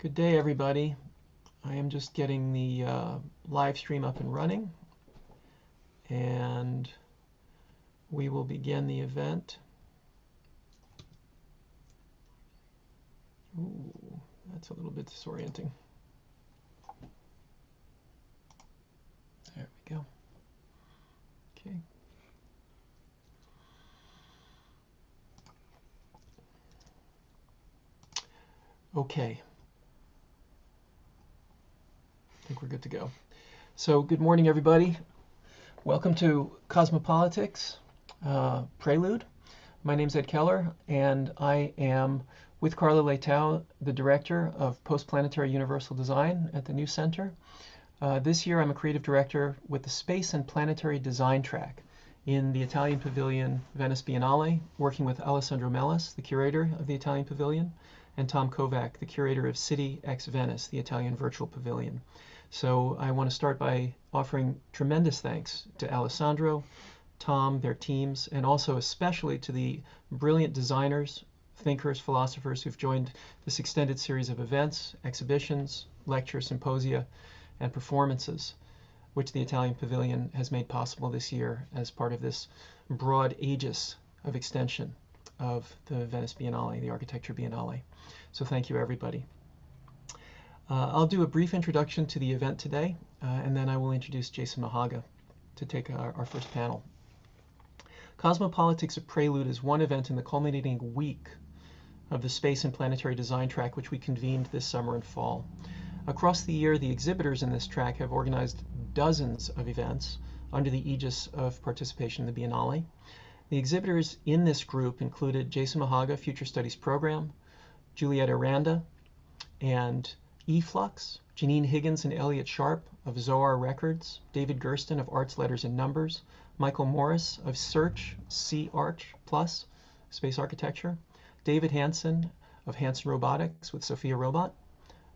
Good day, everybody. I am just getting the live stream up and running, and we will begin the event. Ooh, that's a little bit disorienting. There we go. Okay. Okay. I think we're good to go. So good morning, everybody. Welcome to Cosmopolitics, Prelude. My name's Ed Keller, and I am with Carla Leitao, the Director of Post-Planetary Universal Design at the New Center. This year I'm a Creative Director with the Space and Planetary Design track in the Italian Pavilion Venice Biennale, working with Alessandro Mellis, the Curator of the Italian Pavilion, and Tom Kovac, the Curator of City X Venice, the Italian Virtual Pavilion. So I want to start by offering tremendous thanks to Alessandro, Tom, their teams, and also especially to the brilliant designers, thinkers, philosophers who've joined this extended series of events, exhibitions, lectures, symposia, and performances, which the Italian Pavilion has made possible this year as part of this broad aegis of extension of the Venice Biennale, the Architecture Biennale. So thank you, everybody. I'll do a brief introduction to the event today, and then I will introduce Jason Mohaghegh to take our first panel. Cosmopolitics, a Prelude is one event in the culminating week of the Space and Planetary Design track, which we convened this summer and fall. Across the year, the exhibitors in this track have organized dozens of events under the aegis of participation in the Biennale. The exhibitors in this group included Jason Mohaghegh, Future Studies Program, Juliet Aranda, and Eflux, Janine Higgins and Elliot Sharp of Zohar Records, David Gersten of Arts, Letters, and Numbers, Michael Morris of Search, C-Arch Plus, Space Architecture, David Hansen of Hansen Robotics with Sophia Robot,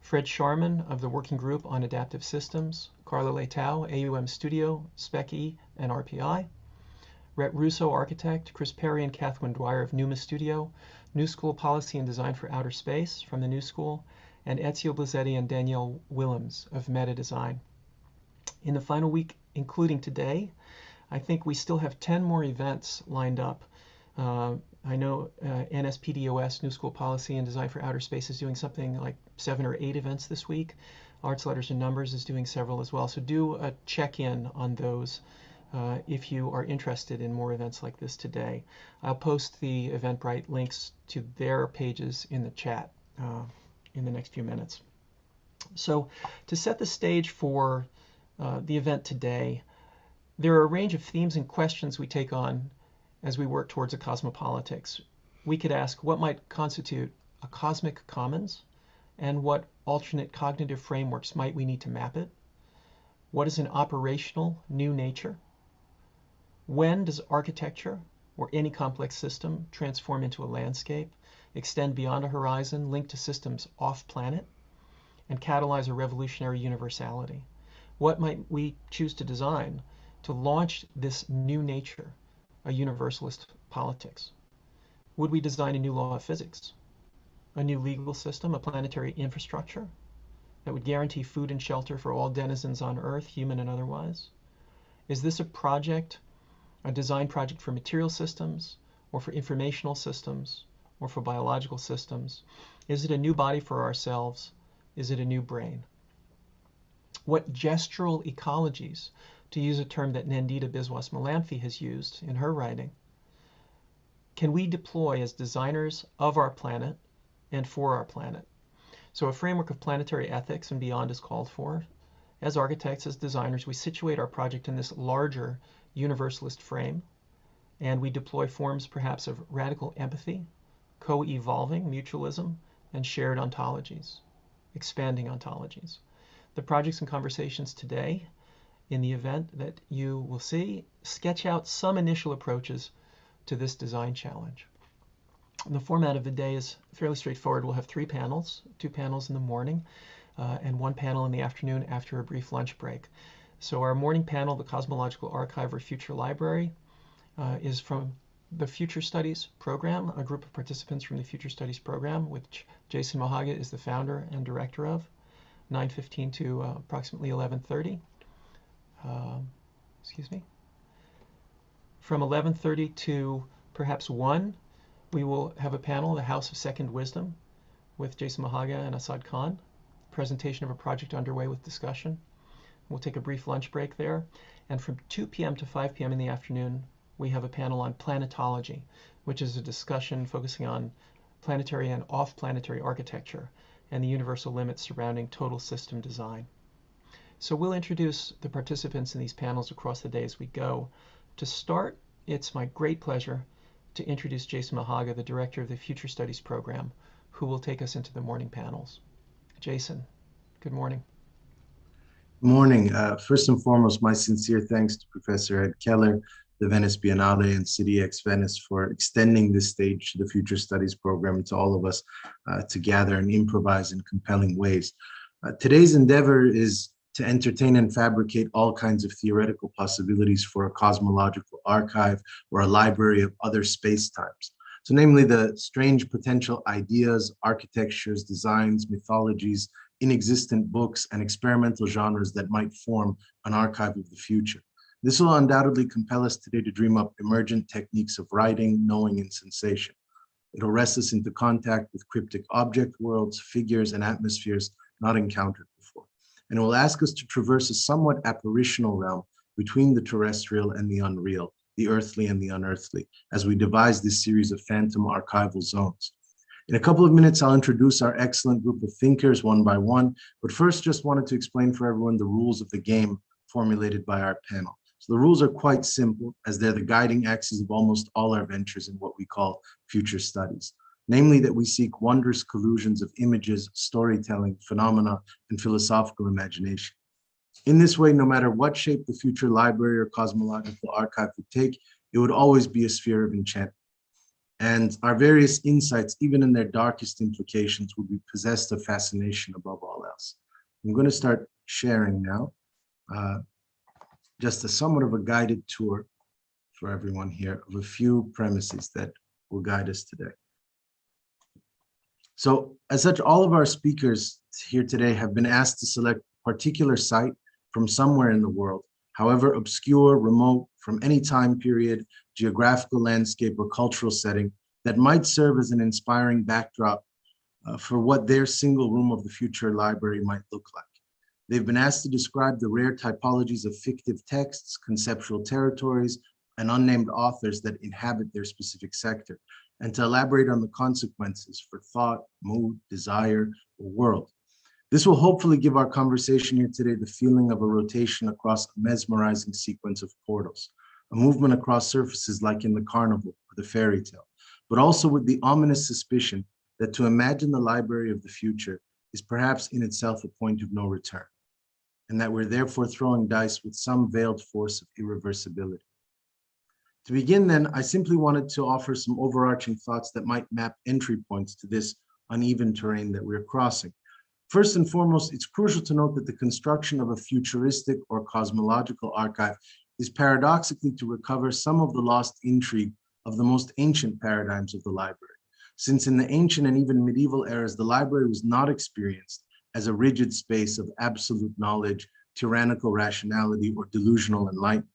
Fred Sharman of the Working Group on Adaptive Systems, Carla Leitao, AUM Studio, SPEC-E, and RPI, Rhett Russo, Architect, Chris Perry and Catherine Dwyer of Numa Studio, New School Policy and Design for Outer Space from the New School, and Ezio Blazzetti and Danielle Willems of Meta Design. In the final week, including today, I think we still have 10 more events lined up. I know NSPDOS, New School Policy and Design for Outer Space, is doing something like 7 or 8 events this week. Arts, Letters, and Numbers is doing several as well. So do a check-in on those if you are interested in more events like this today. I'll post the Eventbrite links to their pages in the chat in the next few minutes. So to set the stage for the event today, there are a range of themes and questions we take on as we work towards a cosmopolitics. We could ask what might constitute a cosmic commons, and what alternate cognitive frameworks might we need to map it? What is an operational new nature? When does architecture or any complex system transform into a landscape, extend beyond a horizon, link to systems off-planet, and catalyze a revolutionary universality? What might we choose to design to launch this new nature, a universalist politics? Would we design a new law of physics, a new legal system, a planetary infrastructure that would guarantee food and shelter for all denizens on Earth, human and otherwise? Is this a project, a design project for material systems, or for informational systems, or for biological systems? Is it a new body for ourselves? Is it a new brain? What gestural ecologies, to use a term that Nandita Biswas-Malamphy has used in her writing, can we deploy as designers of our planet and for our planet? So a framework of planetary ethics and beyond is called for. As architects, as designers, we situate our project in this larger universalist frame, and we deploy forms perhaps of radical empathy, co-evolving mutualism, and shared ontologies, expanding ontologies. The projects and conversations today in the event that you will see sketch out some initial approaches to this design challenge. The format of the day is fairly straightforward. We'll have 3 panels, 2 panels in the morning and 1 panel in the afternoon after a brief lunch break. So our morning panel, the Cosmological Archive or Future Library, is from the Future Studies program, a group of participants from the Future Studies program, which Jason Mohaghegh is the founder and director of, 9:15 to approximately 11:30. Excuse me. From 11:30 to perhaps 1, we will have a panel, the House of Second Wisdom, with Jason Mohaghegh and Asad Khan, presentation of a project underway with discussion. We'll take a brief lunch break there. And from 2 p.m. to 5 p.m. in the afternoon, we have a panel on planetology, which is a discussion focusing on planetary and off-planetary architecture and the universal limits surrounding total system design. So we'll introduce the participants in these panels across the day as we go. To start, it's my great pleasure to introduce Jason Mohaghegh, the director of the Future Studies program, who will take us into the morning panels. Jason, good morning. Good morning. First and foremost, my sincere thanks to Professor Ed Keller, the Venice Biennale, and CityX Venice for extending this stage to the Future Studies program to all of us to gather and improvise in compelling ways. Today's endeavor is to entertain and fabricate all kinds of theoretical possibilities for a cosmological archive or a library of other space-times. So namely the strange potential ideas, architectures, designs, mythologies, inexistent books, and experimental genres that might form an archive of the future. This will undoubtedly compel us today to dream up emergent techniques of writing, knowing, and sensation. It'll wrest us into contact with cryptic object worlds, figures, and atmospheres not encountered before. And it will ask us to traverse a somewhat apparitional realm between the terrestrial and the unreal, the earthly and the unearthly, as we devise this series of phantom archival zones. In a couple of minutes, I'll introduce our excellent group of thinkers one by one, but first just wanted to explain for everyone the rules of the game formulated by our panel. So the rules are quite simple, as they're the guiding axes of almost all our ventures in what we call future studies. Namely that we seek wondrous collusions of images, storytelling, phenomena, and philosophical imagination. In this way, no matter what shape the future library or cosmological archive would take, it would always be a sphere of enchantment. And our various insights, even in their darkest implications, would be possessed of fascination above all else. I'm going to start sharing now, just a somewhat of a guided tour for everyone here of a few premises that will guide us today. So as such, all of our speakers here today have been asked to select a particular site from somewhere in the world, however obscure, remote, from any time period, geographical landscape, or cultural setting that might serve as an inspiring backdrop for what their single room of the future library might look like. They've been asked to describe the rare typologies of fictive texts, conceptual territories, and unnamed authors that inhabit their specific sector, and to elaborate on the consequences for thought, mood, desire, or world. This will hopefully give our conversation here today the feeling of a rotation across a mesmerizing sequence of portals, a movement across surfaces like in the carnival or the fairy tale, but also with the ominous suspicion that to imagine the library of the future is perhaps in itself a point of no return, and that we're therefore throwing dice with some veiled force of irreversibility. To begin then, I simply wanted to offer some overarching thoughts that might map entry points to this uneven terrain that we're crossing. First and foremost, it's crucial to note that the construction of a futuristic or cosmological archive is paradoxically to recover some of the lost intrigue of the most ancient paradigms of the library, since in the ancient and even medieval eras, the library was not experienced as a rigid space of absolute knowledge, tyrannical rationality, or delusional enlightenment.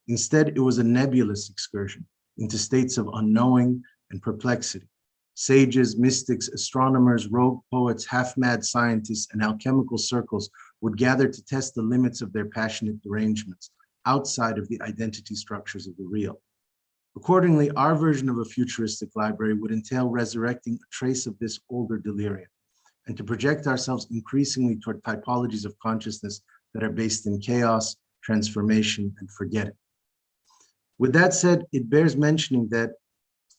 Instead, it was a nebulous excursion into states of unknowing and perplexity. Sages, mystics, astronomers, rogue poets, half-mad scientists, and alchemical circles would gather to test the limits of their passionate derangements outside of the identity structures of the real. Accordingly, our version of a futuristic library would entail resurrecting a trace of this older delirium and to project ourselves increasingly toward typologies of consciousness that are based in chaos, transformation, and forgetting. With that said, it bears mentioning that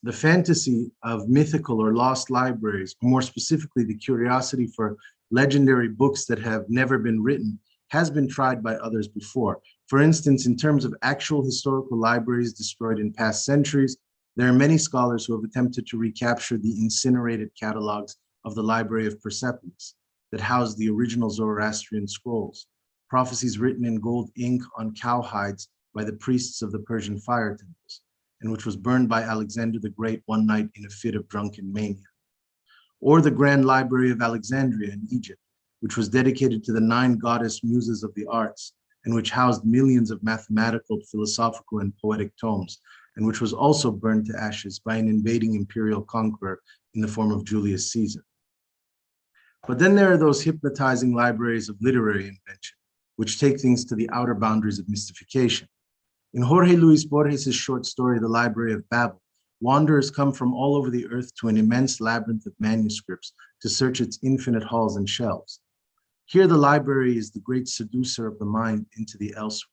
the fantasy of mythical or lost libraries, or more specifically, the curiosity for legendary books that have never been written, has been tried by others before. For instance, in terms of actual historical libraries destroyed in past centuries, there are many scholars who have attempted to recapture the incinerated catalogs of the Library of Persepolis that housed the original Zoroastrian scrolls, prophecies written in gold ink on cowhides by the priests of the Persian fire temples, and which was burned by Alexander the Great one night in a fit of drunken mania. Or the Grand Library of Alexandria in Egypt, which was dedicated to the 9 goddess muses of the arts, and which housed millions of mathematical, philosophical, and poetic tomes, and which was also burned to ashes by an invading imperial conqueror in the form of Julius Caesar. But then there are those hypnotizing libraries of literary invention, which take things to the outer boundaries of mystification. In Jorge Luis Borges' short story, The Library of Babel, wanderers come from all over the earth to an immense labyrinth of manuscripts to search its infinite halls and shelves. Here, the library is the great seducer of the mind into the elsewhere.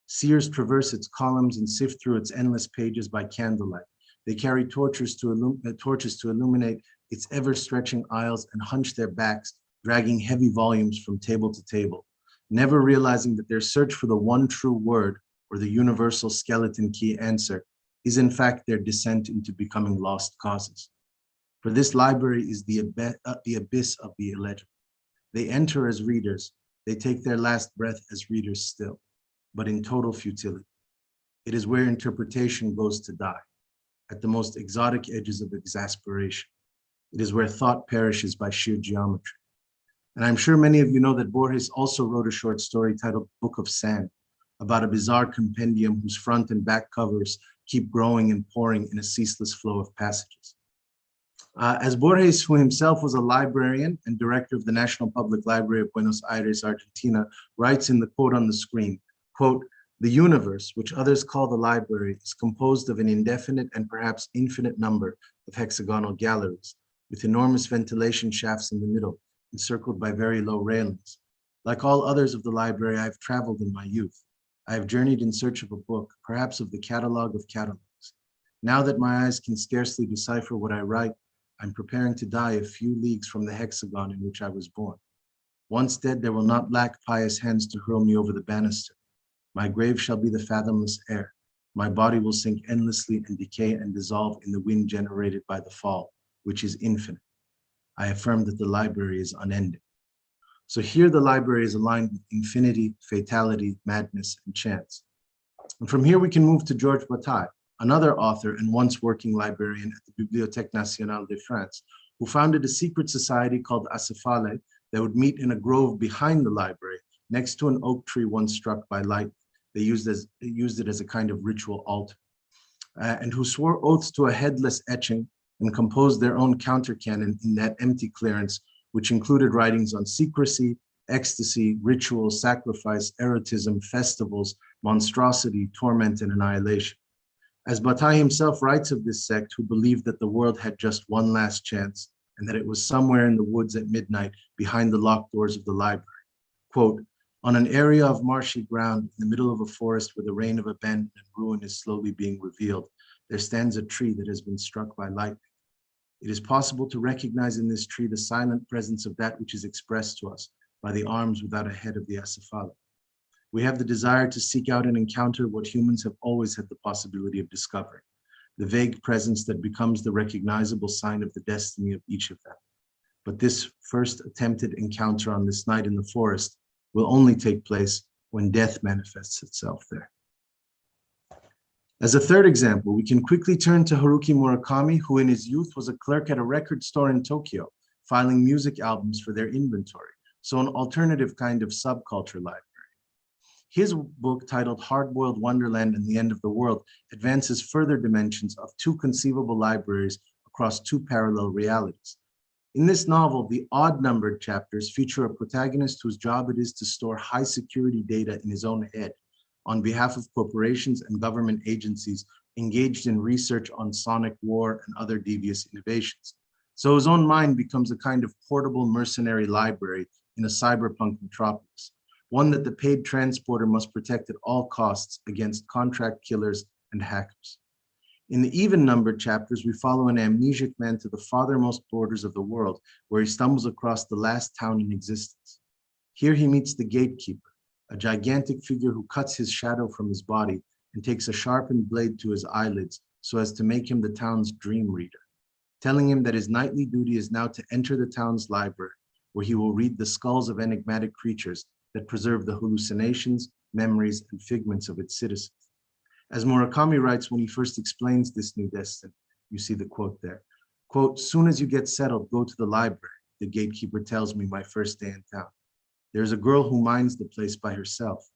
Seers traverse its columns and sift through its endless pages by candlelight. They carry torches to illuminate its ever-stretching aisles and hunch their backs, dragging heavy volumes from table to table, never realizing that their search for the one true word, or the universal skeleton key answer, is in fact their descent into becoming lost causes. For this library is the abyss of the illegible. They enter as readers, they take their last breath as readers still, but in total futility. It is where interpretation goes to die, at the most exotic edges of exasperation. It is where thought perishes by sheer geometry. And I'm sure many of you know that Borges also wrote a short story titled Book of Sand, about a bizarre compendium whose front and back covers keep growing and pouring in a ceaseless flow of passages. As Borges, who himself was a librarian and director of the National Public Library of Buenos Aires, Argentina, writes in the quote on the screen, quote, "The universe, which others call the library, is composed of an indefinite and perhaps infinite number of hexagonal galleries, with enormous ventilation shafts in the middle, encircled by very low railings. Like all others of the library, I have traveled in my youth. I have journeyed in search of a book, perhaps of the catalog of catalogs. Now that my eyes can scarcely decipher what I write, I'm preparing to die a few leagues from the hexagon in which I was born. Once dead, there will not lack pious hands to hurl me over the banister. My grave shall be the fathomless air. My body will sink endlessly and decay and dissolve in the wind generated by the fall, which is infinite. I affirm that the library is unending." So here the library is aligned with infinity, fatality, madness, and chance. And from here we can move to Georges Bataille, another author and once working librarian at the Bibliothèque Nationale de France, who founded a secret society called Acephale that would meet in a grove behind the library, next to an oak tree once struck by lightning. They used it as a kind of ritual altar, and who swore oaths to a headless etching and composed their own countercanon in that empty clearance, which included writings on secrecy, ecstasy, ritual, sacrifice, erotism, festivals, monstrosity, torment, and annihilation. As Bataille himself writes of this sect, who believed that the world had just one last chance, and that it was somewhere in the woods at midnight behind the locked doors of the library. Quote, "On an area of marshy ground in the middle of a forest where the reign of abandon and ruin is slowly being revealed, there stands a tree that has been struck by lightning. It is possible to recognize in this tree the silent presence of that which is expressed to us by the arms without a head of the Acephale. We have the desire to seek out and encounter what humans have always had the possibility of discovering, the vague presence that becomes the recognizable sign of the destiny of each of them. But this first attempted encounter on this night in the forest will only take place when death manifests itself there." As a third example, we can quickly turn to Haruki Murakami, who in his youth was a clerk at a record store in Tokyo, filing music albums for their inventory, so an alternative kind of subculture library. His book, titled Hard-Boiled Wonderland and the End of the World, advances further dimensions of two conceivable libraries across two parallel realities. In this novel, the odd-numbered chapters feature a protagonist whose job it is to store high-security data in his own head on behalf of corporations and government agencies engaged in research on sonic war and other devious innovations. So his own mind becomes a kind of portable mercenary library in a cyberpunk metropolis, one that the paid transporter must protect at all costs against contract killers and hackers. In the even-numbered chapters, we follow an amnesiac man to the farthermost borders of the world, where he stumbles across the last town in existence. Here he meets the gatekeeper, a gigantic figure who cuts his shadow from his body and takes a sharpened blade to his eyelids so as to make him the town's dream reader, telling him that his nightly duty is now to enter the town's library, where he will read the skulls of enigmatic creatures that preserve the hallucinations, memories, and figments of its citizens. As Murakami writes when he first explains this new destiny, you see the quote there, quote, "Soon as you get settled, go to the library," the gatekeeper tells me my first day in town. "There's a girl who minds the place by herself.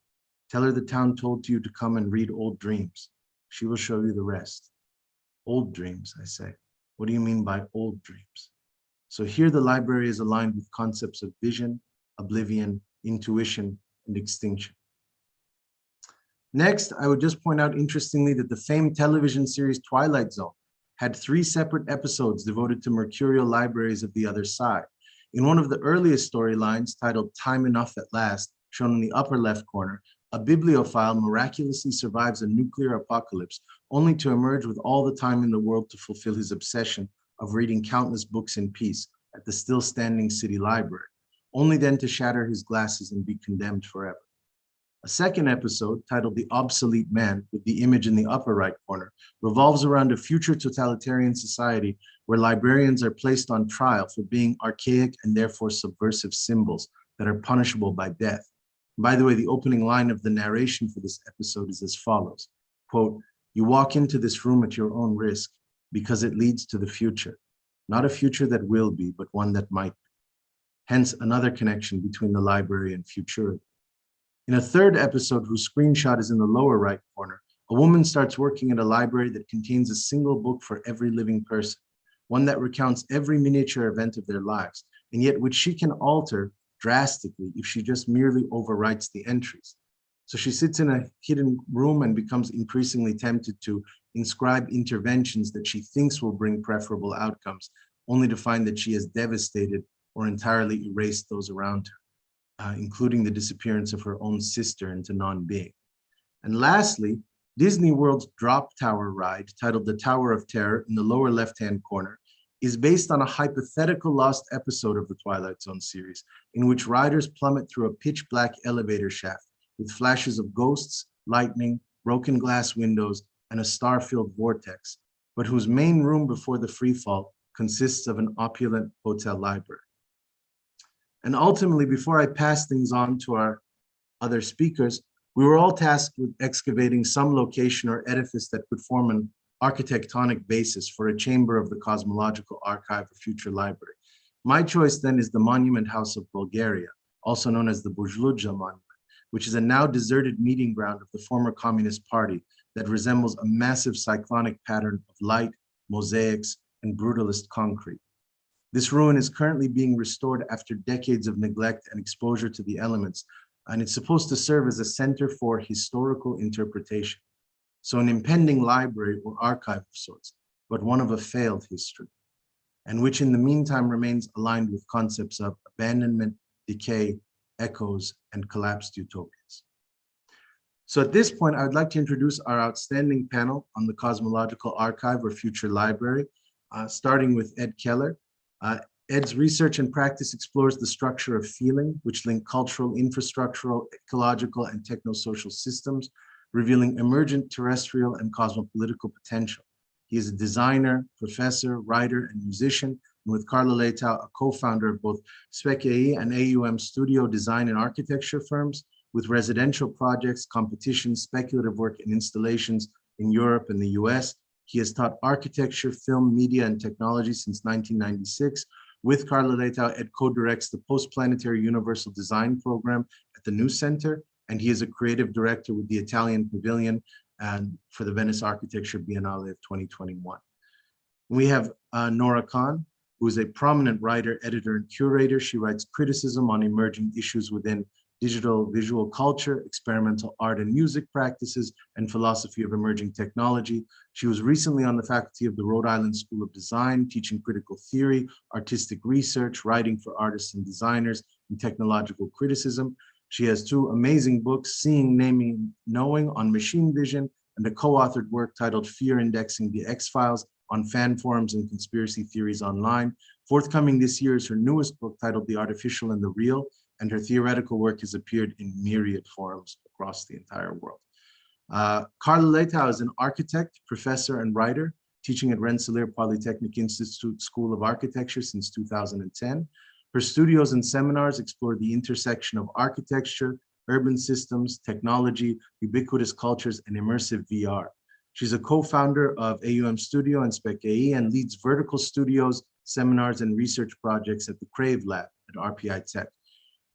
Tell her the town told you to come and read old dreams. She will show you the rest." Old dreams, I say. What do you mean by old dreams? So here the library is aligned with concepts of vision, oblivion, intuition, and extinction. Next, I would just point out interestingly that the famed television series Twilight Zone had 3 separate episodes devoted to mercurial libraries of the other side. In one of the earliest storylines, titled Time Enough at Last, shown in the upper left corner, a bibliophile miraculously survives a nuclear apocalypse, only to emerge with all the time in the world to fulfill his obsession of reading countless books in peace at the still standing city library, only then to shatter his glasses and be condemned forever. A second episode, titled The Obsolete Man, with the image in the upper right corner, revolves around a future totalitarian society where librarians are placed on trial for being archaic and therefore subversive symbols that are punishable by death. By the way, the opening line of the narration for this episode is as follows, quote, "You walk into this room at your own risk because it leads to the future, not a future that will be, but one that might be." Hence another connection between the library and futurity. In a third episode, whose screenshot is in the lower right corner, a woman starts working at a library that contains a single book for every living person, one that recounts every miniature event of their lives, and yet which she can alter drastically if she just merely overwrites the entries. So she sits in a hidden room and becomes increasingly tempted to inscribe interventions that she thinks will bring preferable outcomes, only to find that she has devastated or entirely erased those around her, including the disappearance of her own sister into non-being. And lastly, Disney World's Drop Tower ride, titled The Tower of Terror in the lower left-hand corner, is based on a hypothetical lost episode of the Twilight Zone series, in which riders plummet through a pitch-black elevator shaft with flashes of ghosts, lightning, broken glass windows, and a star-filled vortex, but whose main room before the freefall consists of an opulent hotel library. And ultimately, before I pass things on to our other speakers, we were all tasked with excavating some location or edifice that could form an architectonic basis for a chamber of the Cosmological Archive or future library. My choice then is the Monument House of Bulgaria, also known as the Bujluja Monument, which is a now deserted meeting ground of the former Communist Party that resembles a massive cyclonic pattern of light, mosaics, and brutalist concrete. This ruin is currently being restored after decades of neglect and exposure to the elements, and it's supposed to serve as a center for historical interpretation. So an impending library or archive of sorts, but one of a failed history, and which in the meantime remains aligned with concepts of abandonment, decay, echoes, and collapsed utopias. So at this point, I would like to introduce our outstanding panel on the Cosmological Archive or future library, starting with Ed Keller. Ed's research and practice explores the structure of feeling, which link cultural, infrastructural, ecological, and technosocial systems, revealing emergent terrestrial and cosmopolitical potential. He is a designer, professor, writer, and musician, and with Carla Leitao, a co-founder of both SPEC-AE and AUM studio design and architecture firms, with residential projects, competitions, speculative work, and installations in Europe and the US. He has taught architecture, film, media, and technology since 1996. With Carla Leitao, Ed co-directs the Post-Planetary Universal Design Program at the New Center, and he is a creative director with the Italian Pavilion and for the Venice Architecture Biennale of 2021. We have Nora Khan, who is a prominent writer, editor, and curator. She writes criticism on emerging issues within digital visual culture, experimental art and music practices, and philosophy of emerging technology. She was recently on the faculty of the Rhode Island School of Design, teaching critical theory, artistic research, writing for artists and designers, and technological criticism. She has 2 amazing books, Seeing, Naming, Knowing on machine vision, and a co-authored work titled Fear Indexing the X-Files on fan forums and conspiracy theories online. Forthcoming this year is her newest book titled The Artificial and the Real, and her theoretical work has appeared in myriad forums across the entire world. Carla Leitao is an architect, professor, and writer, teaching at Rensselaer Polytechnic Institute School of Architecture since 2010. Her studios and seminars explore the intersection of architecture, urban systems, technology, ubiquitous cultures, and immersive VR. She's a co-founder of AUM Studio and SpecAE and leads vertical studios, seminars, and research projects at the Crave Lab at RPI Tech.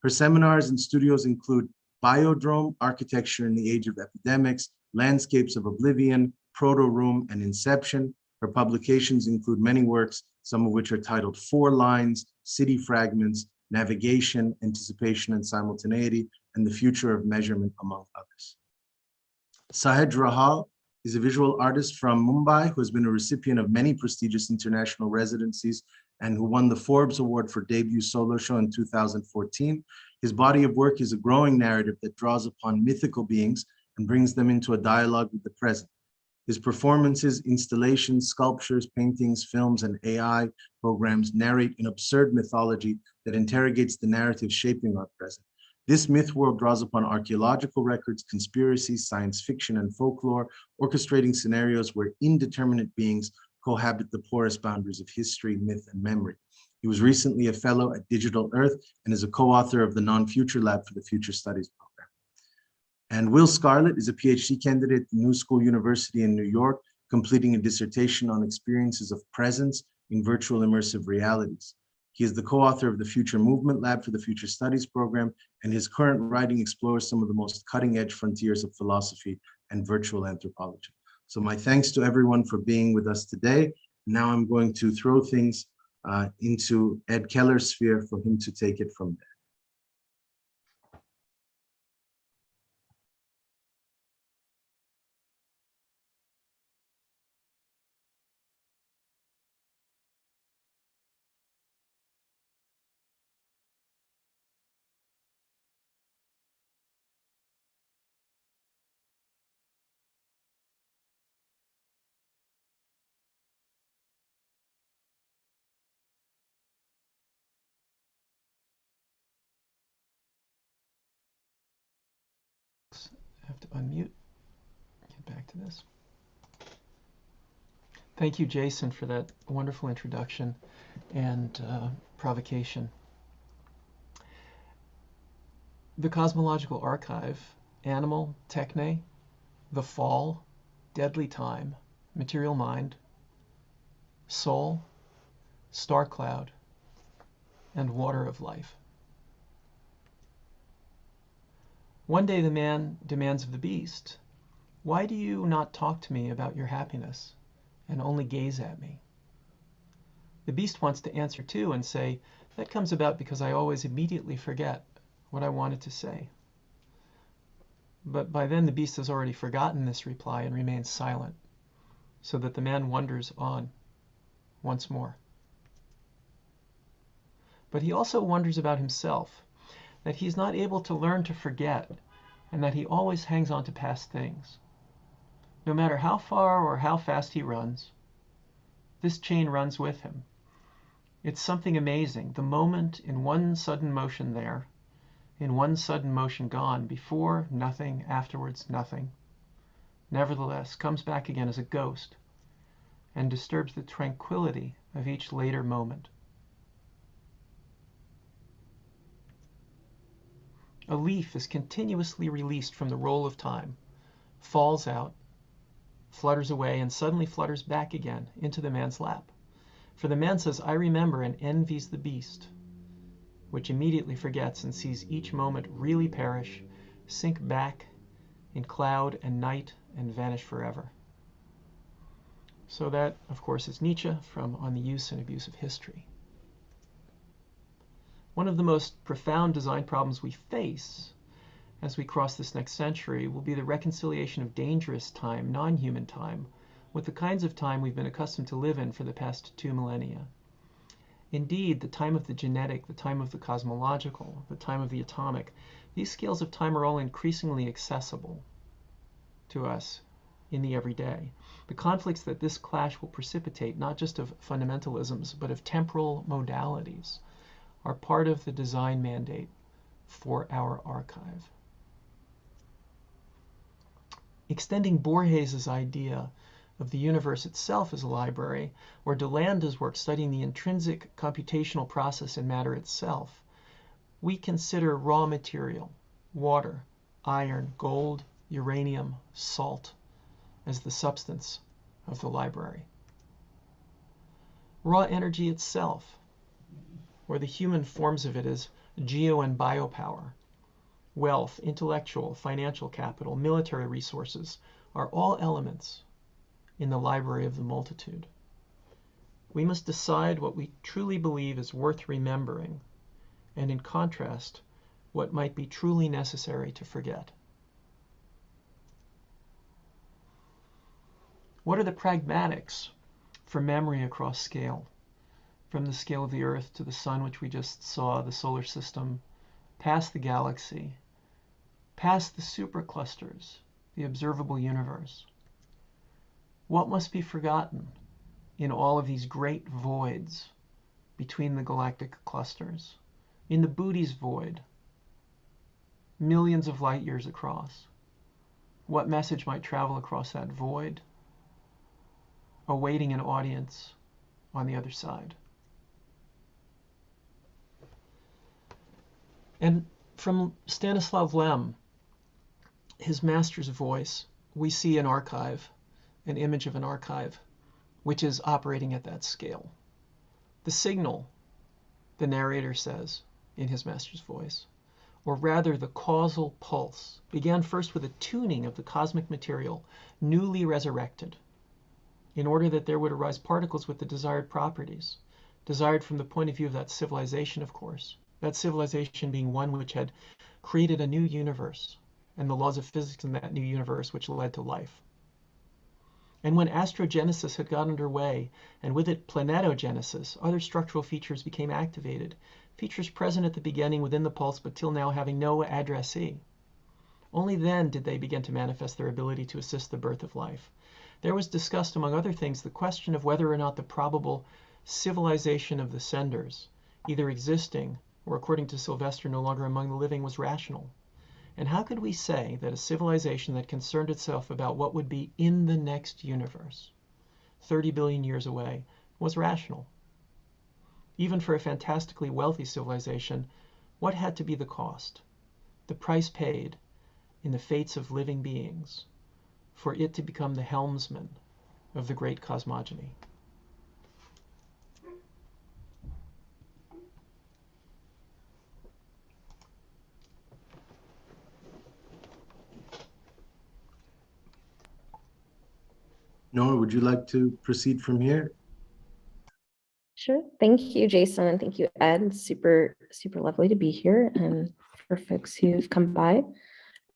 Her seminars and studios include Biodrome, Architecture in the Age of Epidemics, Landscapes of Oblivion, Proto-Room, and Inception. Her publications include many works, some of which are titled Four Lines, City Fragments, Navigation, Anticipation and Simultaneity, and the Future of Measurement, among others. Sahej Rahal is a visual artist from Mumbai who has been a recipient of many prestigious international residencies and who won the Forbes Award for debut solo show in 2014. His body of work is a growing narrative that draws upon mythical beings and brings them into a dialogue with the present. His performances, installations, sculptures, paintings, films, and AI programs narrate an absurd mythology that interrogates the narrative shaping our present. This myth world draws upon archaeological records, conspiracies, science fiction, and folklore, orchestrating scenarios where indeterminate beings cohabit the porous boundaries of history, myth, and memory. He was recently a fellow at Digital Earth and is a co-author of the Non-Future Lab for the Future Studies program. And Will Scarlett is a PhD candidate at the New School University in New York, completing a dissertation on experiences of presence in virtual immersive realities. He is the co-author of the Future Movement Lab for the Future Studies program, and his current writing explores some of the most cutting-edge frontiers of philosophy and virtual anthropology. So my thanks to everyone for being with us today. Now I'm going to throw things into Ed Keller's sphere for him to take it from there. I have to unmute. Get back to this. Thank you, Jason, for that wonderful introduction and provocation. The Cosmological Archive, Animal, Techne, The Fall, Deadly Time, Material Mind, Soul, Star Cloud, and Water of Life. One day the man demands of the beast, "Why do you not talk to me about your happiness and only gaze at me?" The beast wants to answer too and say, "That comes about because I always immediately forget what I wanted to say." But by then the beast has already forgotten this reply and remains silent, so that the man wanders on once more. But he also wonders about himself, that he's not able to learn to forget, and that he always hangs on to past things. No matter how far or how fast he runs, this chain runs with him. It's something amazing, the moment in one sudden motion there, in one sudden motion gone, before nothing, afterwards nothing, nevertheless comes back again as a ghost and disturbs the tranquility of each later moment. A leaf is continuously released from the roll of time, falls out, flutters away, and suddenly flutters back again into the man's lap. For the man says, "I remember," and envies the beast, which immediately forgets and sees each moment really perish, sink back in cloud and night, and vanish forever. So that, of course, is Nietzsche from On the Use and Abuse of History. One of the most profound design problems we face as we cross this next century will be the reconciliation of dangerous time, non-human time, with the kinds of time we've been accustomed to live in for the past 2 millennia. Indeed, the time of the genetic, the time of the cosmological, the time of the atomic, these scales of time are all increasingly accessible to us in the everyday. The conflicts that this clash will precipitate, not just of fundamentalisms, but of temporal modalities, are part of the design mandate for our archive. Extending Borges's idea of the universe itself as a library, or Delanda's work studying the intrinsic computational process in matter itself, we consider raw material water, iron, gold, uranium, salt as the substance of the library. Raw energy itself, or the human forms of it as geo and biopower, wealth, intellectual, financial capital, military resources are all elements in the library of the multitude. We must decide what we truly believe is worth remembering, and in contrast, what might be truly necessary to forget. What are the pragmatics for memory across scale? From the scale of the Earth to the Sun, which we just saw, the solar system, past the galaxy, past the superclusters, the observable universe. What must be forgotten in all of these great voids between the galactic clusters? In the Boody's void, millions of light years across, what message might travel across that void, awaiting an audience on the other side? And from Stanislav Lem, his master's voice, we see an archive, an image of an archive, which is operating at that scale. The signal, the narrator says in his master's voice, or rather the causal pulse, began first with a tuning of the cosmic material, newly resurrected, in order that there would arise particles with the desired properties, desired from the point of view of that civilization, of course, that civilization being one which had created a new universe, and the laws of physics in that new universe which led to life. And when astrogenesis had got underway, and with it planetogenesis, other structural features became activated, features present at the beginning within the pulse, but till now having no addressee. Only then did they begin to manifest their ability to assist the birth of life. There was discussed, among other things, the question of whether or not the probable civilization of the senders, either existing or, according to Sylvester, no longer among the living, was rational. And how could we say that a civilization that concerned itself about what would be in the next universe, 30 billion years away, was rational? Even for a fantastically wealthy civilization, what had to be the cost, the price paid in the fates of living beings, for it to become the helmsman of the great cosmogony? Nora, would you like to proceed from here? Sure. Thank you, Jason, and thank you, Ed. Super, super lovely to be here. And for folks who've come by,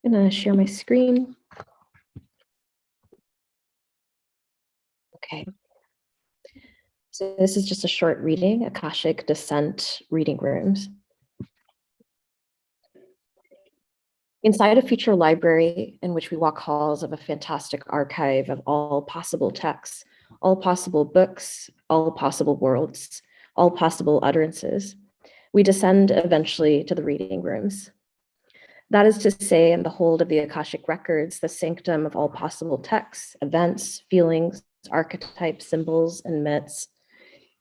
I'm gonna share my screen. Okay. So this is just a short reading, Akashic Descent Reading Rooms. Inside a future library in which we walk halls of a fantastic archive of all possible texts, all possible books, all possible worlds, all possible utterances, we descend eventually to the reading rooms. That is to say, in the hold of the Akashic records, the sanctum of all possible texts, events, feelings, archetypes, symbols, and myths,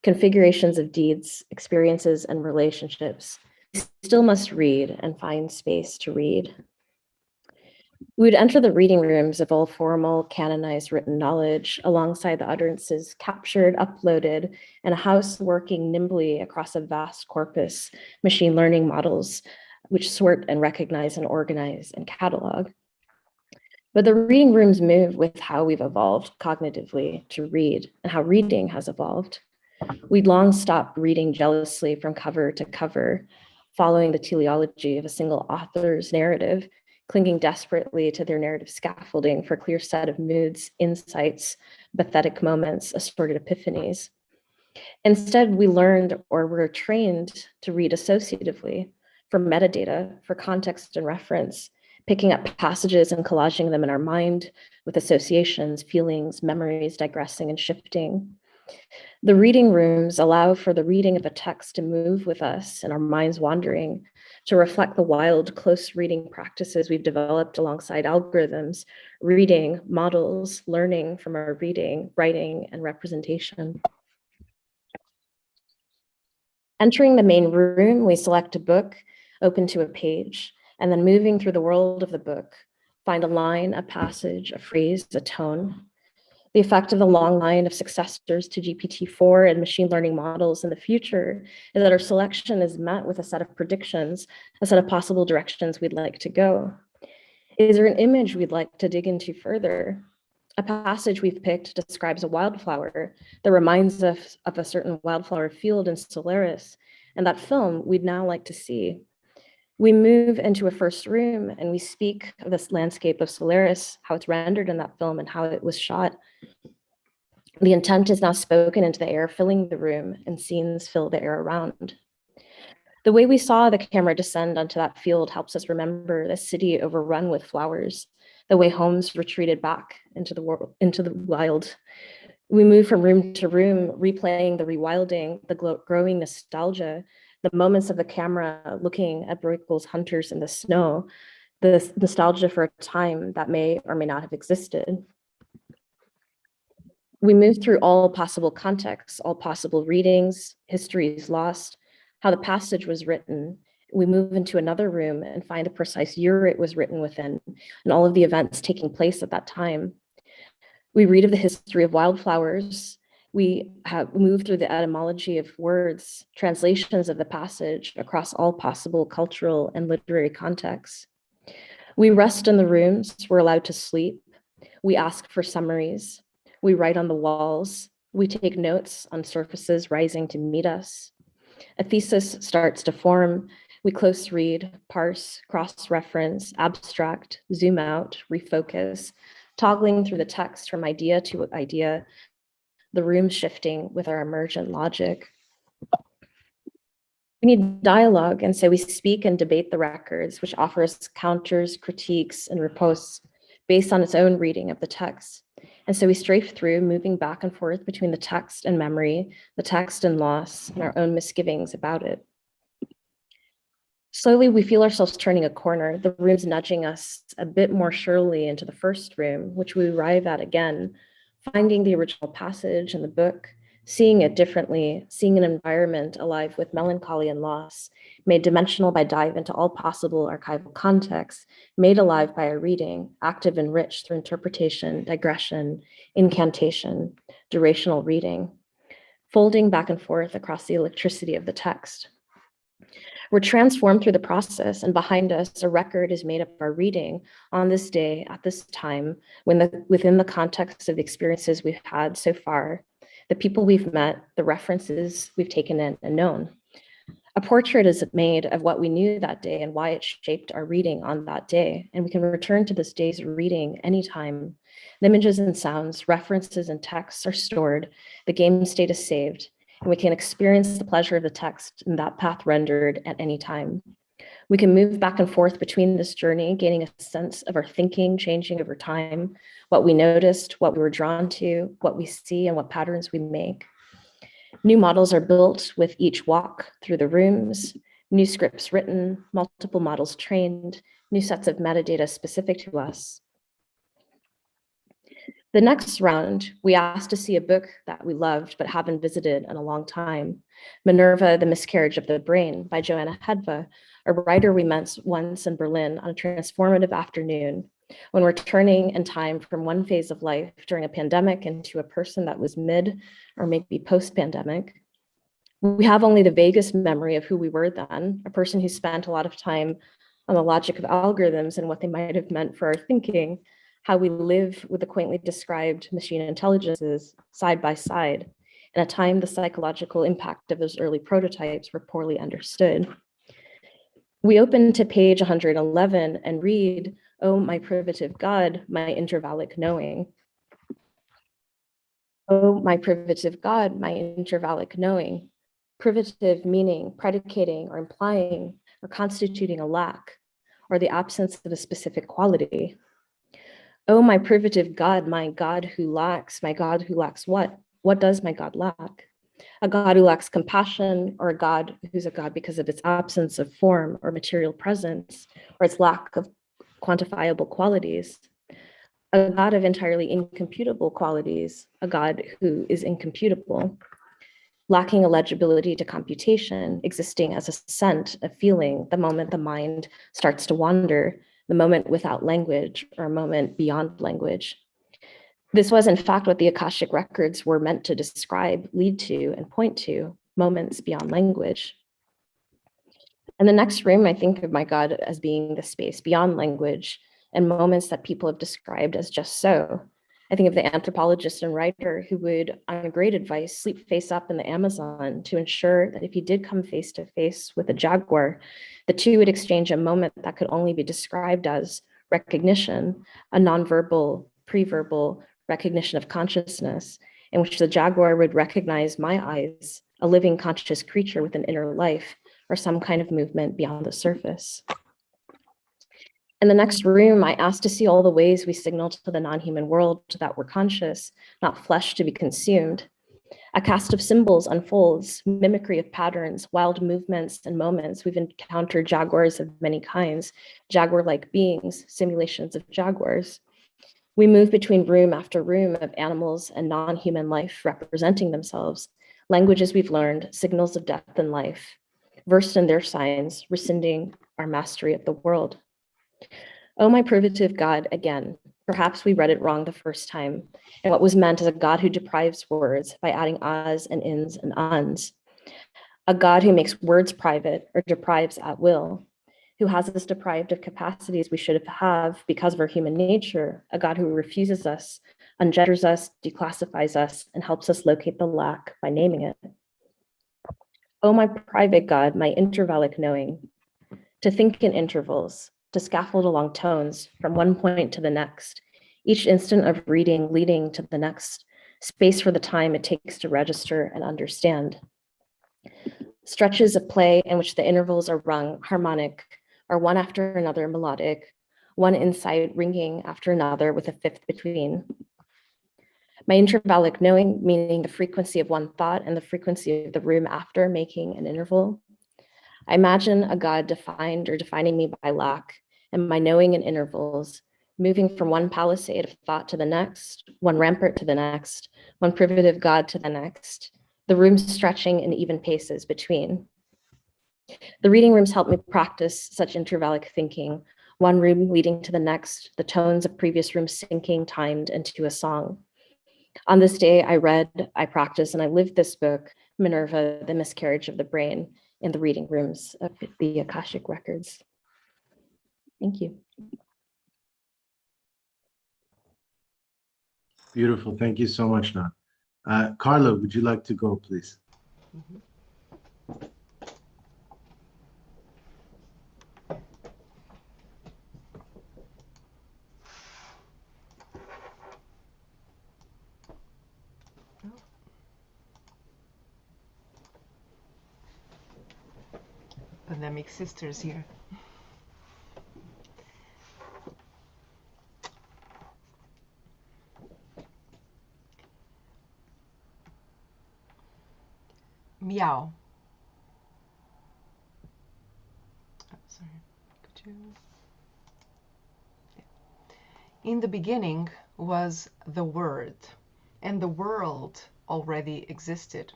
configurations of deeds, experiences, and relationships, we still must read and find space to read. We would enter the reading rooms of all formal, canonized written knowledge alongside the utterances captured, uploaded, and a house working nimbly across a vast corpus, machine learning models, which sort and recognize and organize and catalog. But the reading rooms move with how we've evolved cognitively to read and how reading has evolved. We'd long stopped reading jealously from cover to cover, following the teleology of a single author's narrative, clinging desperately to their narrative scaffolding for a clear set of moods, insights, pathetic moments, assorted epiphanies. Instead, we learned or were trained to read associatively, for metadata, for context and reference, picking up passages and collaging them in our mind with associations, feelings, memories digressing and shifting. The reading rooms allow for the reading of a text to move with us and our minds wandering, to reflect the wild, close reading practices we've developed alongside algorithms, reading, models, learning from our reading, writing, and representation. Entering the main room, we select a book, open to a page, and then moving through the world of the book, find a line, a passage, a phrase, a tone. The effect of the long line of successors to GPT-4 and machine learning models in the future is that our selection is met with a set of predictions, a set of possible directions we'd like to go. Is there an image we'd like to dig into further? A passage we've picked describes a wildflower that reminds us of a certain wildflower field in Solaris, and that film we'd now like to see. We move into a first room and we speak of this landscape of Solaris, how it's rendered in that film and how it was shot. The intent is now spoken into the air, filling the room, and scenes fill the air around. The way we saw the camera descend onto that field helps us remember the city overrun with flowers, the way homes retreated back into the wild. We move from room to room, replaying the rewilding, the growing nostalgia, the moments of the camera looking at Bruegel's hunters in the snow, the nostalgia for a time that may or may not have existed. We move through all possible contexts, all possible readings, histories lost, how the passage was written. We move into another room and find the precise year it was written within and all of the events taking place at that time. We read of the history of wildflowers. We have moved through the etymology of words, translations of the passage across all possible cultural and literary contexts. We rest in the rooms, we're allowed to sleep. We ask for summaries. We write on the walls. We take notes on surfaces rising to meet us. A thesis starts to form. We close read, parse, cross-reference, abstract, zoom out, refocus, toggling through the text from idea to idea, the room shifting with our emergent logic. We need dialogue, and so we speak and debate the records, which offers counters, critiques, and riposts based on its own reading of the text. And so we strafe through, moving back and forth between the text and memory, the text and loss, and our own misgivings about it. Slowly, we feel ourselves turning a corner, the room's nudging us a bit more surely into the first room, which we arrive at again, finding the original passage in the book, seeing it differently, seeing an environment alive with melancholy and loss, made dimensional by dive into all possible archival contexts, made alive by our reading, active and rich through interpretation, digression, incantation, durational reading, folding back and forth across the electricity of the text. We're transformed through the process, and behind us, a record is made of our reading on this day, at this time, within the context of the experiences we've had so far, the people we've met, the references we've taken in and known. A portrait is made of what we knew that day and why it shaped our reading on that day, and we can return to this day's reading anytime. The images and sounds, references and texts are stored, the game state is saved, and we can experience the pleasure of the text in that path rendered at any time. We can move back and forth between this journey, gaining a sense of our thinking changing over time, what we noticed, what we were drawn to, what we see, and what patterns we make. New models are built with each walk through the rooms, new scripts written, multiple models trained, new sets of metadata specific to us. The next round, we asked to see a book that we loved but haven't visited in a long time, Minerva, The Miscarriage of the Brain by Joanna Pedva, a writer we met once in Berlin on a transformative afternoon when we're turning in time from one phase of life during a pandemic into a person that was mid or maybe post-pandemic. We have only the vaguest memory of who we were then, a person who spent a lot of time on the logic of algorithms and what they might have meant for our thinking, how we live with the quaintly described machine intelligences side by side, in a time the psychological impact of those early prototypes were poorly understood. We open to page 111 and read, "Oh, my privative God, my intervallic knowing." Oh, my privative God, my intervallic knowing. Privative meaning predicating or implying or constituting a lack or the absence of a specific quality. Oh, my privative God, my God who lacks, my God who lacks what? What does my God lack? A God who lacks compassion, or a God who's a God because of its absence of form or material presence, or its lack of quantifiable qualities. A God of entirely incomputable qualities, a God who is incomputable. lacking illegibility to computation, existing as a scent, a feeling, the moment the mind starts to wander, the moment without language or a moment beyond language. This was, in fact, what the Akashic records were meant to describe, lead to, and point to, moments beyond language. In the next room, I think of my God as being the space beyond language and moments that people have described as just so. I think of the anthropologist and writer who would, on great advice, sleep face up in the Amazon to ensure that if he did come face to face with a jaguar, the two would exchange a moment that could only be described as recognition, a nonverbal, pre-verbal recognition of consciousness, in which the jaguar would recognize my eyes, a living conscious creature with an inner life, or some kind of movement beyond the surface. In the next room, I asked to see all the ways we signal to the non-human world that we're conscious, not flesh to be consumed. A cast of symbols unfolds, mimicry of patterns, wild movements and moments. We've encountered jaguars of many kinds, jaguar-like beings, simulations of jaguars. We move between room after room of animals and non-human life representing themselves, languages we've learned, signals of death and life, versed in their signs, rescinding our mastery of the world. Oh, my privative God, again, perhaps we read it wrong the first time, and what was meant as a God who deprives words by adding ahs and ins and uns, a God who makes words private or deprives at will, who has us deprived of capacities we should have because of our human nature, a God who refuses us, ungenders us, declassifies us, and helps us locate the lack by naming it. Oh, my private God, my intervallic knowing, to think in intervals, to scaffold along tones from one point to the next, each instant of reading leading to the next, space for the time it takes to register and understand. Stretches of play in which the intervals are rung harmonic, are one after another melodic, one insight ringing after another with a fifth between. My intervallic knowing, meaning the frequency of one thought and the frequency of the room after making an interval. I imagine a God defined or defining me by lack, and my knowing in intervals, moving from one palisade of thought to the next, one rampart to the next, one privative God to the next, the rooms stretching in even paces between. The reading rooms help me practice such intervallic thinking, one room leading to the next, the tones of previous rooms syncing timed into a song. On this day, I read, I practiced, and I lived this book, Minerva, The Miscarriage of the Brain, in the reading rooms of the Akashic records. Thank you. Beautiful. Thank you so much, Nora. Carla, would you like to go, please? Pandemic sisters here. Meow. Oh, sorry. Could you? Yeah. In the beginning was the Word, and the world already existed.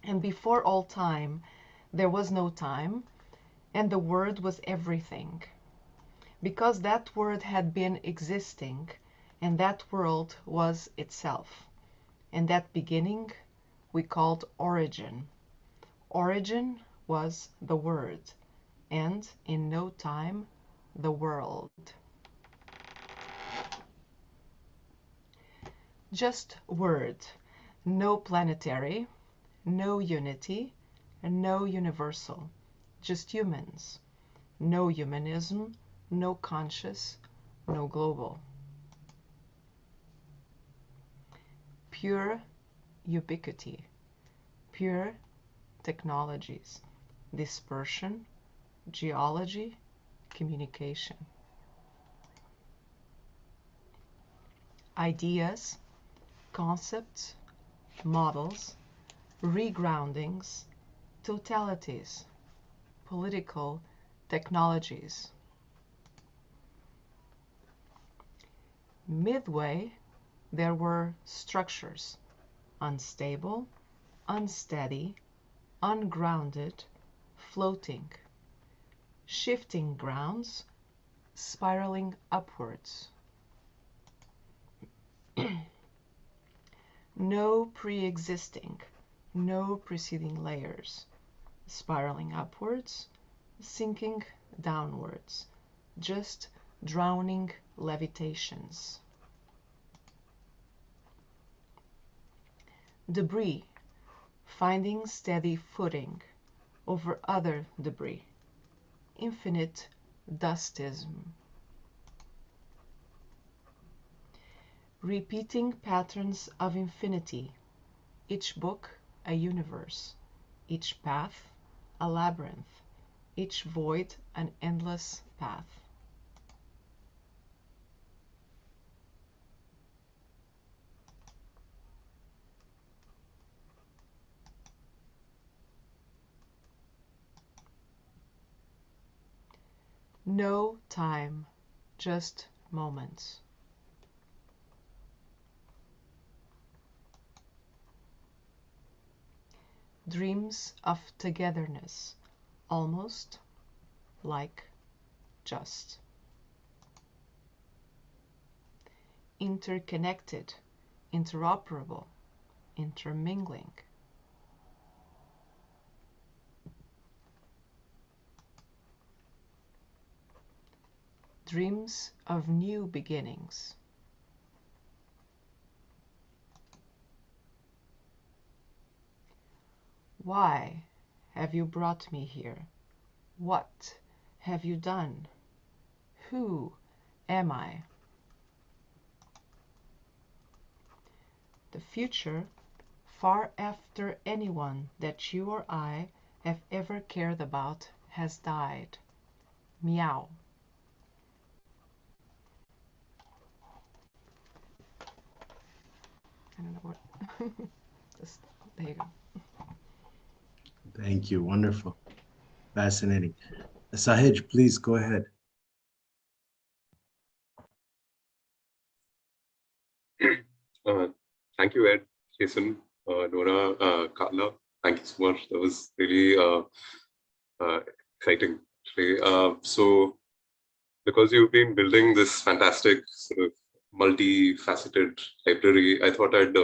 And before all time, there was no time, and the Word was everything. Because that Word had been existing, and that world was itself. And that beginning we called origin. Origin was the Word, and in no time, the world. Just word, no planetary, no unity, and no universal, just humans. No humanism, no conscious, no global. Pure ubiquity, pure technologies, dispersion, geology, communication. Ideas, concepts, models, regroundings, totalities, political technologies. Midway, there were structures, unstable, unsteady, ungrounded, floating, shifting grounds, spiraling upwards. No pre-existing, no preceding layers, spiraling upwards, sinking downwards, just drowning levitations. Debris, finding steady footing over other debris, infinite dustism. Repeating patterns of infinity, each book a universe, each path a labyrinth, each void an endless path. No time, just moments. Dreams of togetherness, almost, like, just. Interconnected, interoperable, intermingling. Dreams of new beginnings. Why have you brought me here? What have you done? Who am I? The future, far after anyone that you or I have ever cared about has died. Meow. I don't know what. Just, there you go. Thank you. Wonderful. Fascinating. Sahej, please go ahead. Thank you, Ed, Jason, Nora, Carla. Thank you so much. That was really exciting. So, because you've been building this fantastic sort of multifaceted library, I thought I'd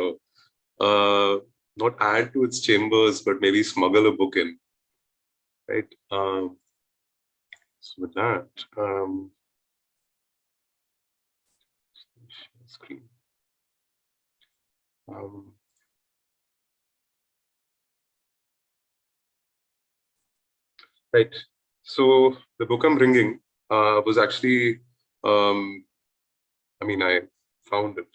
not add to its chambers, but maybe smuggle a book in, right? So with that, screen. Right. So the book I'm bringing was actually, I found it.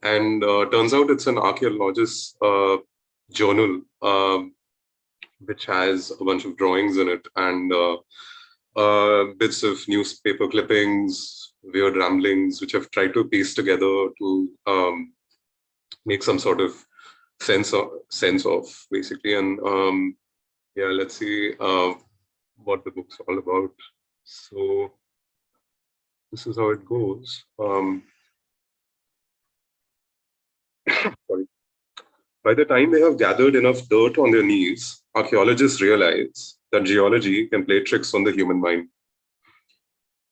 And turns out it's an archaeologist's journal, which has a bunch of drawings in it and bits of newspaper clippings, weird ramblings, which I've tried to piece together to make some sort of sense of basically. And yeah, let's see what the book's all about. So this is how it goes. Sorry. By the time they have gathered enough dirt on their knees, archaeologists realize that geology can play tricks on the human mind.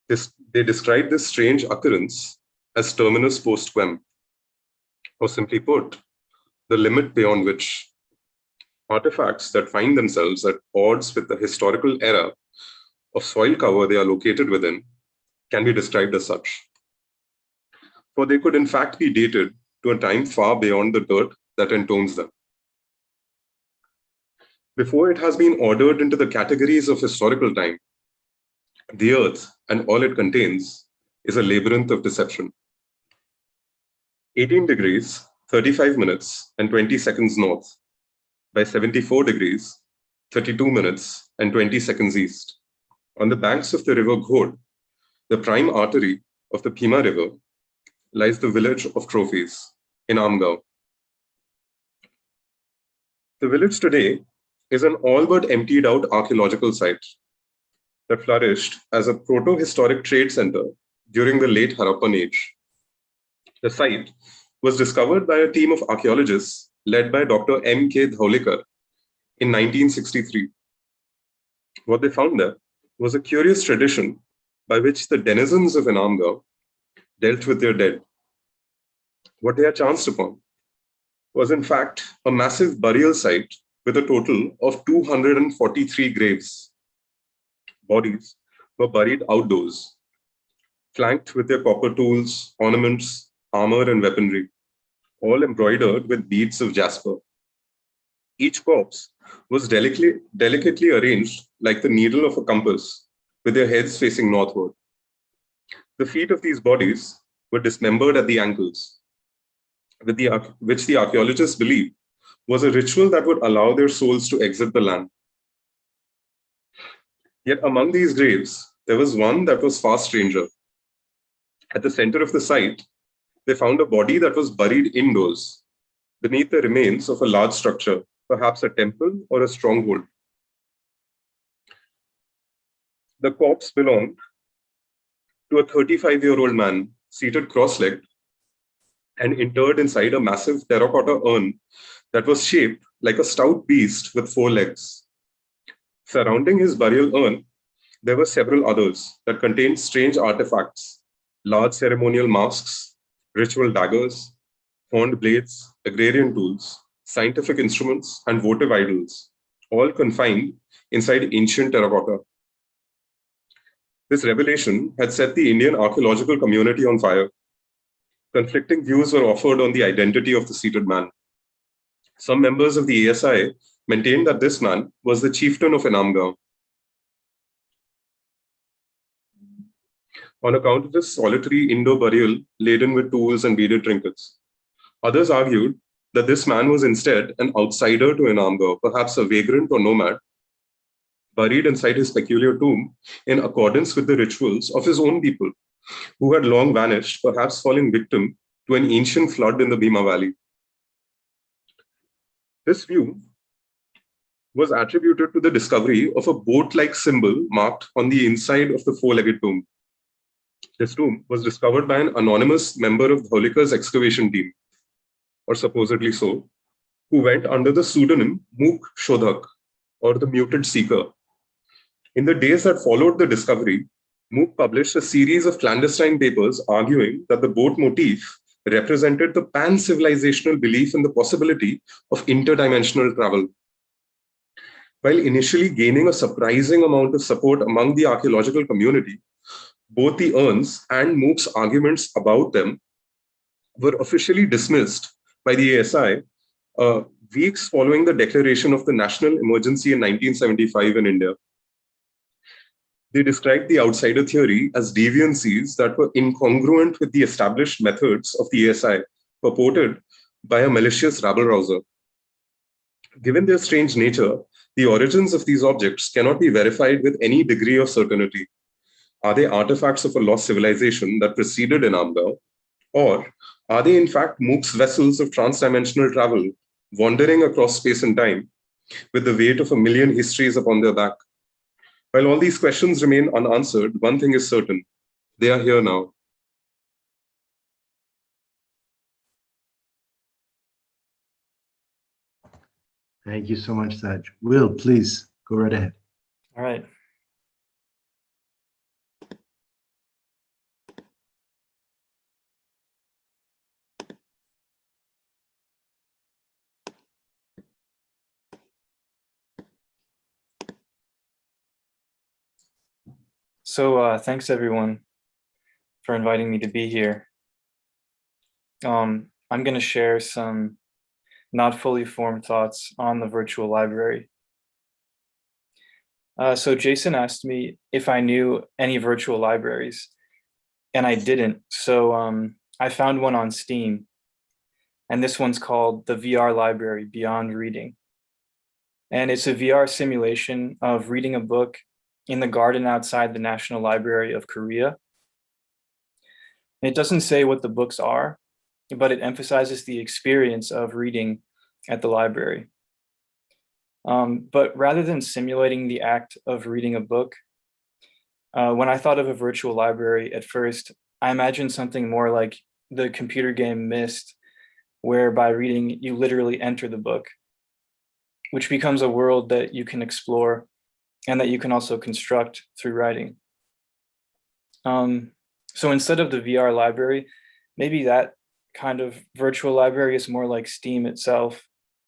They describe this strange occurrence as terminus post quem, or simply put, the limit beyond which artifacts that find themselves at odds with the historical era of soil cover they are located within can be described as such. For they could in fact be dated to a time far beyond the dirt that entombs them. Before it has been ordered into the categories of historical time, the earth and all it contains is a labyrinth of deception. 18 degrees, 35 minutes, and 20 seconds north by 74 degrees, 32 minutes, and 20 seconds east. On the banks of the river Ghod, the prime artery of the Bhima River, lies the village of Trophies in Amgaon. The village today is an all but emptied out archaeological site that flourished as a proto-historic trade center during the late Harappan age. The site was discovered by a team of archaeologists led by Dr. M.K. Dhaulikar in 1963. What they found there was a curious tradition by which the denizens of Inamgaon dealt with their dead. What they had chanced upon was in fact a massive burial site with a total of 243 graves. Bodies were buried outdoors, flanked with their copper tools, ornaments, armor, and weaponry, all embroidered with beads of jasper. Each corpse was delicately arranged like the needle of a compass, with their heads facing northward. The feet of these bodies were dismembered at the ankles, which the archaeologists believe was a ritual that would allow their souls to exit the land. Yet among these graves, there was one that was far stranger. At the center of the site, they found a body that was buried indoors, beneath the remains of a large structure, perhaps a temple or a stronghold. The corpse belonged to a 35-year-old man seated cross-legged and interred inside a massive terracotta urn that was shaped like a stout beast with 4 legs. Surrounding his burial urn, there were several others that contained strange artifacts, large ceremonial masks, ritual daggers, horned blades, agrarian tools, scientific instruments, and votive idols, all confined inside ancient terracotta. This revelation had set the Indian archaeological community on fire. Conflicting views were offered on the identity of the seated man. Some members of the ASI maintained that this man was the chieftain of Inamgaon. On account of this solitary indoor burial laden with tools and beaded trinkets. Others argued that this man was instead an outsider to Inamgaon, perhaps a vagrant or nomad, buried inside his peculiar tomb in accordance with the rituals of his own people, who had long vanished, perhaps falling victim to an ancient flood in the Bhima Valley. This view was attributed to the discovery of a boat-like symbol marked on the inside of the 4-legged tomb. This tomb was discovered by an anonymous member of Dhaulikar's excavation team, or supposedly so, who went under the pseudonym Mook Shodhak, or the muted seeker. In the days that followed the discovery, Mook published a series of clandestine papers arguing that the boat motif represented the pan-civilizational belief in the possibility of interdimensional travel. While initially gaining a surprising amount of support among the archaeological community, both the urns and Mook's arguments about them were officially dismissed by the ASI weeks following the declaration of the national emergency in 1975 in India. They described the outsider theory as deviancies that were incongruent with the established methods of the ASI, purported by a malicious rabble-rouser. Given their strange nature, the origins of these objects cannot be verified with any degree of certainty. Are they artifacts of a lost civilization that preceded Inamgaon? Or are they in fact Mook's vessels of transdimensional travel, wandering across space and time with the weight of 1,000,000 histories upon their back? While all these questions remain unanswered, one thing is certain: they are here now. Thank you so much, Sahej. Will, please go right ahead. All right. So thanks everyone for inviting me to be here. I'm going to share some not fully formed thoughts on the virtual library. So Jason asked me if I knew any virtual libraries, and I didn't. So I found one on Steam, and this one's called the VR Library Beyond Reading. And it's a VR simulation of reading a book in the garden outside the National Library of Korea. And it doesn't say what the books are, but it emphasizes the experience of reading at the library. But rather than simulating the act of reading a book, when I thought of a virtual library at first, I imagined something more like the computer game Myst, where by reading, you literally enter the book, which becomes a world that you can explore and that you can also construct through writing. So instead of the VR library, maybe that kind of virtual library is more like Steam itself,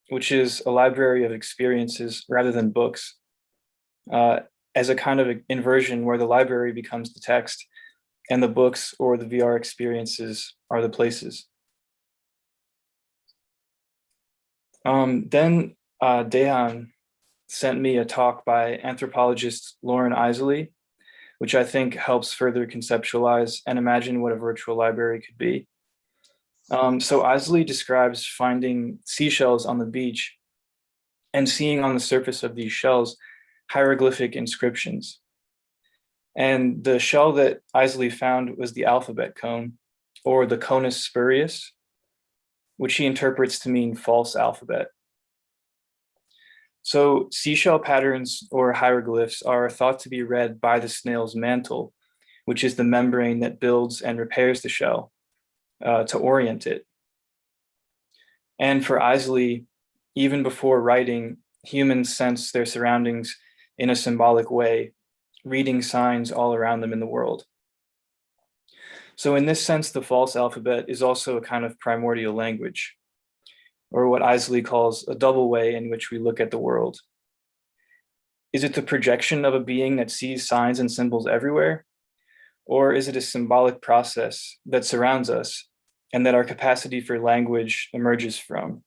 which is a library of experiences rather than books, as a kind of inversion where the library becomes the text and the books or the VR experiences are the places. Then Dehan sent me a talk by anthropologist Lauren Isley, which I think helps further conceptualize and imagine what a virtual library could be. So Isley describes finding seashells on the beach and seeing on the surface of these shells hieroglyphic inscriptions. And the shell that Isley found was the alphabet cone, or the conus spurius, which he interprets to mean false alphabet. So seashell patterns or hieroglyphs are thought to be read by the snail's mantle, which is the membrane that builds and repairs the shell to orient it. And for Isley, even before writing, humans sense their surroundings in a symbolic way, reading signs all around them in the world. So in this sense, the false alphabet is also a kind of primordial language, or what Isley calls a double way in which we look at the world. Is it the projection of a being that sees signs and symbols everywhere? Or is it a symbolic process that surrounds us and that our capacity for language emerges from?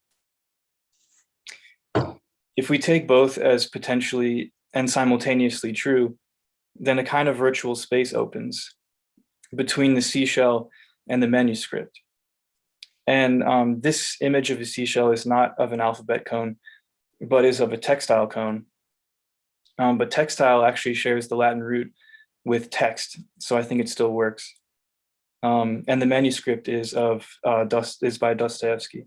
If we take both as potentially and simultaneously true, then a kind of virtual space opens between the seashell and the manuscript. And this image of a seashell is not of an alphabet cone, but is of a textile cone. But textile actually shares the Latin root with text, so I think it still works. And the manuscript is by Dostoevsky.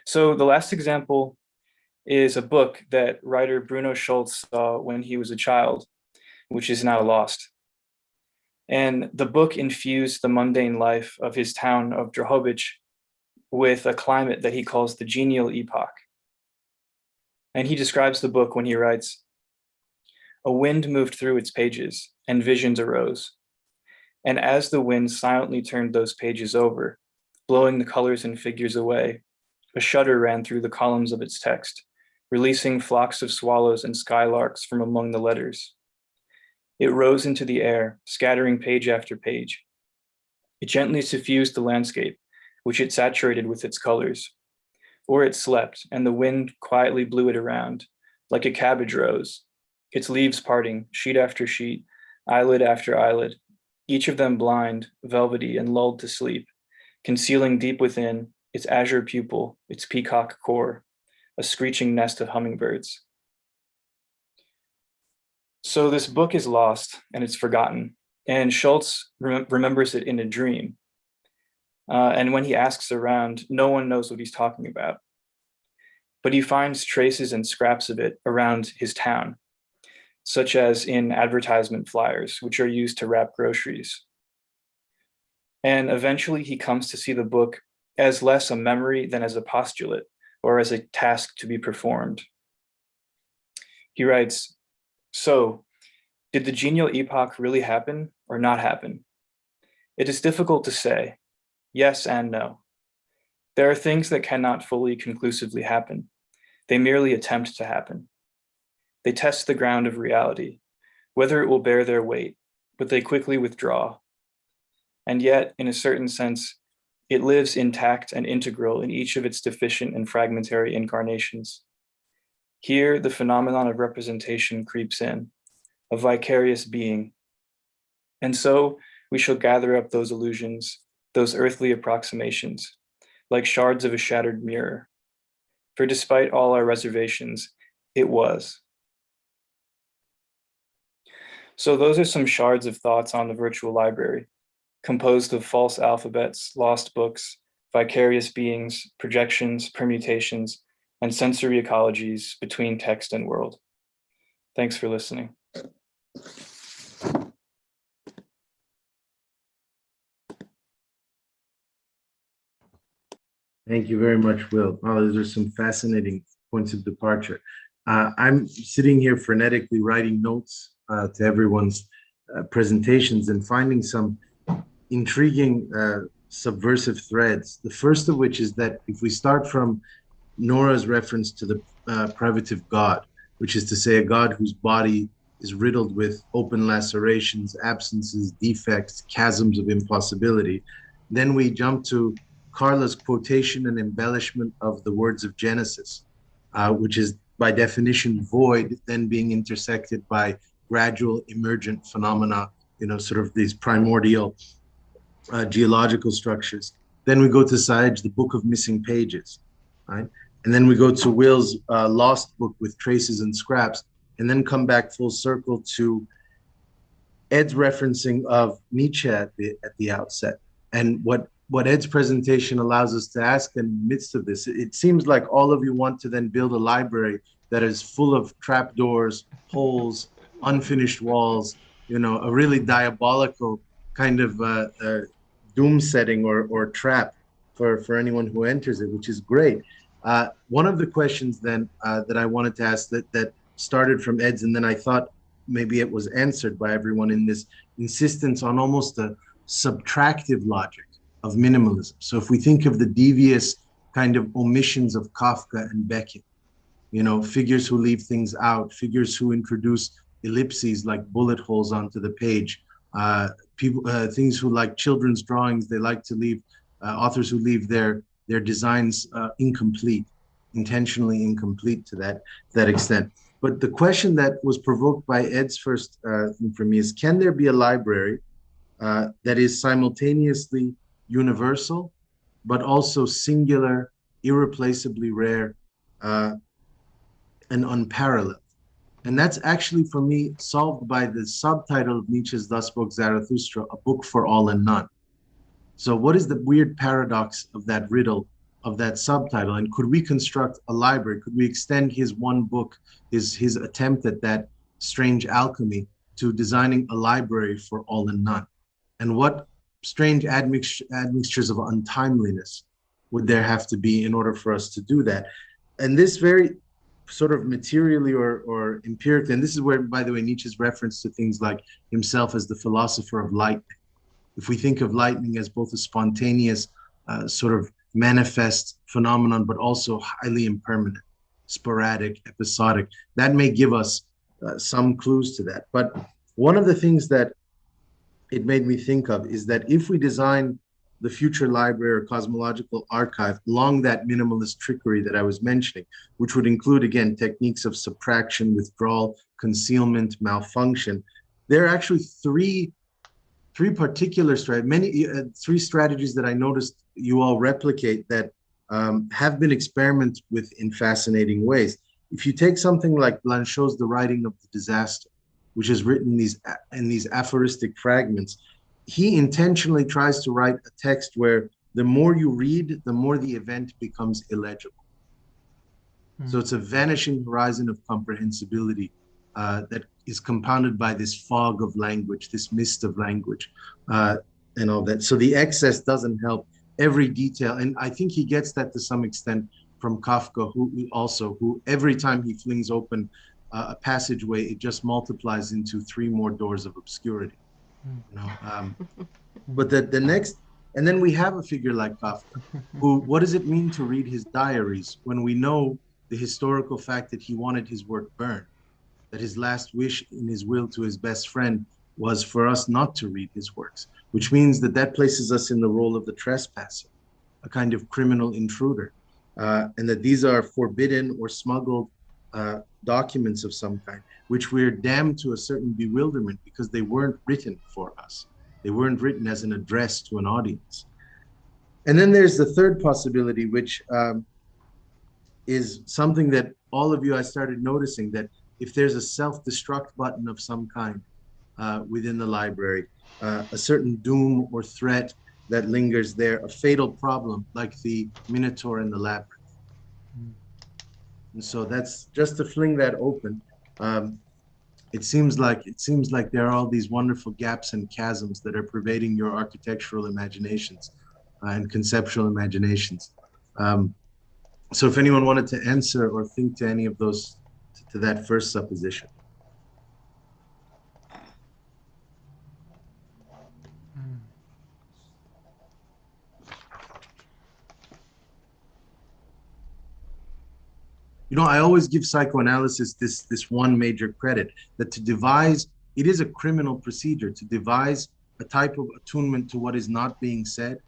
So the last example is a book that writer Bruno Schulz saw when he was a child, which is now lost. And the book infused the mundane life of his town of Drohobych with a climate that he calls the genial epoch. And he describes the book when he writes, "A wind moved through its pages, and visions arose. And as the wind silently turned those pages over, blowing the colors and figures away, a shudder ran through the columns of its text, releasing flocks of swallows and skylarks from among the letters. It rose into the air, scattering page after page. It gently suffused the landscape, which it saturated with its colors. Or it slept, and the wind quietly blew it around, like a cabbage rose, its leaves parting, sheet after sheet, eyelid after eyelid, each of them blind, velvety, and lulled to sleep, concealing deep within its azure pupil, its peacock core, a screeching nest of hummingbirds." So this book is lost and it's forgotten, and Schulz remembers it in a dream. And when he asks around, no one knows what he's talking about. But he finds traces and scraps of it around his town, such as in advertisement flyers, which are used to wrap groceries. And eventually he comes to see the book as less a memory than as a postulate, or as a task to be performed. He writes, "So, did the genial epoch really happen or not happen? It is difficult to say, yes and no. There are things that cannot fully conclusively happen. They merely attempt to happen. They test the ground of reality, whether it will bear their weight, but they quickly withdraw. And yet, in a certain sense, it lives intact and integral in each of its deficient and fragmentary incarnations. Here, the phenomenon of representation creeps in, a vicarious being. And so we shall gather up those illusions, those earthly approximations, like shards of a shattered mirror. For despite all our reservations, it was." So those are some shards of thoughts on the virtual library, composed of false alphabets, lost books, vicarious beings, projections, permutations, and sensory ecologies between text and world. Thanks for listening. Thank you very much, Will. Oh, those are some fascinating points of departure. I'm sitting here frenetically writing notes to everyone's presentations and finding some intriguing subversive threads. The first of which is that if we start from Nora's reference to the privative God, which is to say a God whose body is riddled with open lacerations, absences, defects, chasms of impossibility, then we jump to Carla's quotation and embellishment of the words of Genesis, which is by definition void, then being intersected by gradual emergent phenomena, sort of these primordial geological structures. Then we go to Sahej, the Book of Missing Pages, right? And then we go to Will's lost book with traces and scraps, and then come back full circle to Ed's referencing of Nietzsche at the outset. And what Ed's presentation allows us to ask in the midst of this, it seems like all of you want to then build a library that is full of trapdoors, holes, unfinished walls, a really diabolical kind of doom setting or trap for anyone who enters it, which is great. One of the questions then that I wanted to ask that started from Ed's, and then I thought maybe it was answered by everyone in this insistence on almost a subtractive logic of minimalism. So if we think of the devious kind of omissions of Kafka and Beckett, figures who leave things out, figures who introduce ellipses like bullet holes onto the page, things who like children's drawings, they like to leave, authors who leave their designs incomplete, intentionally incomplete to that extent. But the question that was provoked by Ed's first thing for me is, can there be a library that is simultaneously universal, but also singular, irreplaceably rare, and unparalleled? And that's actually, for me, solved by the subtitle of Nietzsche's Thus Spoke Zarathustra, A Book for All and None. So what is the weird paradox of that riddle, of that subtitle? And could we construct a library? Could we extend his one book, his attempt at that strange alchemy, to designing a library for all and none? And what strange admixtures of untimeliness would there have to be in order for us to do that? And this very sort of materially or empirically, and this is where, by the way, Nietzsche's reference to things like himself as the philosopher of lightning. If we think of lightning as both a spontaneous sort of manifest phenomenon, but also highly impermanent, sporadic, episodic, that may give us some clues to that. But one of the things that it made me think of is that if we design the future library or cosmological archive along that minimalist trickery that I was mentioning, which would include, again, techniques of subtraction, withdrawal, concealment, malfunction, there are actually three particular three strategies that I noticed you all replicate that have been experimented with in fascinating ways. If you take something like Blanchot's The Writing of the Disaster, which is written in these aphoristic fragments, he intentionally tries to write a text where the more you read, the more the event becomes illegible. So it's a vanishing horizon of comprehensibility that is compounded by this fog of language, this mist of language, and all that. So the excess doesn't help every detail. And I think he gets that to some extent from Kafka, who every time he flings open a passageway, it just multiplies into 3 more doors of obscurity. But the next, and then we have a figure like Kafka, who, what does it mean to read his diaries when we know the historical fact that he wanted his work burned, that his last wish in his will to his best friend was for us not to read his works, which means that places us in the role of the trespasser, a kind of criminal intruder, and that these are forbidden or smuggled documents of some kind, which we're damned to a certain bewilderment because they weren't written for us. They weren't written as an address to an audience. And then there's the third possibility, which is something that all of you, I started noticing, that if there's a self-destruct button of some kind within the library, a certain doom or threat that lingers there, a fatal problem like the Minotaur in the Labyrinth. And so that's just to fling that open. It seems like there are all these wonderful gaps and chasms that are pervading your architectural imaginations and conceptual imaginations. So if anyone wanted to answer or think to any of those, to that first supposition. You know, I always give psychoanalysis this one major credit, that to devise, it is a criminal procedure to devise a type of attunement to what is not being said,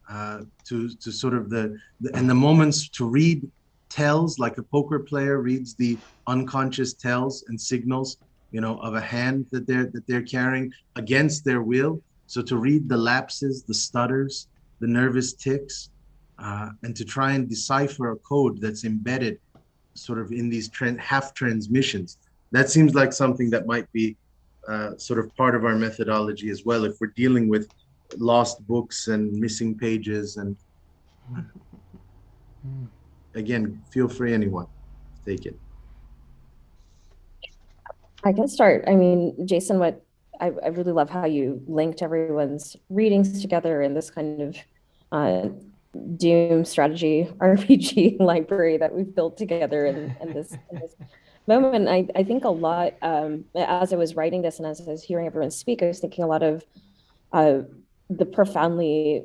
to sort of and the moments to read tells, like a poker player reads the unconscious tells and signals, you know, of a hand that they're carrying against their will. So to read the lapses, the stutters, the nervous tics, and to try and decipher a code that's embedded sort of in these half transmissions, that seems like something that might be sort of part of our methodology as well, if we're dealing with lost books and missing pages. And again, feel free, anyone, take it. I can start. I mean, Jason, I really love how you linked everyone's readings together in this kind of Doom strategy RPG library that we've built together in this moment. I think a lot, as I was writing this and as I was hearing everyone speak, I was thinking a lot of how profoundly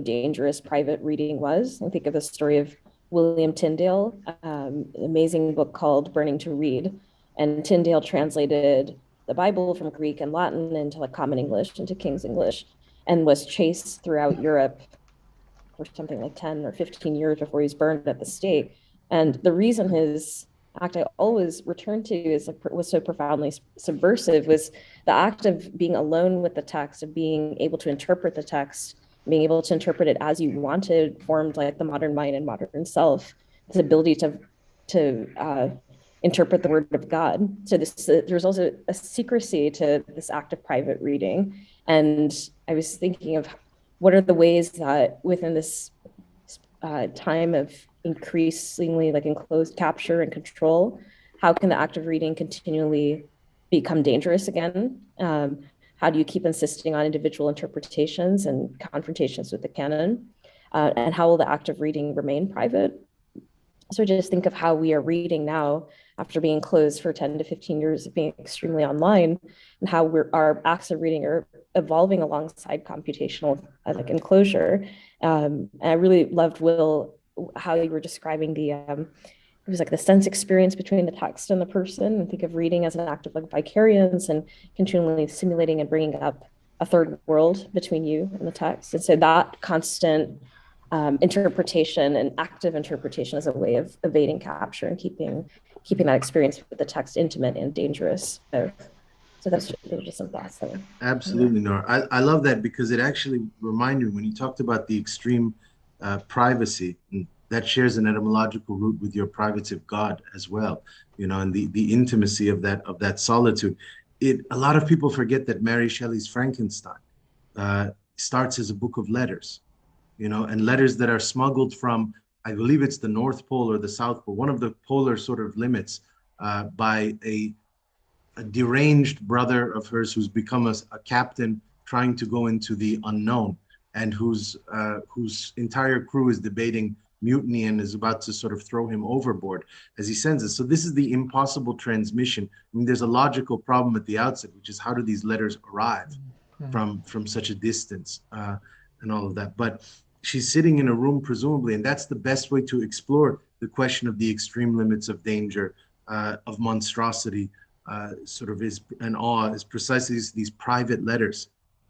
dangerous private reading was. I think of the story of William Tyndale, an amazing book called Burning to Read. And Tyndale translated the Bible from Greek and Latin into like common English, into King's English, and was chased throughout Europe for something like 10 or 15 years before he was burned at the stake. And the reason his act I always return to was so profoundly subversive was the act of being alone with the text, of being able to interpret the text, being able to interpret it as you wanted, formed like the modern mind and modern self, this ability to interpret the word of God. So there's also a secrecy to this act of private reading. And I was thinking of what are the ways that within this time of increasingly like enclosed capture and control, how can the act of reading continually become dangerous again? How do you keep insisting on individual interpretations and confrontations with the canon? And how will the act of reading remain private? So just think of how we are reading now after being closed for 10 to 15 years of being extremely online, and how our acts of reading are evolving alongside computational like enclosure. And I really loved, Will, how you were describing it was like the sense experience between the text and the person, and think of reading as an act of like vicariance and continually simulating and bringing up a third world between you and the text. And so that constant interpretation and active interpretation is a way of evading capture and keeping that experience with the text intimate and dangerous. So that's just some thoughts there. Absolutely, Nora. I love that, because it actually reminded me when you talked about the extreme privacy, and that shares an etymological root with your privative God as well, you know, and the intimacy of that solitude. A lot of people forget that Mary Shelley's Frankenstein starts as a book of letters, you know, and letters that are smuggled from, I believe it's the North Pole or the South Pole, one of the polar sort of limits, by a deranged brother of hers who's become a captain trying to go into the unknown, and whose entire crew is debating mutiny and is about to sort of throw him overboard as he sends it. So this is the impossible transmission. I mean, there's a logical problem at the outset, which is how do these letters arrive from such a distance, and all of that. But she's sitting in a room, presumably, and that's the best way to explore the question of the extreme limits of danger, of monstrosity, sort of and awe, is precisely these private letters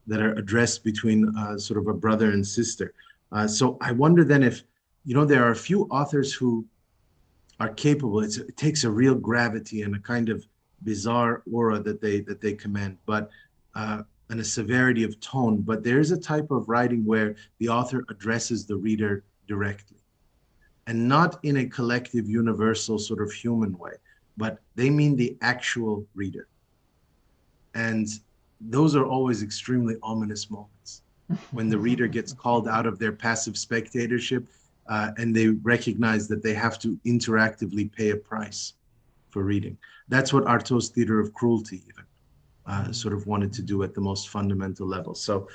that are addressed between sort of a brother and sister. So I wonder then if, you know, there are a few authors who are capable. It takes a real gravity and a kind of bizarre aura that they command, but and a severity of tone. But there is a type of writing where the author addresses the reader directly, and not in a collective, universal, sort of human way, but they mean the actual reader. And those are always extremely ominous moments when the reader gets called out of their passive spectatorship, and they recognize that they have to interactively pay a price for reading. That's what Artaud's Theater of Cruelty even sort of wanted to do at the most fundamental level. So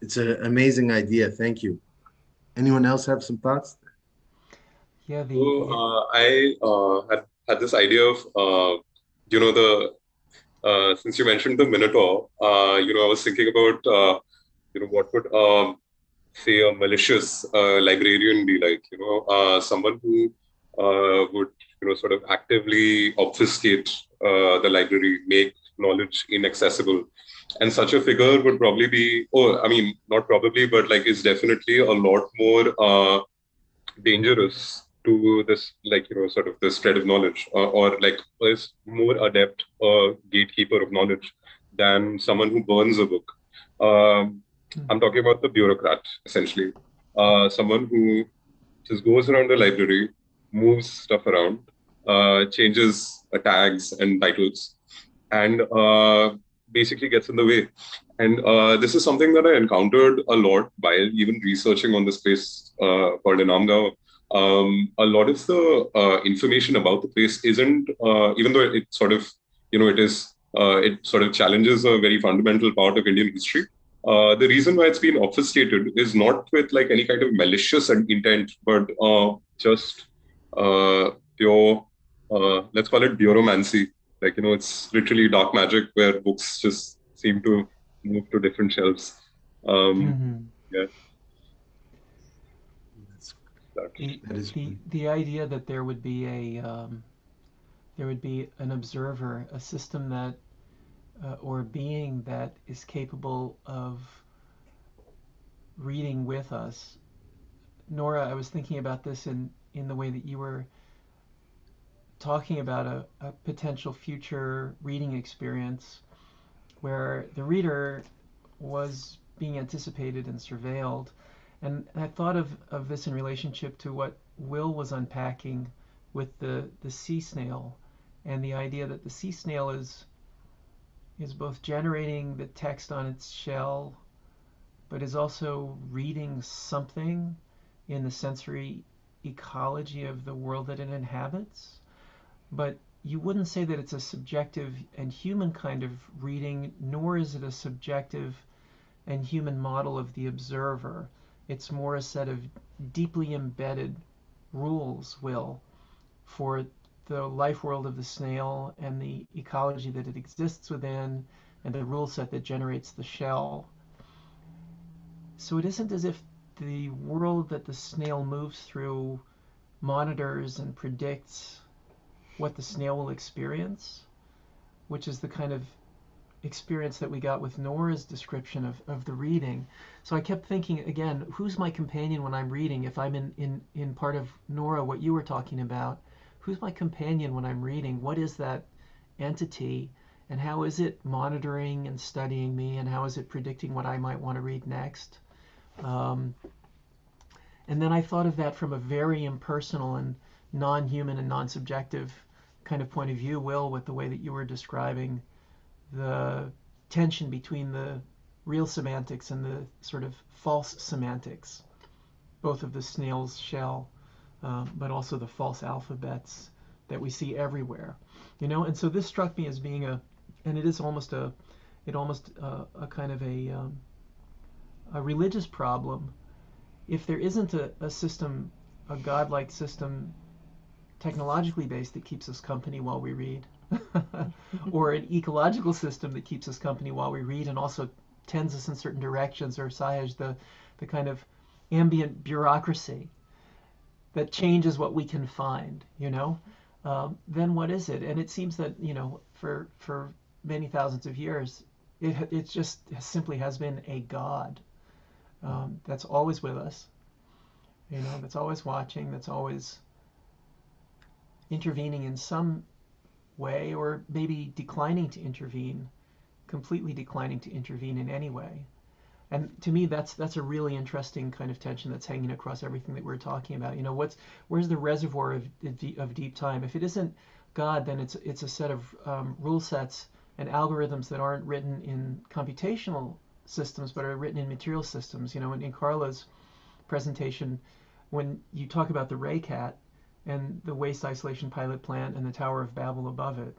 it's an amazing idea. Thank you. Anyone else have some thoughts? Yeah, So I had this idea of, since you mentioned the Minotaur, I was thinking about, what would, say, a malicious librarian be like? Someone who would, sort of actively obfuscate the library, make knowledge inaccessible. And such a figure would probably be, not probably, but like is definitely a lot more dangerous to this, sort of the spread of knowledge, or like is more adept gatekeeper of knowledge than someone who burns a book. I'm talking about the bureaucrat, essentially. Someone who just goes around the library, moves stuff around, changes tags and titles, and basically gets in the way. And this is something that I encountered a lot while even researching on this place called Inamgaon. A lot of the information about the place isn't, even though it sort of, it sort of challenges a very fundamental part of Indian history. The reason why it's been obfuscated is not with like any kind of malicious intent, but just pure, let's call it bureaumancy. Like, it's literally dark magic where books just seem to move to different shelves. Yeah. The idea that there would be an observer, a system that or a being that is capable of reading with us. Nora, I was thinking about this in the way that you were talking about a potential future reading experience where the reader was being anticipated and surveilled. And I thought of this in relationship to what Will was unpacking with the sea snail, and the idea that the sea snail is both generating the text on its shell, but is also reading something in the sensory ecology of the world that it inhabits. But you wouldn't say that it's a subjective and human kind of reading, nor is it a subjective and human model of the observer. It's more a set of deeply embedded rules, Will, for the life world of the snail and the ecology that it exists within, and the rule set that generates the shell. So it isn't as if the world that the snail moves through monitors and predicts what the snail will experience, which is the kind of experience that we got with Nora's description of the reading. So I kept thinking, again, who's my companion when I'm reading? If I'm in part of Nora, what you were talking about, who's my companion when I'm reading? What is that entity? And how is it monitoring and studying me? And how is it predicting what I might want to read next? And then I thought of that from a very impersonal and non-human and non-subjective kind of point of view, Will, with the way that you were describing the tension between the real semantics and the sort of false semantics, both of the snail's shell, but also the false alphabets that we see everywhere, And so this struck me as being and it is almost a kind of a religious problem. If there isn't a system, a godlike system, technologically based that keeps us company while we read, or an ecological system that keeps us company while we read and also tends us in certain directions, or Sahej, the kind of ambient bureaucracy that changes what we can find, then what is it? And it seems that, for many thousands of years, it just simply has been a God that's always with us, that's always watching, that's always intervening in some way, or maybe declining to intervene, completely declining to intervene in any way. And to me, that's a really interesting kind of tension that's hanging across everything that we're talking about. Where's the reservoir of deep time? If it isn't God, then it's a set of rule sets and algorithms that aren't written in computational systems, but are written in material systems. In Carla's presentation, when you talk about the Ray Cat and the waste isolation pilot plant and the Tower of Babel above it,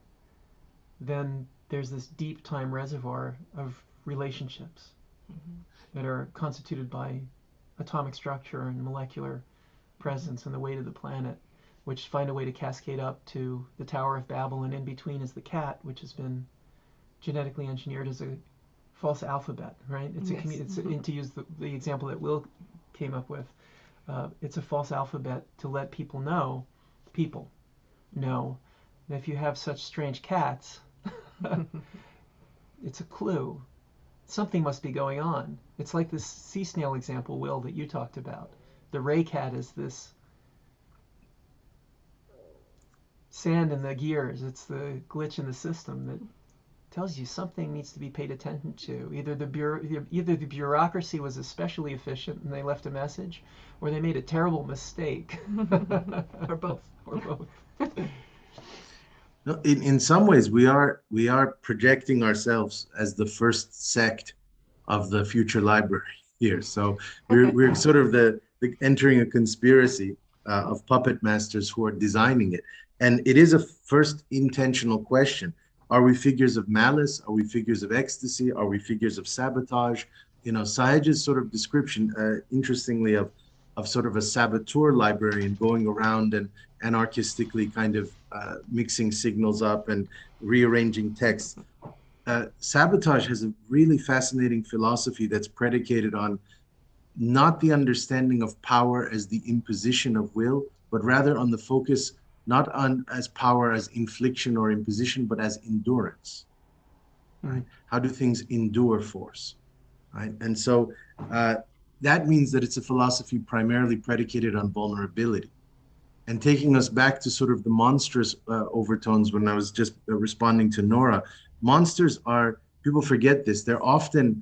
then there's this deep time reservoir of relationships that are constituted by atomic structure and molecular presence and the weight of the planet, which find a way to cascade up to the Tower of Babel, and in between is the cat, which has been genetically engineered as a false alphabet, right? It's Yes. to use the example that Will came up with, it's a false alphabet to let people know that if you have such strange cats, it's a clue. Something must be going on. It's like this sea snail example, Will, that you talked about. The ray cat is this sand in the gears. It's the glitch in the system that tells you something needs to be paid attention to. Either the bureaucracy was especially efficient and they left a message, or they made a terrible mistake. Or both. Or both. No, in some ways, we are projecting ourselves as the first sect of the future library here. So we're sort of the entering a conspiracy of puppet masters who are designing it. And it is a first intentional question. Are we figures of malice? Are we figures of ecstasy? Are we figures of sabotage? You know, Sahej's sort of description, interestingly, of sort of a saboteur librarian going around and anarchistically kind of mixing signals up and rearranging texts. Sabotage has a really fascinating philosophy that's predicated on not the understanding of power as the imposition of will, but rather on the focus not on as power as infliction or imposition, but as endurance. Right? How do things endure force? Right? And so that means that it's a philosophy primarily predicated on vulnerability. And taking us back to sort of the monstrous overtones when I was just responding to Nora, monsters are, people forget this, they're often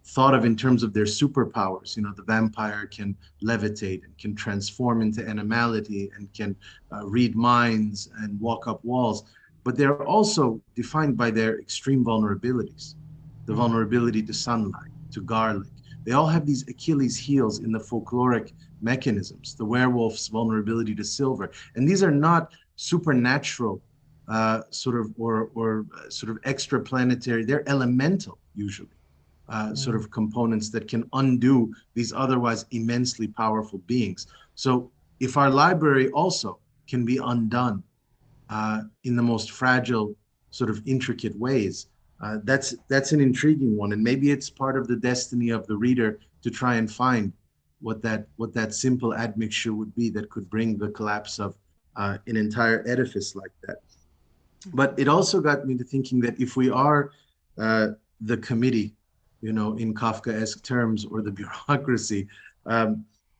thought of in terms of their superpowers. You know, the vampire can levitate and can transform into animality and can read minds and walk up walls. But they're also defined by their extreme vulnerabilities, the vulnerability to sunlight, to garlic. They all have these Achilles heels in the folkloric mechanisms, the werewolf's vulnerability to silver. And these are not supernatural sort of extraplanetary, they're elemental usually. Sort of components that can undo these otherwise immensely powerful beings. So if our library also can be undone in the most fragile, sort of intricate ways, that's an intriguing one. And maybe it's part of the destiny of the reader to try and find what that simple admixture would be that could bring the collapse of an entire edifice like that. But it also got me to thinking that if we are the committee, you know, in Kafkaesque terms, or the bureaucracy,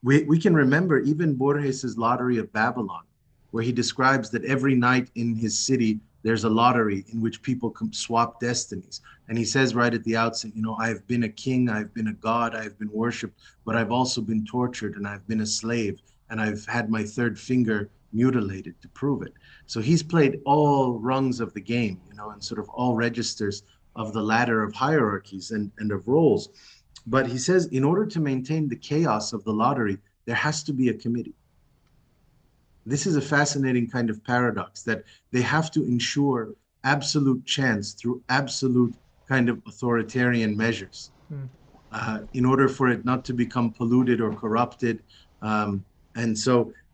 we can remember even Borges's Lottery of Babylon, where he describes that every night in his city, there's a lottery in which people can swap destinies. And he says right at the outset, you know, I've been a king, I've been a god, I've been worshipped, but I've also been tortured and I've been a slave and I've had my third finger mutilated to prove it. So he's played all rungs of the game, you know, and sort of all registers of the ladder of hierarchies and of roles. But he says, in order to maintain the chaos of the lottery, there has to be a committee. This is a fascinating kind of paradox, that they have to ensure absolute chance through absolute kind of authoritarian measures in order for it not to become polluted or corrupted. And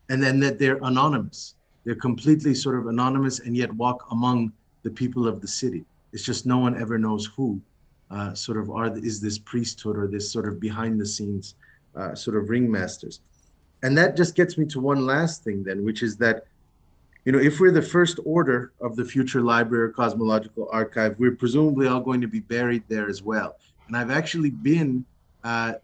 then that they're anonymous. They're completely sort of anonymous and yet walk among the people of the city. It's just no one ever knows who is this priesthood or this sort of behind the scenes sort of ringmasters. And that just gets me to one last thing then, which is that, you know, if we're the first order of the future library or cosmological archive, we're presumably all going to be buried there as well. And I've actually been and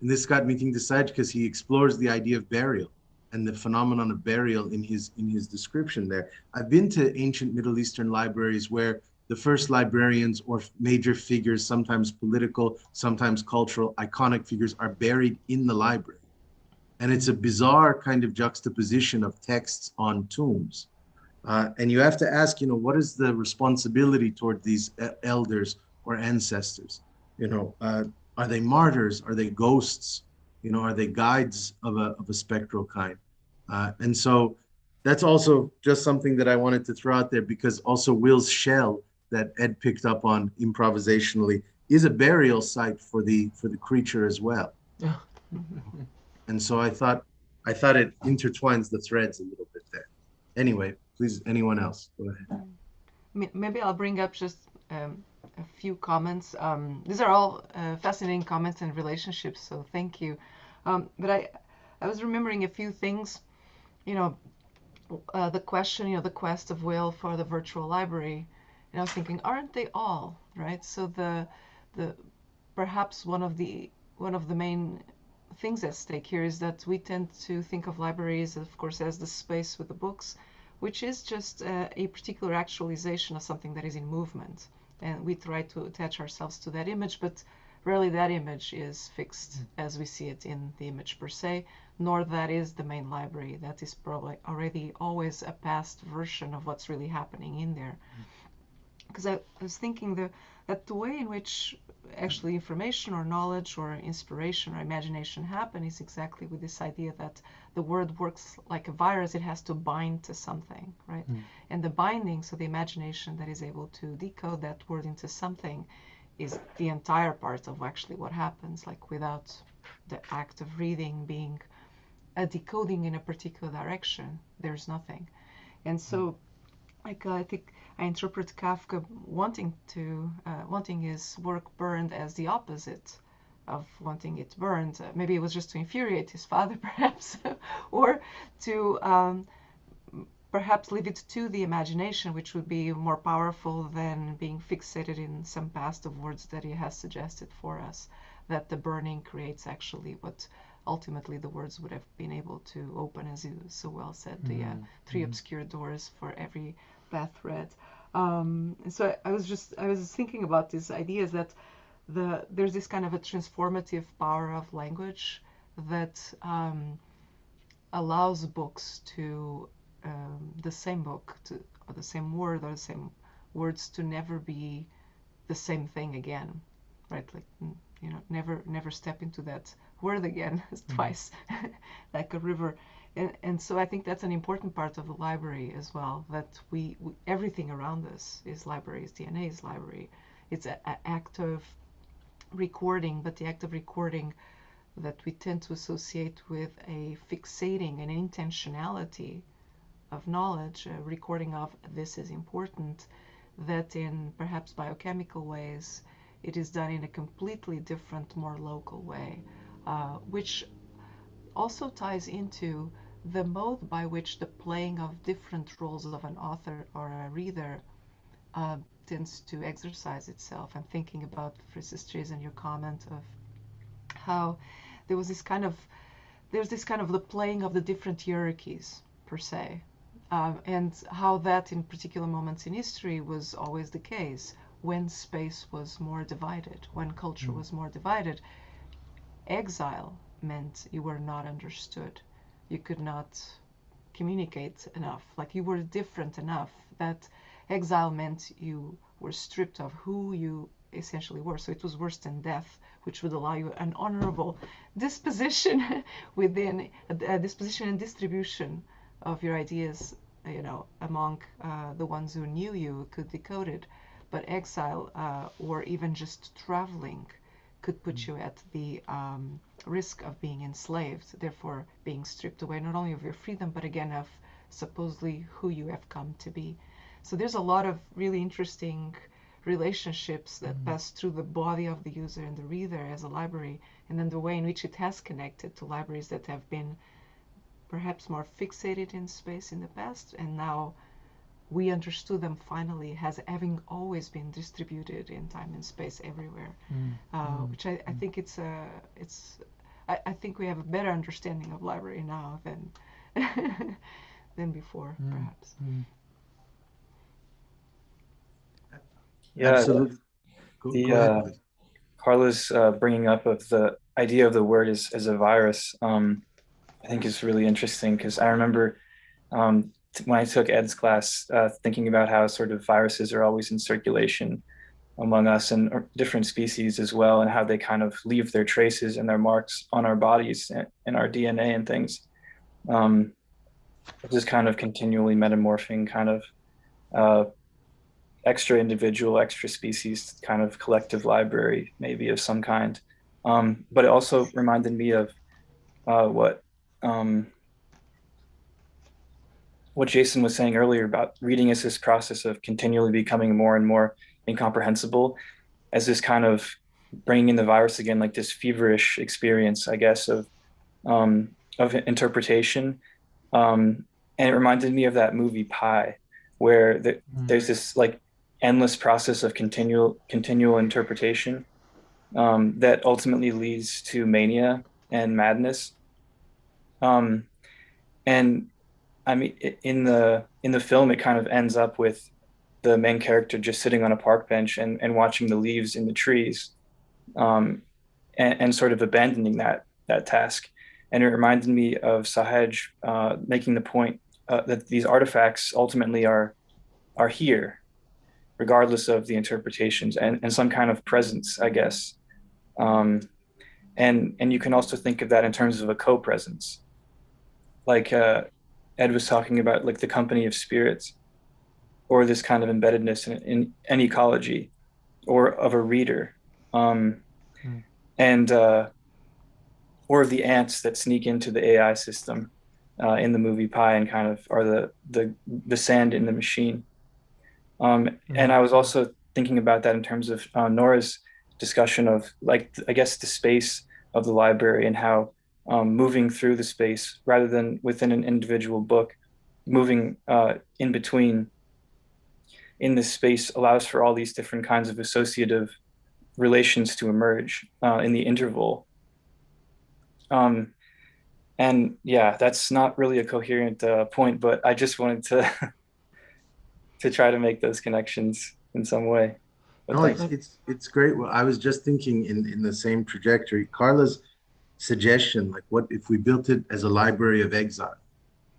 this got me thinking to Sahej because he explores the idea of burial and the phenomenon of burial in his description there. I've been to ancient Middle Eastern libraries where the first librarians or major figures, sometimes political, sometimes cultural, iconic figures, are buried in the library. And it's a bizarre kind of juxtaposition of texts on tombs. And you have to ask, you know, what is the responsibility toward these elders or ancestors? You know, are they martyrs? Are they ghosts? You know, are they guides of a spectral kind? And so that's also just something that I wanted to throw out there, because also Will's shell that Ed picked up on improvisationally is a burial site for the creature as well. And so I thought it intertwines the threads a little bit there. Anyway, please, anyone else, go ahead. Maybe I'll bring up just a few comments. These are all fascinating comments and relationships, so thank you. But I was remembering a few things, you know, the question, you know, the quest of will for the virtual library. And I was thinking, aren't they all, right? So the perhaps one of the main things at stake here is that we tend to think of libraries, of course, as the space with the books, which is just a particular actualization of something that is in movement. And we try to attach ourselves to that image, but rarely that image is fixed as we see it in the image per se, nor that is the main library. That is probably already always a past version of what's really happening in there. Because I was thinking that the way in which actually information or knowledge or inspiration or imagination happen is exactly with this idea that the word works like a virus. It has to bind to something, right? And the binding, so the imagination that is able to decode that word into something, is the entire part of actually what happens. Like without the act of reading being a decoding in a particular direction, there's nothing. And so like I think I interpret Kafka wanting his work burned as the opposite of wanting it burned. Maybe it was just to infuriate his father, perhaps, or to perhaps leave it to the imagination, which would be more powerful than being fixated in some past of words that he has suggested for us. That the burning creates actually what ultimately the words would have been able to open, as you so well said, the three obscure doors for every path read. And so I was thinking about these ideas that there's this kind of a transformative power of language that allows books to the same book or the same word or the same words to never be the same thing again, right? Like, you know, never step into that word again twice, like a river. And so I think that's an important part of the library as well, that we everything around us is library, is DNA is library. It's an act of recording, but the act of recording that we tend to associate with a fixating and intentionality of knowledge, a recording of this is important, that in perhaps biochemical ways it is done in a completely different, more local way, which also ties into the mode by which the playing of different roles of an author or a reader tends to exercise itself. I'm thinking about, for instance, Jason, your comment of how there's this kind of the playing of the different hierarchies per se, and how that in particular moments in history was always the case. When space was more divided, when culture was more divided, exile meant you were not understood. You could not communicate enough. Like you were different enough that exile meant you were stripped of who you essentially were. So it was worse than death, which would allow you an honorable disposition within a disposition and distribution of your ideas, you know, among the ones who knew you, could decode it. But exile, or even just traveling, could put you at the risk of being enslaved, therefore being stripped away not only of your freedom, but again of supposedly who you have come to be. So there's a lot of really interesting relationships that pass through the body of the user and the reader as a library, and then the way in which it has connected to libraries that have been perhaps more fixated in space in the past, and now we understood them finally as having always been distributed in time and space everywhere, which I think I think we have a better understanding of library now than than before, perhaps. Yeah, Absolutely. Go ahead, please. Carla's bringing up of the idea of the word as a virus, I think is really interesting, because I remember when I took Ed's class, thinking about how sort of viruses are always in circulation among us and different species as well, and how they kind of leave their traces and their marks on our bodies and our DNA and things. Just kind of continually metamorphing, kind of extra individual, extra species, kind of collective library, maybe of some kind. But it also reminded me of what what Jason was saying earlier about reading as this process of continually becoming more and more incomprehensible, as this kind of bringing in the virus again, like this feverish experience, I guess, of interpretation. And it reminded me of that movie Pi, where there's this like endless process of continual interpretation that ultimately leads to mania and madness. Um, and I mean, in the film, it kind of ends up with the main character just sitting on a park bench and watching the leaves in the trees, um, and sort of abandoning that task. And it reminded me of Sahej making the point that these artifacts ultimately are here, regardless of the interpretations, and some kind of presence, I guess. Um, and you can also think of that in terms of a co-presence, like Ed was talking about, like the company of spirits, or this kind of embeddedness in an ecology, or of a reader, and or of the ants that sneak into the AI system in the movie Pi and kind of are the sand in the machine. And I was also thinking about that in terms of Nora's discussion of, like, I guess the space of the library, and how moving through the space rather than within an individual book, moving in between in this space allows for all these different kinds of associative relations to emerge in the interval. And yeah, that's not really a coherent point, but I just wanted to to try to make those connections in some way. But No, thanks. it's great. Well, I was just thinking in the same trajectory. Carla's suggestion, like, what if we built it as a library of exile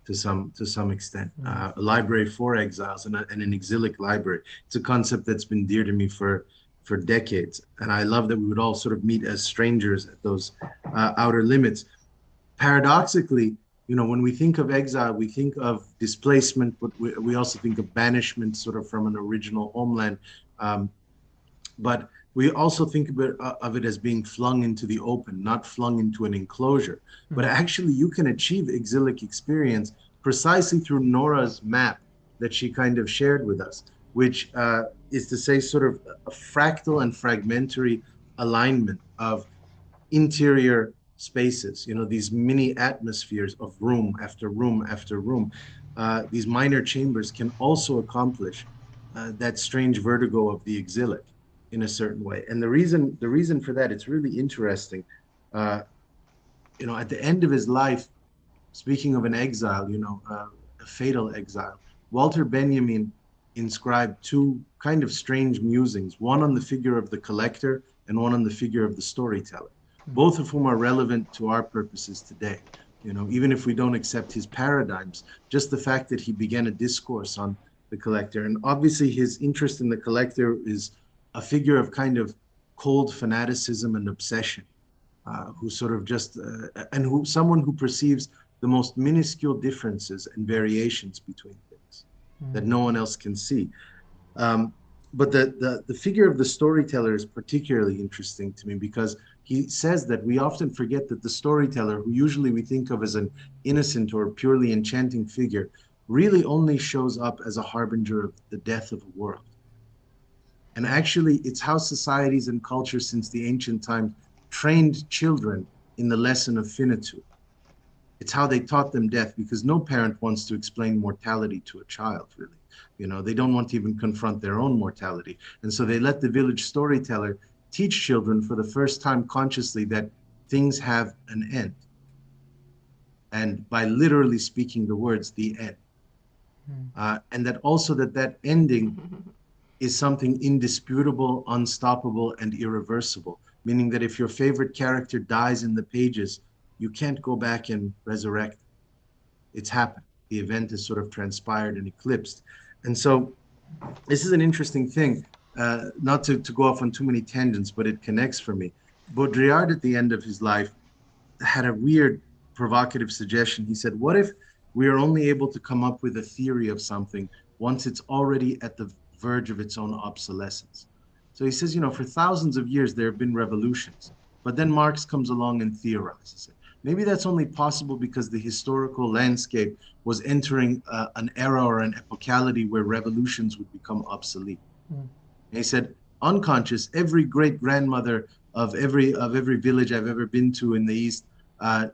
to some extent, a library for exiles, and an exilic library. It's a concept that's been dear to me for decades, and I love that we would all sort of meet as strangers at those outer limits. Paradoxically, you know, when we think of exile, we think of displacement, but we also think of banishment, sort of from an original homeland. Um, but we also think of it as being flung into the open, not flung into an enclosure. But actually, you can achieve exilic experience precisely through Nora's map that she kind of shared with us, which is to say, sort of a fractal and fragmentary alignment of interior spaces, you know, these mini atmospheres of room after room after room. These minor chambers can also accomplish that strange vertigo of the exilic in a certain way. And the reason for that, it's really interesting. You know, at the end of his life, speaking of an exile, you know, a fatal exile, Walter Benjamin inscribed two kind of strange musings, one on the figure of the collector and one on the figure of the storyteller, both of whom are relevant to our purposes today. You know, even if we don't accept his paradigms, just the fact that he began a discourse on the collector. And obviously his interest in the collector is a figure of kind of cold fanaticism and obsession, who sort of just, and who someone who perceives the most minuscule differences and variations between things that no one else can see. But the figure of the storyteller is particularly interesting to me, because he says that we often forget that the storyteller, who usually we think of as an innocent or purely enchanting figure, really only shows up as a harbinger of the death of a world. And actually, it's how societies and cultures since the ancient times trained children in the lesson of finitude. It's how they taught them death, because no parent wants to explain mortality to a child, really. You know, they don't want to even confront their own mortality. And so they let the village storyteller teach children for the first time consciously that things have an end. And by literally speaking the words, the end. And that also that ending is something indisputable, unstoppable, and irreversible. Meaning that if your favorite character dies in the pages, you can't go back and resurrect. It's happened. The event is sort of transpired and eclipsed. And so this is an interesting thing, not to go off on too many tangents, but it connects for me. Baudrillard, at the end of his life, had a weird, provocative suggestion. He said, what if we are only able to come up with a theory of something once it's already at the verge of its own obsolescence? So he says, you know, for thousands of years, there have been revolutions, but then Marx comes along and theorizes it. maybe that's only possible because the historical landscape was entering an era or an epocality where revolutions would become obsolete. And he said, unconscious, every great grandmother of every village I've ever been to in the East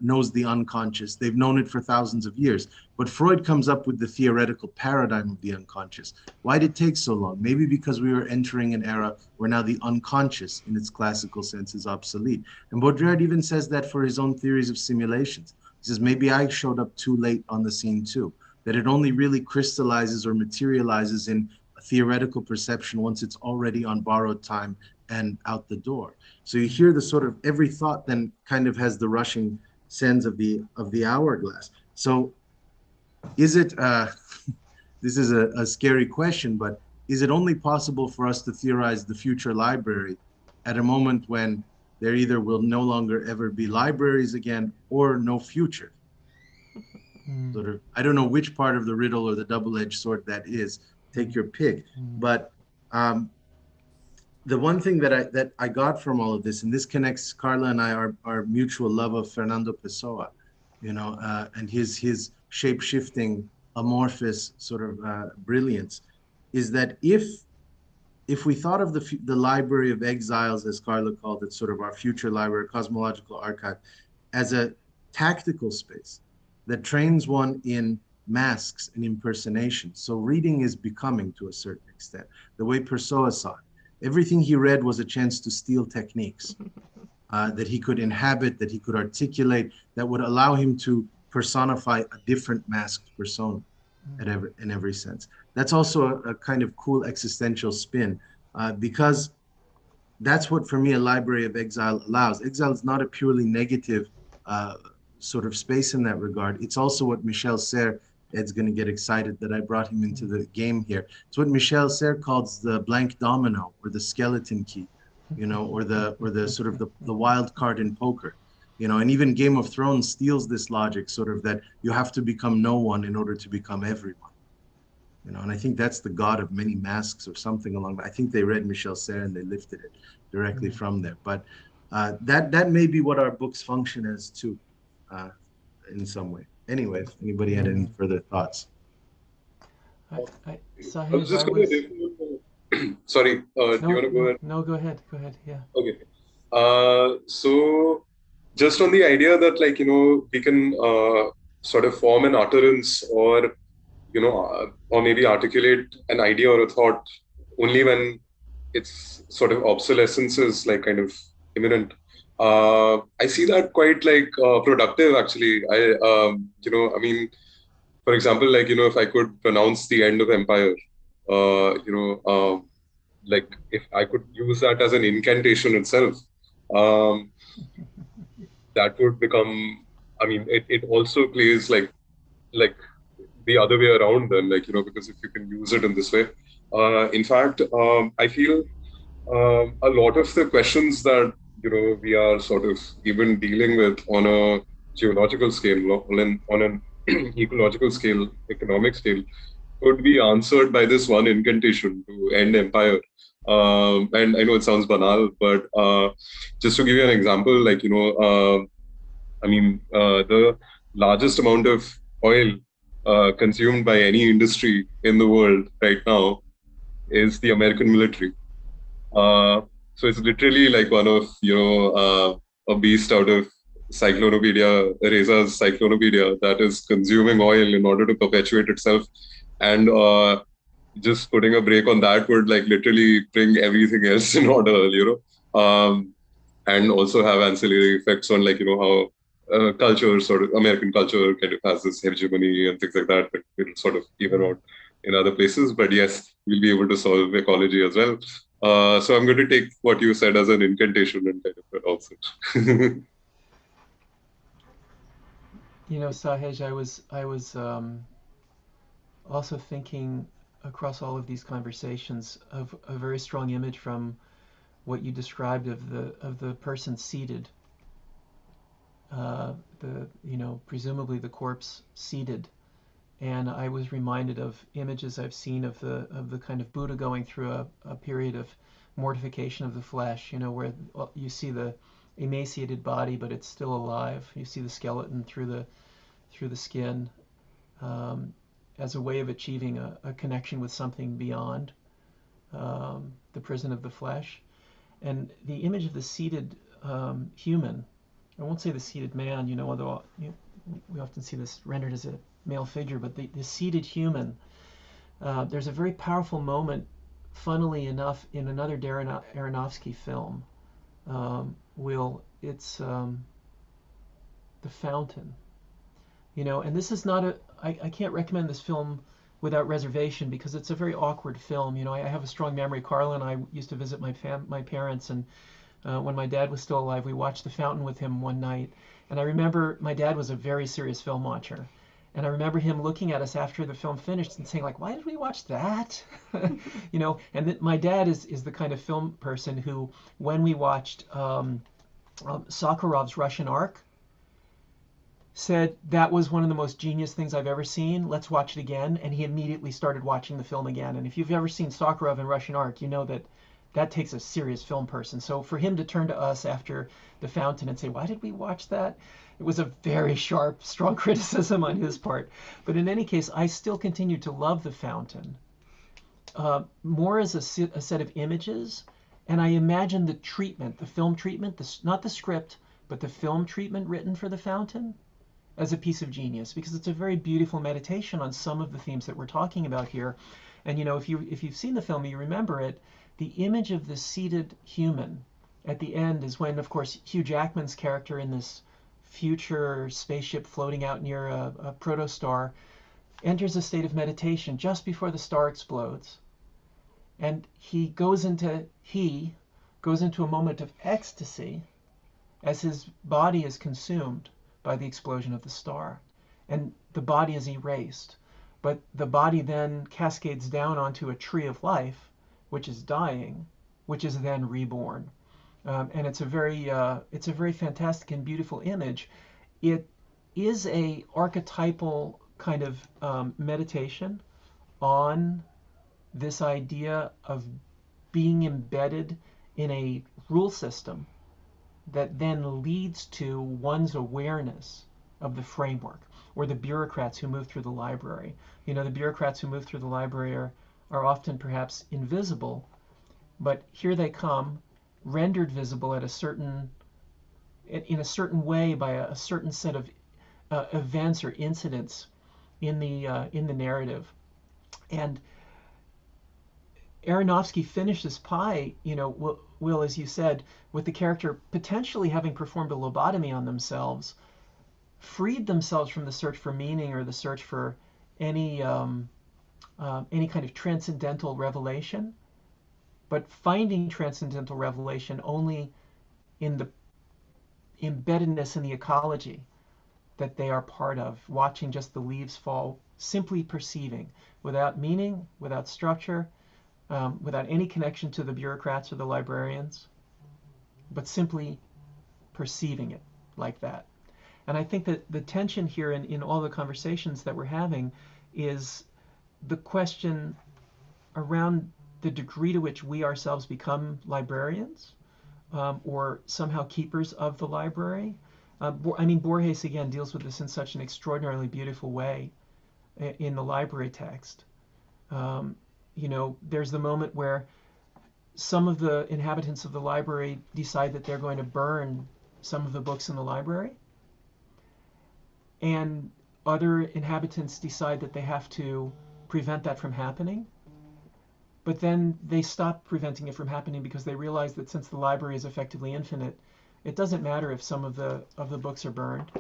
knows the unconscious. They've known it for thousands of years. But Freud comes up with the theoretical paradigm of the unconscious. Why did it take so long? Maybe because we were entering an era where now the unconscious in its classical sense is obsolete. And Baudrillard even says that for his own theories of simulations. He says, maybe I showed up too late on the scene too, that it only really crystallizes or materializes in a theoretical perception once it's already on borrowed time and out the door. So you hear the sort of every thought then kind of has the rushing sands of the hourglass. So is it, this is a scary question, but is it only possible for us to theorize the future library at a moment when there either will no longer ever be libraries again or no future? Sort of, I don't know which part of the riddle or the double-edged sword that is. Take your pick. But the one thing that I got from all of this, and this connects Carla and I, our mutual love of Fernando Pessoa, you know, and his shape-shifting, amorphous sort of brilliance, is that if we thought of the Library of Exiles, as Carla called it, sort of our future library, Cosmological Archive, as a tactical space that trains one in masks and impersonation. So reading is becoming, to a certain extent, the way Pessoa saw it. Everything he read was a chance to steal techniques that he could inhabit, that he could articulate, that would allow him to personify a different masked persona in every sense. That's also a kind of cool existential spin because that's what, for me, a library of exile allows. Exile is not a purely negative sort of space in that regard. It's also what Michel Serres, Ed's going to get excited that I brought him into the game here. It's what Michel Serres calls the blank domino or the skeleton key, you know, or the sort of the wild card in poker, you know, and even Game of Thrones steals this logic, sort of that you have to become no one in order to become everyone, you know, and I think that's the god of many masks or something along that. I think they read Michel Serres and they lifted it directly from there. But that may be what our books function as too, in some way. Anyways, anybody had any further thoughts? I was just going to sorry, do you want to go ahead? No, go ahead, yeah. Okay. So just on the idea that, like, you know, we can sort of form an utterance or, you know, or maybe articulate an idea or a thought only when its sort of obsolescence is like kind of imminent. I see that quite like productive, actually. You know, I mean, for example, like, you know, if I could pronounce the end of empire, you know, like if I could use that as an incantation itself, that would become, I mean, it also plays like the other way around then, like, you know, because if you can use it in this way. In fact, I feel a lot of the questions that, you know, we are sort of even dealing with on a geological scale, on an ecological scale, economic scale, could be answered by this one incantation to end empire. And I know it sounds banal, but just to give you an example, like, you know, I mean, the largest amount of oil consumed by any industry in the world right now is the American military. So it's literally like one of, you know, a beast out of Cyclonopedia, Reza's Cyclonopedia, that is consuming oil in order to perpetuate itself. And just putting a break on that would like literally bring everything else in order, you know, and also have ancillary effects on, like, you know, how culture, sort of American culture kind of has this hegemony and things like that, but it'll sort of even out in other places. But yes, we'll be able to solve ecology as well. So I'm going to take what you said as an incantation and kind of pronounce it. You know, Sahej, I was also thinking across all of these conversations of a very strong image from what you described of the person seated, you know, presumably the corpse seated, and I was reminded of images I've seen of the kind of Buddha going through a period of mortification of the flesh, you know, where you see the emaciated body, but it's still alive. You see the skeleton through the skin, as a way of achieving a connection with something beyond the prison of the flesh. And the image of the seated human, I won't say the seated man, you know, although we often see this rendered as a male figure, but the seated human, there's a very powerful moment, funnily enough, in another Darren Aronofsky film. It's The Fountain. You know, and this is not I can't recommend this film without reservation because it's a very awkward film. You know, I have a strong memory. Carla and I used to visit my parents, and when my dad was still alive, we watched The Fountain with him one night. And I remember my dad was a very serious film watcher. And I remember him looking at us after the film finished and saying, like, why did we watch that? You know, and my dad is the kind of film person who, when we watched Sakharov's Russian Ark, said that was one of the most genius things I've ever seen. Let's watch it again. And he immediately started watching the film again. And if you've ever seen Sakharov and Russian Ark, you know that takes a serious film person. So for him to turn to us after The Fountain and say, why did we watch that? It was a very sharp, strong criticism on his part. But in any case, I still continue to love The Fountain, more as a set of images. And I imagine the treatment, the film treatment, not the script, but the film treatment written for The Fountain as a piece of genius, because it's a very beautiful meditation on some of the themes that we're talking about here. And you know, if you've seen the film, you remember it. The image of the seated human at the end is when, of course, Hugh Jackman's character in this future spaceship floating out near a protostar enters a state of meditation just before the star explodes. And he goes into a moment of ecstasy as his body is consumed by the explosion of the star. And the body is erased. But the body then cascades down onto a tree of life, which is dying, which is then reborn. And it's a very fantastic and beautiful image. It is a archetypal kind of meditation on this idea of being embedded in a rule system that then leads to one's awareness of the framework, or the bureaucrats who move through the library. You know, the bureaucrats who move through the library are often perhaps invisible, but here they come, rendered visible in a certain way by a certain set of events or incidents in the narrative. And Aronofsky finished this pie, you know, Will, as you said, with the character potentially having performed a lobotomy on themselves, freed themselves from the search for meaning or the search for any kind of transcendental revelation, but finding transcendental revelation only in the embeddedness in the ecology that they are part of, watching just the leaves fall, simply perceiving, without meaning, without structure, without any connection to the bureaucrats or the librarians, but simply perceiving it like that. And I think that the tension here in all the conversations that we're having is the question around the degree to which we ourselves become librarians, or somehow keepers of the library. I mean, Borges, again, deals with this in such an extraordinarily beautiful way in the library text. You know, there's the moment where some of the inhabitants of the library decide that they're going to burn some of the books in the library, and other inhabitants decide that they have to prevent that from happening. But then they stop preventing it from happening because they realize that since the library is effectively infinite, it doesn't matter if some of the books are burned,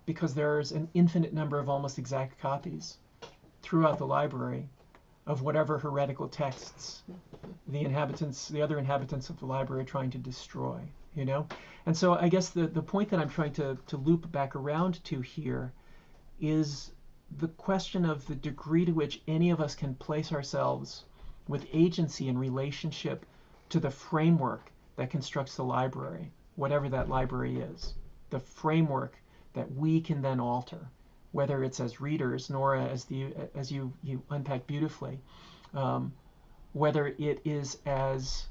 because there's an infinite number of almost exact copies throughout the library of whatever heretical texts the other inhabitants of the library are trying to destroy, you know? And so I guess the point that I'm trying to loop back around to here is the question of the degree to which any of us can place ourselves with agency in relationship to the framework that constructs the library, whatever that library is, the framework that we can then alter, whether it's as readers, Nora, as you unpack beautifully, whether it is as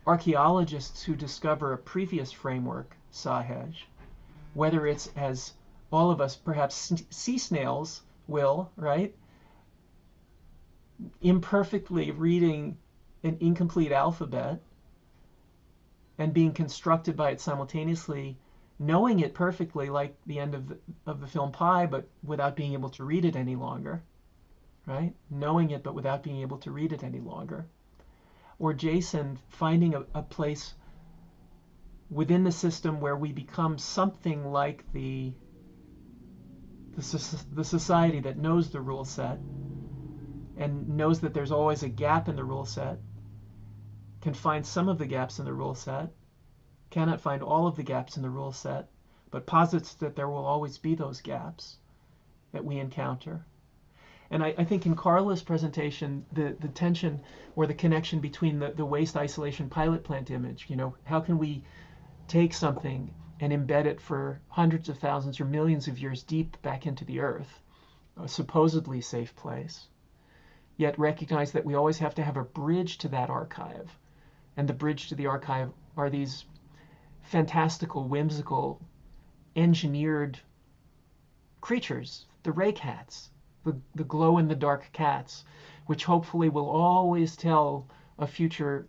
archaeologists who discover a previous framework, Sahej, whether it's as all of us, perhaps sea snails will, right? Imperfectly reading an incomplete alphabet and being constructed by it simultaneously, knowing it perfectly, like the end of the film Pi, but without being able to read it any longer, right? Knowing it, but without being able to read it any longer. Or Jason finding a place within the system where we become something like the society that knows the rule set and knows that there's always a gap in the rule set, can find some of the gaps in the rule set, cannot find all of the gaps in the rule set, but posits that there will always be those gaps that we encounter. And I think in Carla's presentation, the tension or the connection between the waste isolation pilot plant image, how can we take something and embed it for hundreds of thousands or millions of years deep back into the earth, a supposedly safe place, yet recognize that we always have to have a bridge to that archive. And the bridge to the archive are these fantastical, whimsical, engineered creatures, the ray cats, the glow-in-the-dark cats, which hopefully will always tell a future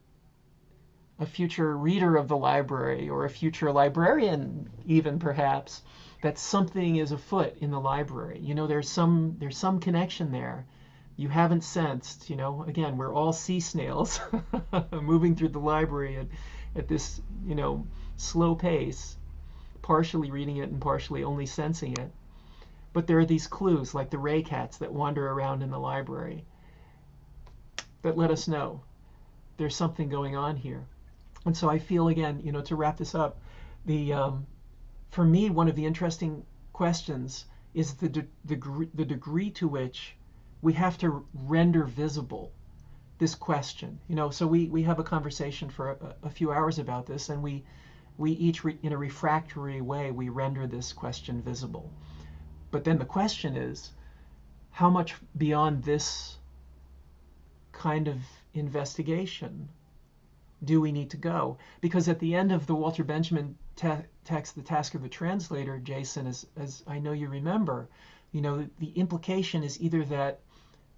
reader of the library, or a future librarian even perhaps, that something is afoot in the library. There's some connection there you haven't sensed. Again, we're all sea snails moving through the library at this slow pace, partially reading it and partially only sensing it. But there are these clues, like the ray cats that wander around in the library, that let us know there's something going on here. And so I feel, again, to wrap this up, for me, one of the interesting questions is the degree to which we have to render visible this question. So we have a conversation for a few hours about this, and we each, in a refractory way, we render this question visible. But then the question is, how much beyond this kind of investigation do we need to go? Because at the end of the Walter Benjamin text, The Task of the Translator, Jason, as I know you remember, the implication is either that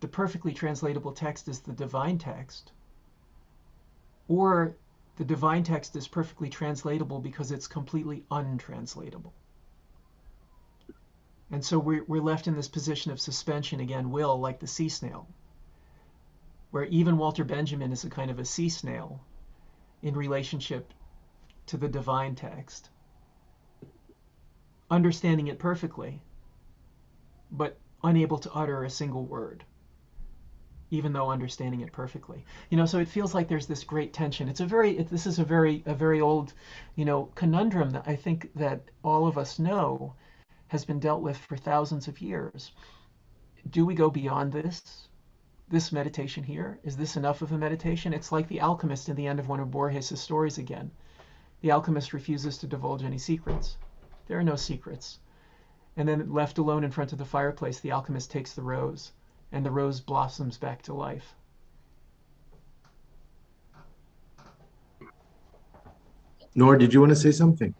the perfectly translatable text is the divine text, or the divine text is perfectly translatable because it's completely untranslatable. And so we're left in this position of suspension, again, will, like the sea snail, where even Walter Benjamin is a kind of a sea snail in relationship to the divine text, understanding it perfectly, but unable to utter a single word, even though understanding it perfectly. So it feels like there's this great tension. This is a very old, conundrum that I think that all of us know has been dealt with for thousands of years. Do we go beyond this meditation here? Is this enough of a meditation? It's like the alchemist in the end of one of Borges' stories again. The alchemist refuses to divulge any secrets. There are no secrets. And then left alone in front of the fireplace, the alchemist takes the rose, and the rose blossoms back to life. Nora, did you want to say something?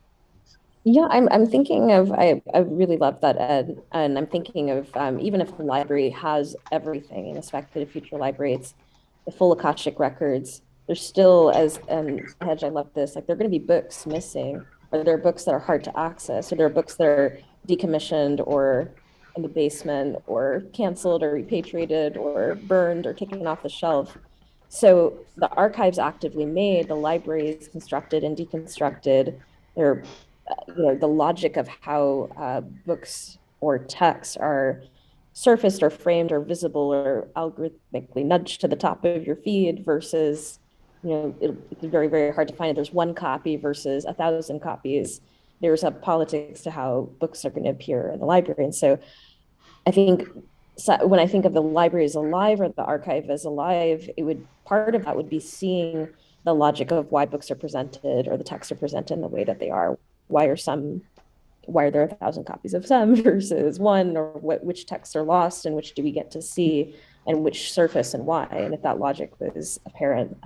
Yeah, I'm thinking of, I really love that, Ed, and I'm thinking of, even if the library has everything in a speculative future library, it's the full Akashic records, there's still, as Sahej, I love this, like there are going to be books missing, or there are books that are hard to access, or there are books that are decommissioned or in the basement or canceled or repatriated or burned or taken off the shelf. So the archives actively made, the library is constructed and deconstructed. They're the logic of how books or texts are surfaced or framed or visible or algorithmically nudged to the top of your feed versus, it's very, very hard to find it. There's one copy versus 1,000 copies. There's a politics to how books are going to appear in the library. And so I think when I think of the library as alive or the archive as alive, part of that would be seeing the logic of why books are presented or the texts are presented in the way that they are. Why are there 1,000 copies of some versus one, or which texts are lost and which do we get to see and which surface and why? And if that logic was apparent,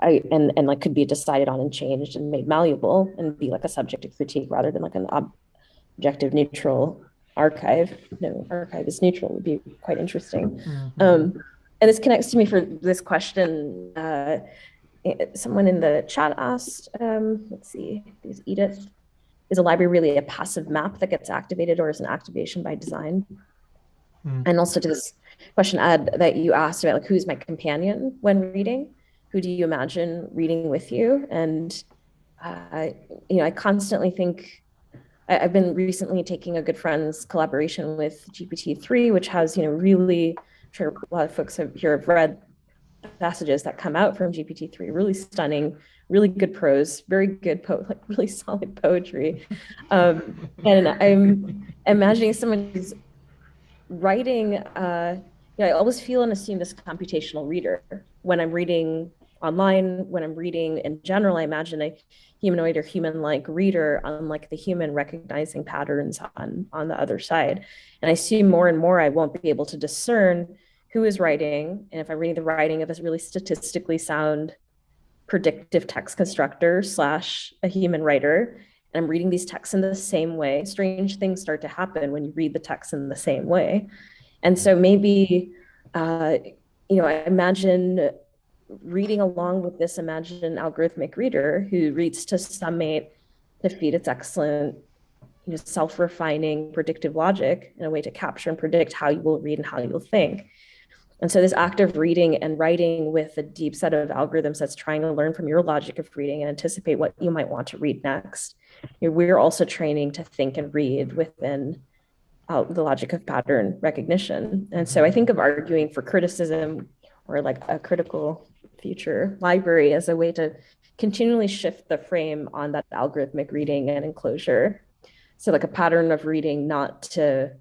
and like could be decided on and changed and made malleable and be like a subject of critique rather than like an objective neutral archive. No, archive is neutral would be quite interesting. And this connects to me for this question. Someone in the chat asked, let's see, is Edith, is a library really a passive map that gets activated, or is an activation by design? And also to this question, Ad, that you asked about, like, who's my companion when reading? Who do you imagine reading with you? And, you know, I constantly think, I've been recently taking a good friend's collaboration with GPT-3, which has, you know, really, I'm sure a lot of folks here have read passages that come out from GPT-3, really stunning, really good prose, very good, like really solid poetry. And I'm imagining someone who's writing, you know, I always feel and assume this computational reader. When I'm reading online, when I'm reading in general, I imagine a humanoid or human-like reader, unlike the human recognizing patterns on the other side. And I see more and more I won't be able to discern who is writing, and if I'm reading the writing of a really statistically sound predictive text constructor / a human writer, and I'm reading these texts in the same way, strange things start to happen when you read the text in the same way. And so maybe, you know, I imagine reading along with this imagined algorithmic reader who reads to summate, to feed its excellent, you know, self-refining predictive logic in a way to capture and predict how you will read and how you will think. And so this act of reading and writing with a deep set of algorithms that's trying to learn from your logic of reading and anticipate what you might want to read next. You know, we're also training to think and read within the logic of pattern recognition. And so I think of arguing for criticism or like a critical future library as a way to continually shift the frame on that algorithmic reading and enclosure. So like a pattern of reading, not to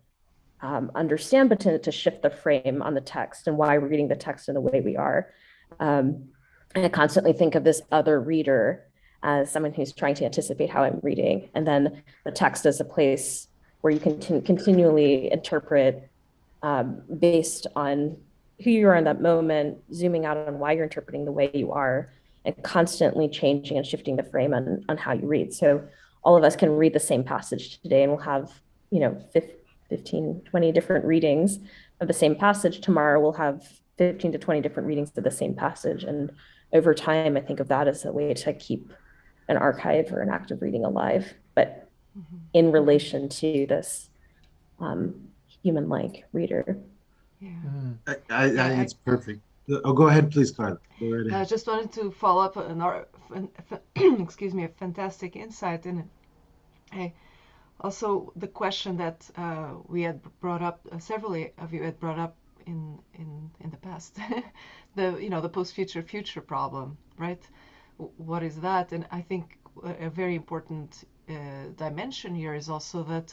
understand, but to shift the frame on the text and why we're reading the text in the way we are. And I constantly think of this other reader as someone who's trying to anticipate how I'm reading. And then the text as a place where you can continually interpret based on who you are in that moment, zooming out on why you're interpreting the way you are, and constantly changing and shifting the frame on how you read. So all of us can read the same passage today and we'll have, you know, 15, 20 different readings of the same passage. Tomorrow we'll have 15 to 20 different readings of the same passage. And over time, I think of that as a way to keep an archive or an active reading alive, but in relation to this human-like reader. I think it's perfect. Oh, go ahead, please, Carla. Go right ahead. I just wanted to follow up on excuse me, a fantastic insight in it. Also, the question that we had brought up, several of you had brought up in the past, the post-future problem, right? What is that? And I think a very important dimension here is also that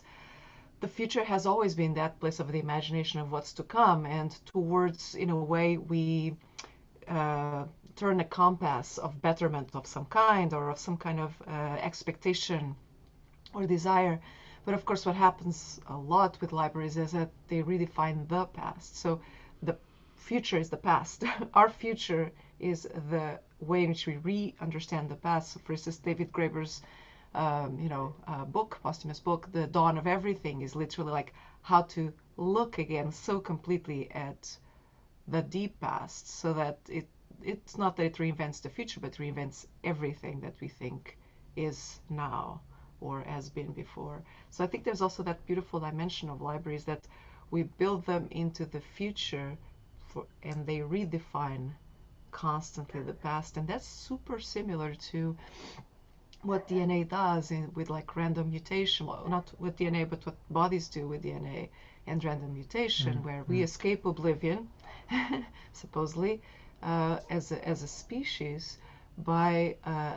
the future has always been that place of the imagination of what's to come, and towards, in a way, we turn a compass of betterment of some kind or of some kind of expectation or desire. But of course, what happens a lot with libraries is that they redefine the past. So the future is the past. Our future is the way in which we re-understand the past. So for instance, David Graeber's book, posthumous book, The Dawn of Everything, is literally like how to look again so completely at the deep past, so that it's not that it reinvents the future, but reinvents everything that we think is now or has been before. So I think there's also that beautiful dimension of libraries that we build them into the future and they redefine constantly the past. And that's super similar to what DNA does with like random mutation. Well, not with DNA, but what bodies do with DNA and random mutation, where we escape oblivion, supposedly, as a species by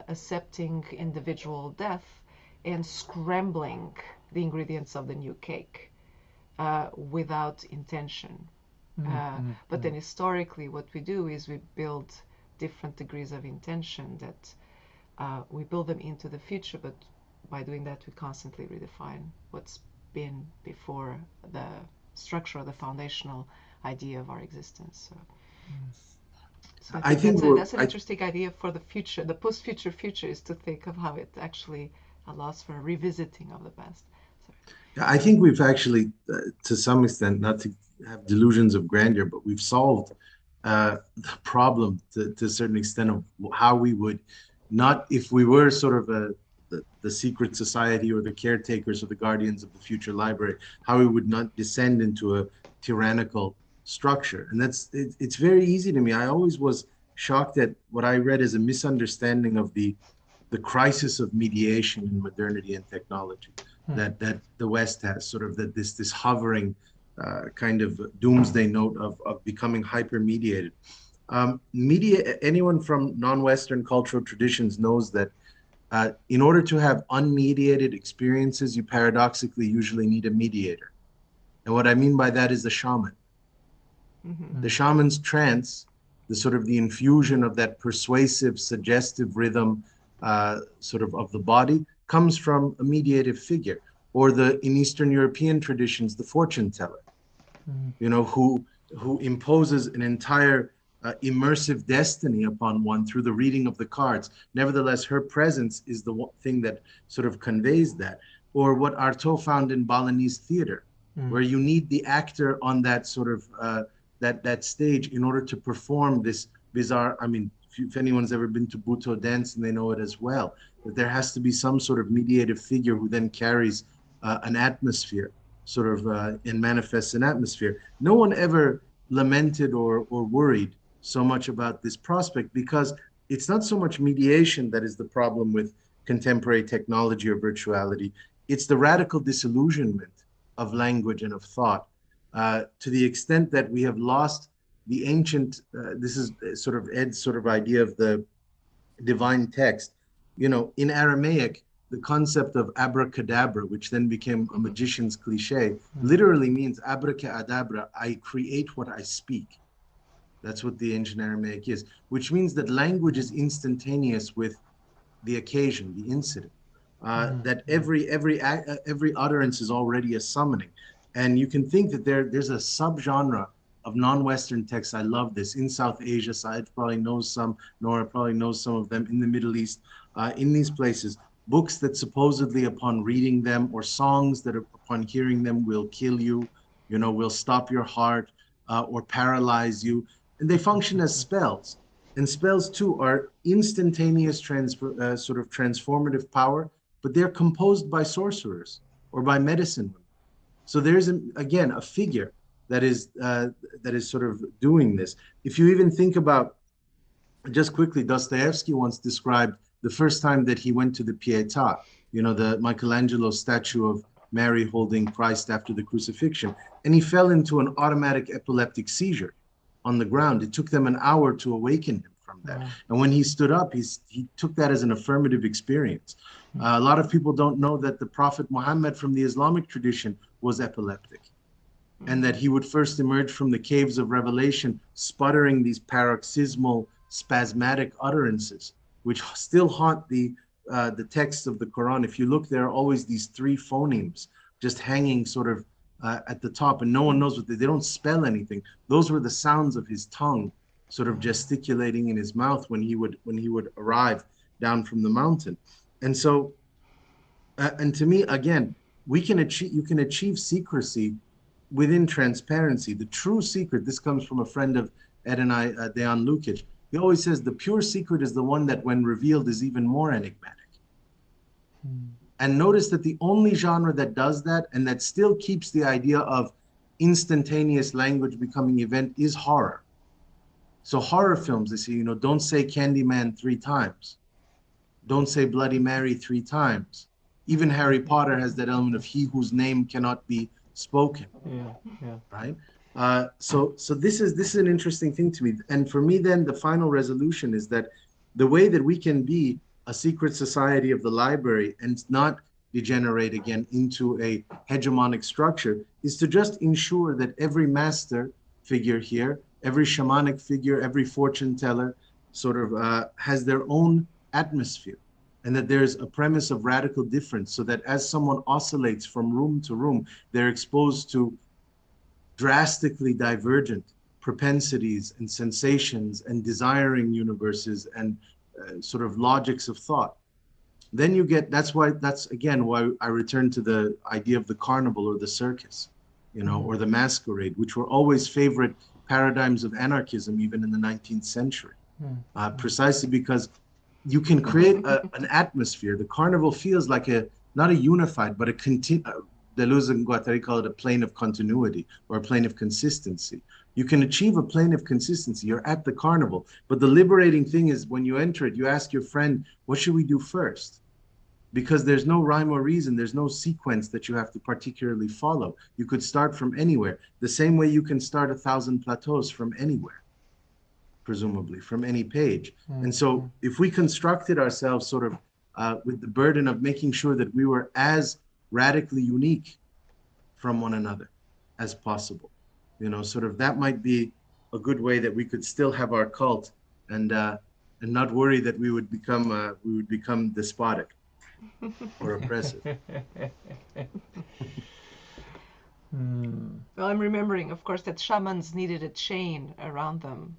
accepting individual death and scrambling the ingredients of the new cake without intention. But then historically what we do is we build different degrees of intention that we build them into the future, but by doing that we constantly redefine what's been before the structure or the foundational idea of our existence. So. So I think that's an interesting idea for the future. The post-future future is to think of how it actually allows for a revisiting of the past. I think we've actually, to some extent, not to have delusions of grandeur, but we've solved the problem to a certain extent of how we would not, if we were sort of the secret society or the caretakers or the guardians of the future library, how we would not descend into a tyrannical structure. And it's very easy to me. I always was shocked at what I read as a misunderstanding of the crisis of mediation in modernity and technology that the West has, sort of that this hovering kind of doomsday note of becoming hyper mediated. Anyone from non-Western cultural traditions knows that in order to have unmediated experiences, you paradoxically usually need a mediator. And what I mean by that is the shaman. Mm-hmm. The shaman's trance, the sort of the infusion of that persuasive, suggestive rhythm sort of the body comes from a mediative figure, or in Eastern European traditions, the fortune teller, who imposes an entire immersive destiny upon one through the reading of the cards. Nevertheless, her presence is the one thing that sort of conveys that. Or what Artaud found in Balinese theater, where you need the actor on that sort of that stage in order to perform this bizarre. I mean, if anyone's ever been to Buto dance, and they know it as well, that there has to be some sort of mediative figure who then carries an atmosphere, sort of and manifests an atmosphere. No one ever lamented or worried so much about this prospect, because it's not so much mediation that is the problem with contemporary technology or virtuality. It's the radical disillusionment of language and of thought, to the extent that we have lost the ancient, this is sort of Ed's sort of idea of the divine text. In Aramaic, the concept of abracadabra, which then became a magician's cliche, literally means abracadabra, I create what I speak. That's what the ancient Aramaic is, which means that language is instantaneous with the occasion, the incident. That every utterance is already a summoning. And you can think that there's a subgenre of non-Western texts. I love this. In South Asia, Sahej probably knows some, Nora probably knows some of them. In the Middle East, in these places, books that supposedly upon reading them, or songs that upon hearing them will kill you, will stop your heart or paralyze you. And they function as spells. And spells too are instantaneous sort of transformative power, but they're composed by sorcerers or by medicine women. So there's again a figure that is sort of doing this. If you even think about, just quickly, Dostoevsky once described the first time that he went to the Pietà, the Michelangelo statue of Mary holding Christ after the crucifixion, and he fell into an automatic epileptic seizure on the ground. It took them an hour to awaken him from that. And when he stood up, he took that as an affirmative experience. A lot of people don't know that the Prophet Muhammad from the Islamic tradition was epileptic, and that he would first emerge from the caves of revelation sputtering these paroxysmal, spasmodic utterances, which still haunt the texts of the Quran. If you look, there are always these three phonemes just hanging sort of at the top, and no one knows what they don't spell anything. Those were the sounds of his tongue sort of gesticulating in his mouth when he would arrive down from the mountain. And so, and to me, again, you can achieve secrecy within transparency. The true secret, this comes from a friend of Ed and I, Dejan Lukic. He always says the pure secret is the one that when revealed is even more enigmatic. And notice that the only genre that does that and that still keeps the idea of instantaneous language becoming event is horror. So horror films, they say, don't say Candyman 3 times. Don't say Bloody Mary 3 times. Even Harry Potter has that element of he whose name cannot be spoken. Yeah. Right? So this is an interesting thing to me. And for me, then, the final resolution is that the way that we can be a secret society of the library and not degenerate again into a hegemonic structure is to just ensure that every master figure here, every shamanic figure, every fortune teller sort of has their own atmosphere, and that there's a premise of radical difference, so that as someone oscillates from room to room, they're exposed to drastically divergent propensities and sensations and desiring universes and sort of logics of thought. Then you get, that's again why I return to the idea of the carnival or the circus, you know, or the masquerade, which were always favorite paradigms of anarchism, even in the 19th century, precisely because you can create an atmosphere. The carnival feels like not a unified, but a Deleuze and Guattari call it a plane of continuity or a plane of consistency. You can achieve a plane of consistency. You're at the carnival. But the liberating thing is when you enter it, you ask your friend, what should we do first? Because there's no rhyme or reason. There's no sequence that you have to particularly follow. You could start from anywhere. The same way you can start 1,000 plateaus from anywhere, presumably, from any page. And so if we constructed ourselves sort of with the burden of making sure that we were as radically unique from one another as possible, you know, sort of that might be a good way that we could still have our cult and not worry that we would become despotic or oppressive. Well, I'm remembering, of course, that shamans needed a chain around them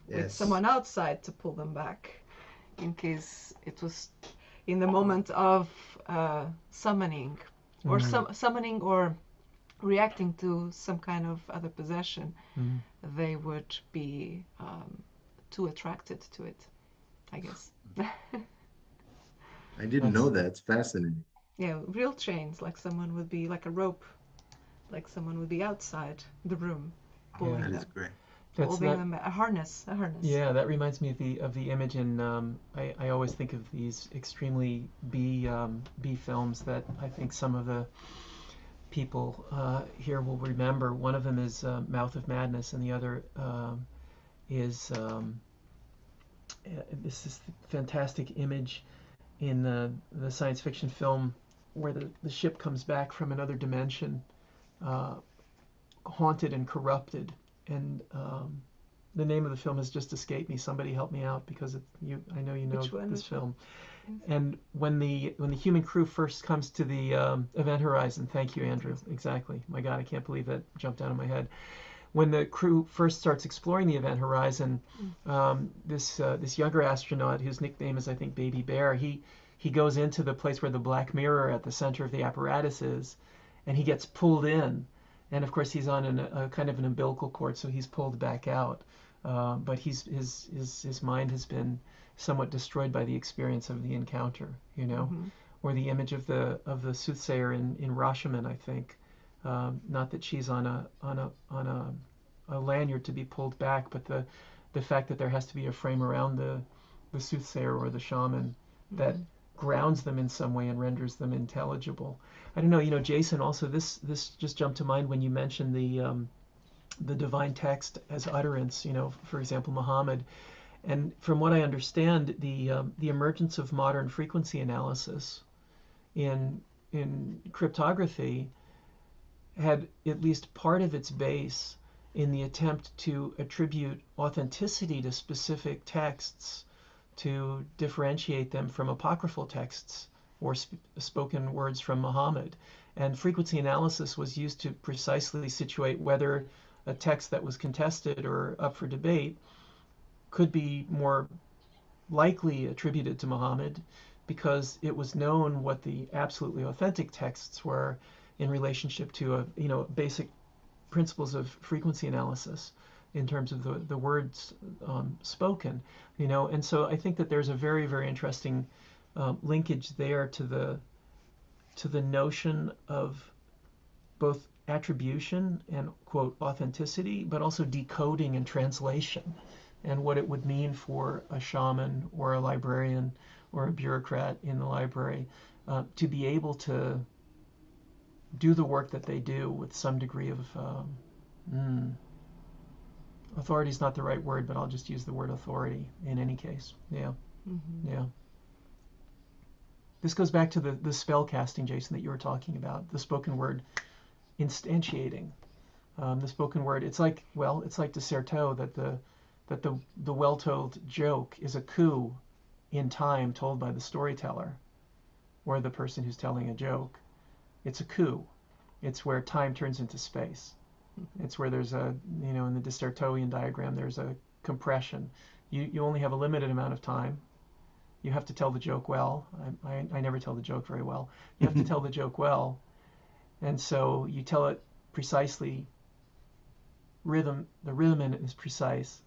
with someone outside to pull them back in case it was in the moment of summoning or summoning or reacting to some kind of other possession, they would be too attracted to it, I guess. I didn't know that. It's fascinating. Yeah, real chains, like someone would be like a rope, like someone would be outside the room pulling That them. is great. Holding them, a harness. Yeah, that reminds me of the image in. I always think of these extremely B films that I think some of the people here will remember. One of them is Mouth of Madness, and the other is this is fantastic image in the science fiction film where the ship comes back from another dimension, haunted and corrupted, and the name of the film has just escaped me. Somebody help me out because I know you know this film. And when the human crew first comes to the event horizon, thank you, Andrew. Exactly. My God, I can't believe that jumped out of my head. When the crew first starts exploring the event horizon, this younger astronaut, whose nickname is I think Baby Bear, he goes into the place where the black mirror at the center of the apparatus is, and he gets pulled in. And of course, he's on a kind of an umbilical cord, so he's pulled back out. But his mind has been somewhat destroyed by the experience of the encounter, you know, or the image of the soothsayer in Rashomon, I think. Not that she's on a lanyard to be pulled back, but the fact that there has to be a frame around the soothsayer or the shaman that grounds them in some way and renders them intelligible. I don't know, you know, Jason, also this just jumped to mind when you mentioned the divine text as utterance, you know, for example, Muhammad. And from what I understand, the emergence of modern frequency analysis in cryptography had at least part of its base in the attempt to attribute authenticity to specific texts to differentiate them from apocryphal texts or spoken words from Muhammad. And frequency analysis was used to precisely situate whether a text that was contested or up for debate could be more likely attributed to Muhammad because it was known what the absolutely authentic texts were in relationship to basic principles of frequency analysis in terms of the words spoken, you know. And so I think that there's a very, very interesting linkage there to the notion of both attribution and quote authenticity, but also decoding and translation, and what it would mean for a shaman or a librarian or a bureaucrat in the library to be able to do the work that they do with some degree of authority is not the right word, but I'll just use the word authority in any case. Yeah. Yeah. This goes back to the spell casting, Jason, that you were talking about, the spoken word instantiating. The spoken word, it's like de Certeau, that the well-told joke is a coup in time told by the storyteller or the person who's telling a joke. It's a coup. It's where time turns into space. It's where there's a, in the Dissertoian diagram, there's a compression. You only have a limited amount of time. You have to tell the joke well. I never tell the joke very well. You have to tell the joke well. And so you tell it precisely. The rhythm in it is precise.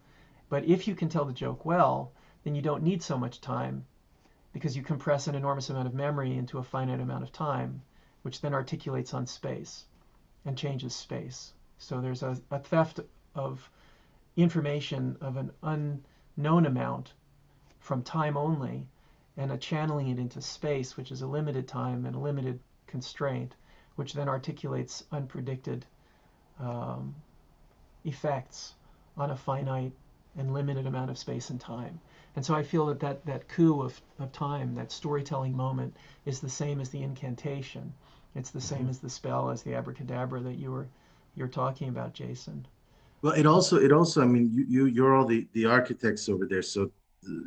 But if you can tell the joke well, then you don't need so much time, because you compress an enormous amount of memory into a finite amount of time, which then articulates on space and changes space. So there's a theft of information of an unknown amount from time only, and a channeling it into space, which is a limited time and a limited constraint, which then articulates unpredicted effects on a finite and limited amount of space and time. And so I feel that coup of time, that storytelling moment, is the same as the incantation. It's the same as the spell, as the abracadabra that you're talking about, Jason. Well, it also, I mean, you're all the architects over there, so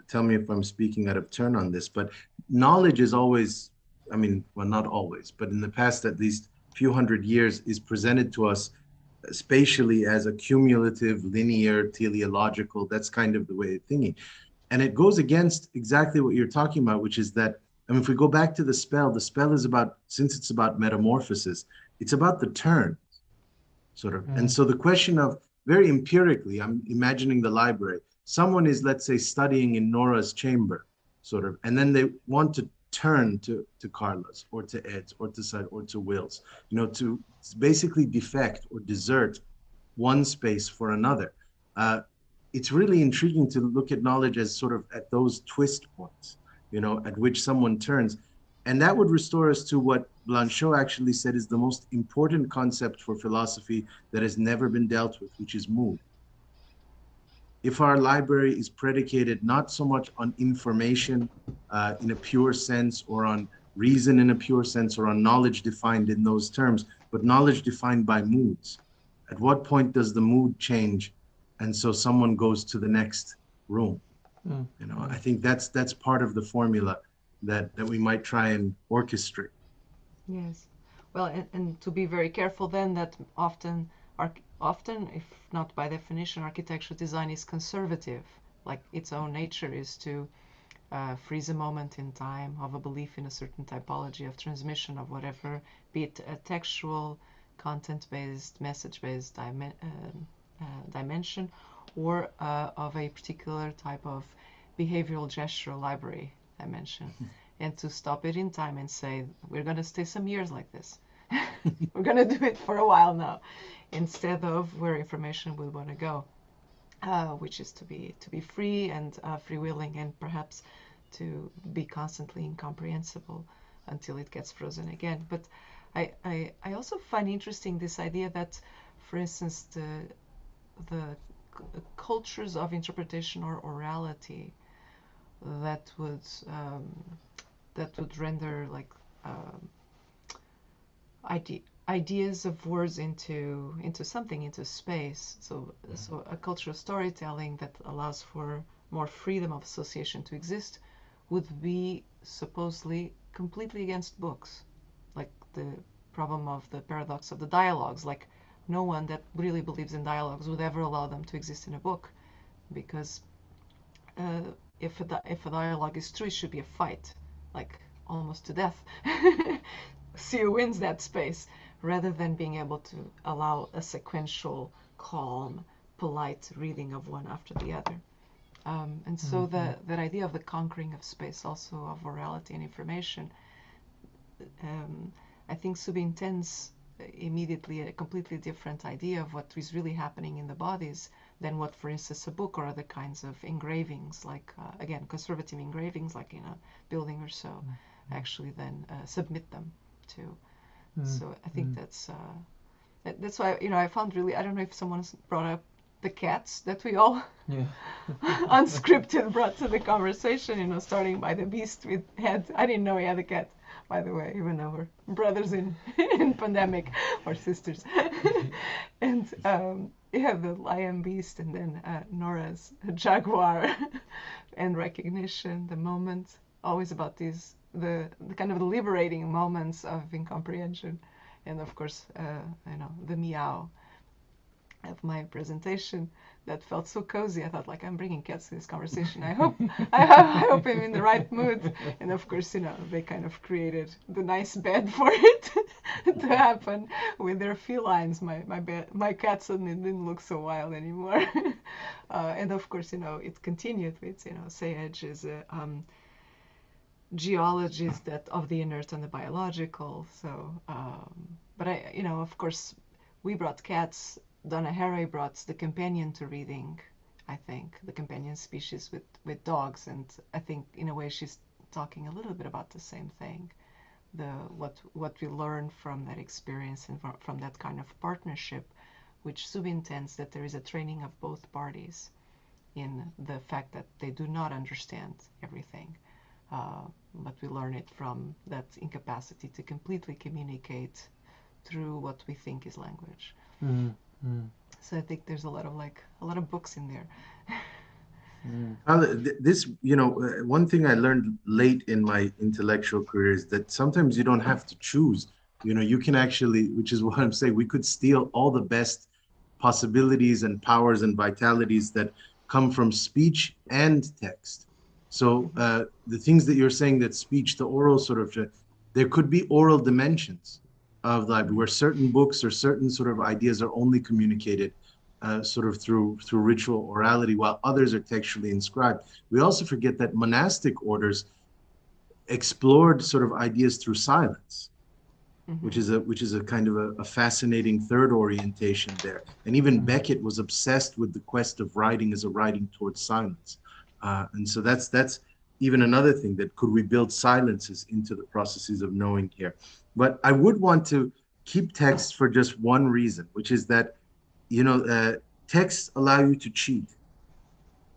tell me if I'm speaking out of turn on this, but knowledge is always, I mean, well, not always, but in the past, at least few hundred years, is presented to us spatially as a cumulative, linear, teleological. That's kind of the way of thinking. And it goes against exactly what you're talking about, which is that, I mean, if we go back to the spell is about, since it's about metamorphosis, it's about the turn, sort of. And so the question of, very empirically, I'm imagining the library. Someone is, let's say, studying in Nora's chamber, sort of, and then they want to turn to Carla's or to Ed's or to Sahej or to Will's, to basically defect or desert one space for another. It's really intriguing to look at knowledge as sort of at those twist points, at which someone turns. And that would restore us to what Blanchot actually said is the most important concept for philosophy that has never been dealt with, which is mood. If our library is predicated not so much on information in a pure sense, or on reason in a pure sense, or on knowledge defined in those terms, but knowledge defined by moods, at what point does the mood change? And so someone goes to the next room. I think that's part of the formula that we might try and orchestrate. Yes. Well, and to be very careful then that often, if not by definition, architectural design is conservative. Like its own nature is to freeze a moment in time of a belief in a certain typology of transmission of whatever, be it a textual, content-based, message-based dimension, or of a particular type of behavioral gestural library dimension. And to stop it in time and say, we're going to stay some years like this. We're going to do it for a while now, instead of where information will want to go, which is to be free and free-willing, and perhaps to be constantly incomprehensible until it gets frozen again. But I also find interesting this idea that, for instance, the cultures of interpretation or orality that would render like ideas of words into something, into space. So a culture of storytelling that allows for more freedom of association to exist would be supposedly completely against books, like the problem of the paradox of the dialogues. Like no one that really believes in dialogues would ever allow them to exist in a book, because if a dialogue is true, it should be a fight, like almost to death. See who wins that space, rather than being able to allow a sequential, calm, polite reading of one after the other. And so that idea of the conquering of space, also of orality and information, I think subintends immediately a completely different idea of what is really happening in the bodies than what, for instance, a book or other kinds of engravings, like, again, conservative engravings, like in a building or so, actually then submit them to. So I think that's why, I found really, I don't know if someone's brought up the cats that we all unscripted brought to the conversation, starting by the beast with head. I didn't know he had a cat, by the way, even though we're brothers in pandemic, or sisters. And you have the lion beast, and then Nora's jaguar, and recognition, the moment, always about these, the kind of liberating moments of incomprehension. And of course, the meow. of my presentation that felt so cozy. I thought, like, I'm bringing cats to this conversation. I hope I'm in the right mood. And of course, they kind of created the nice bed for it to happen with their felines. My cat suddenly didn't look so wild anymore. And of course, it continued with, Sahej is a geologist of the inert and the biological. So, but of course, we brought cats. Donna Haraway brought the companion to reading, I think, the companion species with dogs, and I think in a way she's talking a little bit about the same thing, what we learn from that experience and from that kind of partnership, which subintends that there is a training of both parties in the fact that they do not understand everything, but we learn it from that incapacity to completely communicate through what we think is language. So I think there's a lot of books in there. This, one thing I learned late in my intellectual career is that sometimes you don't have to choose. You can actually, which is what I'm saying, we could steal all the best possibilities and powers and vitalities that come from speech and text. So the things that you're saying, that speech, the oral sort of, there could be oral dimensions of life where certain books or certain sort of ideas are only communicated sort of through ritual orality, while others are textually inscribed. We also forget that monastic orders explored sort of ideas through silence, which is a kind of a fascinating third orientation there. And even Beckett was obsessed with the quest of writing as a writing towards silence. And so that's even another thing, that could we build silences into the processes of knowing here? But I would want to keep texts for just one reason, which is that, texts allow you to cheat.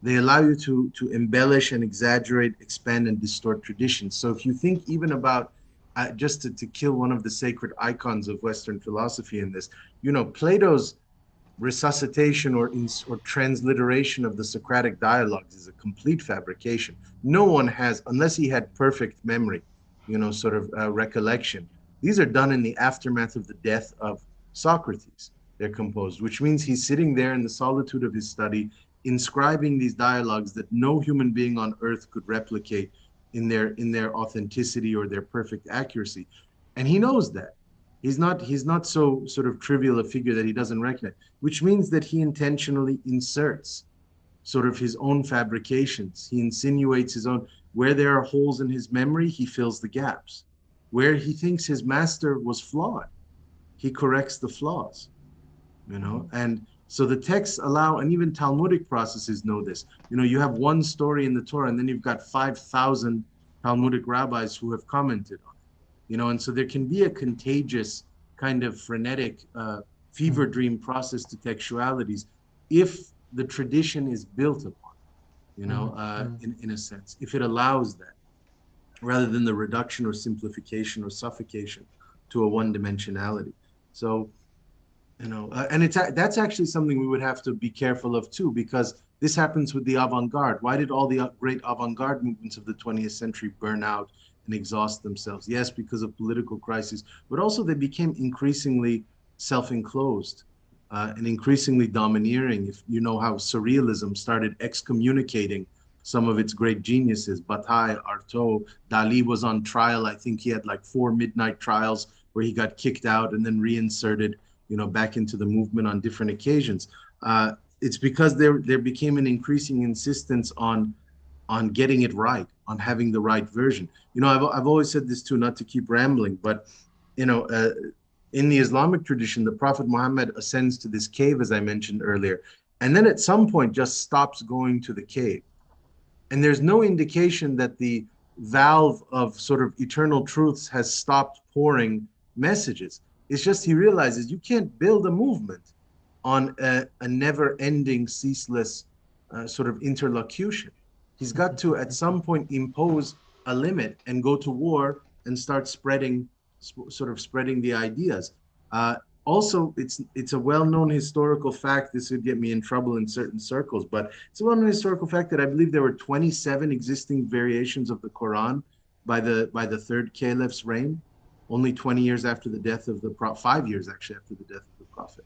They allow you to embellish and exaggerate, expand and distort traditions. So if you think even about, just to kill one of the sacred icons of Western philosophy in this, Plato's resuscitation or transliteration of the Socratic dialogues is a complete fabrication. No one has, unless he had perfect memory, recollection. These are done in the aftermath of the death of Socrates. They're composed, which means he's sitting there in the solitude of his study, inscribing these dialogues that no human being on earth could replicate in their authenticity or their perfect accuracy. And he knows that. He's not so sort of trivial a figure that he doesn't recognize, which means that he intentionally inserts sort of his own fabrications. He insinuates his own, where there are holes in his memory, he fills the gaps. Where he thinks his master was flawed, he corrects the flaws, and so the texts allow, and even Talmudic processes know this. You have one story in the Torah, and then you've got 5,000 Talmudic rabbis who have commented on it, and so there can be a contagious kind of frenetic fever dream process to textualities if the tradition is built upon, in a sense, if it allows that, rather than the reduction or simplification or suffocation to a one-dimensionality. So, and that's actually something we would have to be careful of too, because this happens with the avant-garde. Why did all the great avant-garde movements of the 20th century burn out and exhaust themselves? Yes, because of political crises, but also they became increasingly self-enclosed and increasingly domineering. If you know how surrealism started excommunicating some of its great geniuses, Bataille, Artaud, Dali was on trial. I think he had like 4 midnight trials where he got kicked out and then reinserted, back into the movement on different occasions. It's because there became an increasing insistence on getting it right, on having the right version. I've always said this too, not to keep rambling, but in the Islamic tradition, the Prophet Muhammad ascends to this cave, as I mentioned earlier, and then at some point just stops going to the cave. And there's no indication that the valve of sort of eternal truths has stopped pouring messages. It's just he realizes you can't build a movement on a never-ending, ceaseless sort of interlocution. He's got to, at some point, impose a limit and go to war and start spreading the ideas. Also, it's a well-known historical fact. This would get me in trouble in certain circles, but it's a well-known historical fact that I believe there were 27 existing variations of the Quran by the third caliph's reign, only 20 years after the death of the Prophet, 5 years actually after the death of the Prophet.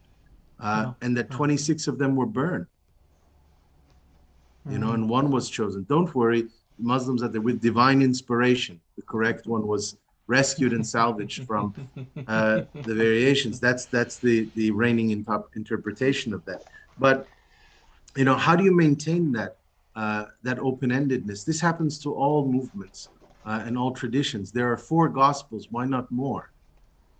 and that 26 of them were burned. You know, and one was chosen. Don't worry, Muslims are there with divine inspiration. The correct one was rescued and salvaged from the variations. That's the reigning interpretation of that. But you know, how do you maintain that that open-endedness? This happens to all movements and all traditions. There are 4 gospels. Why not more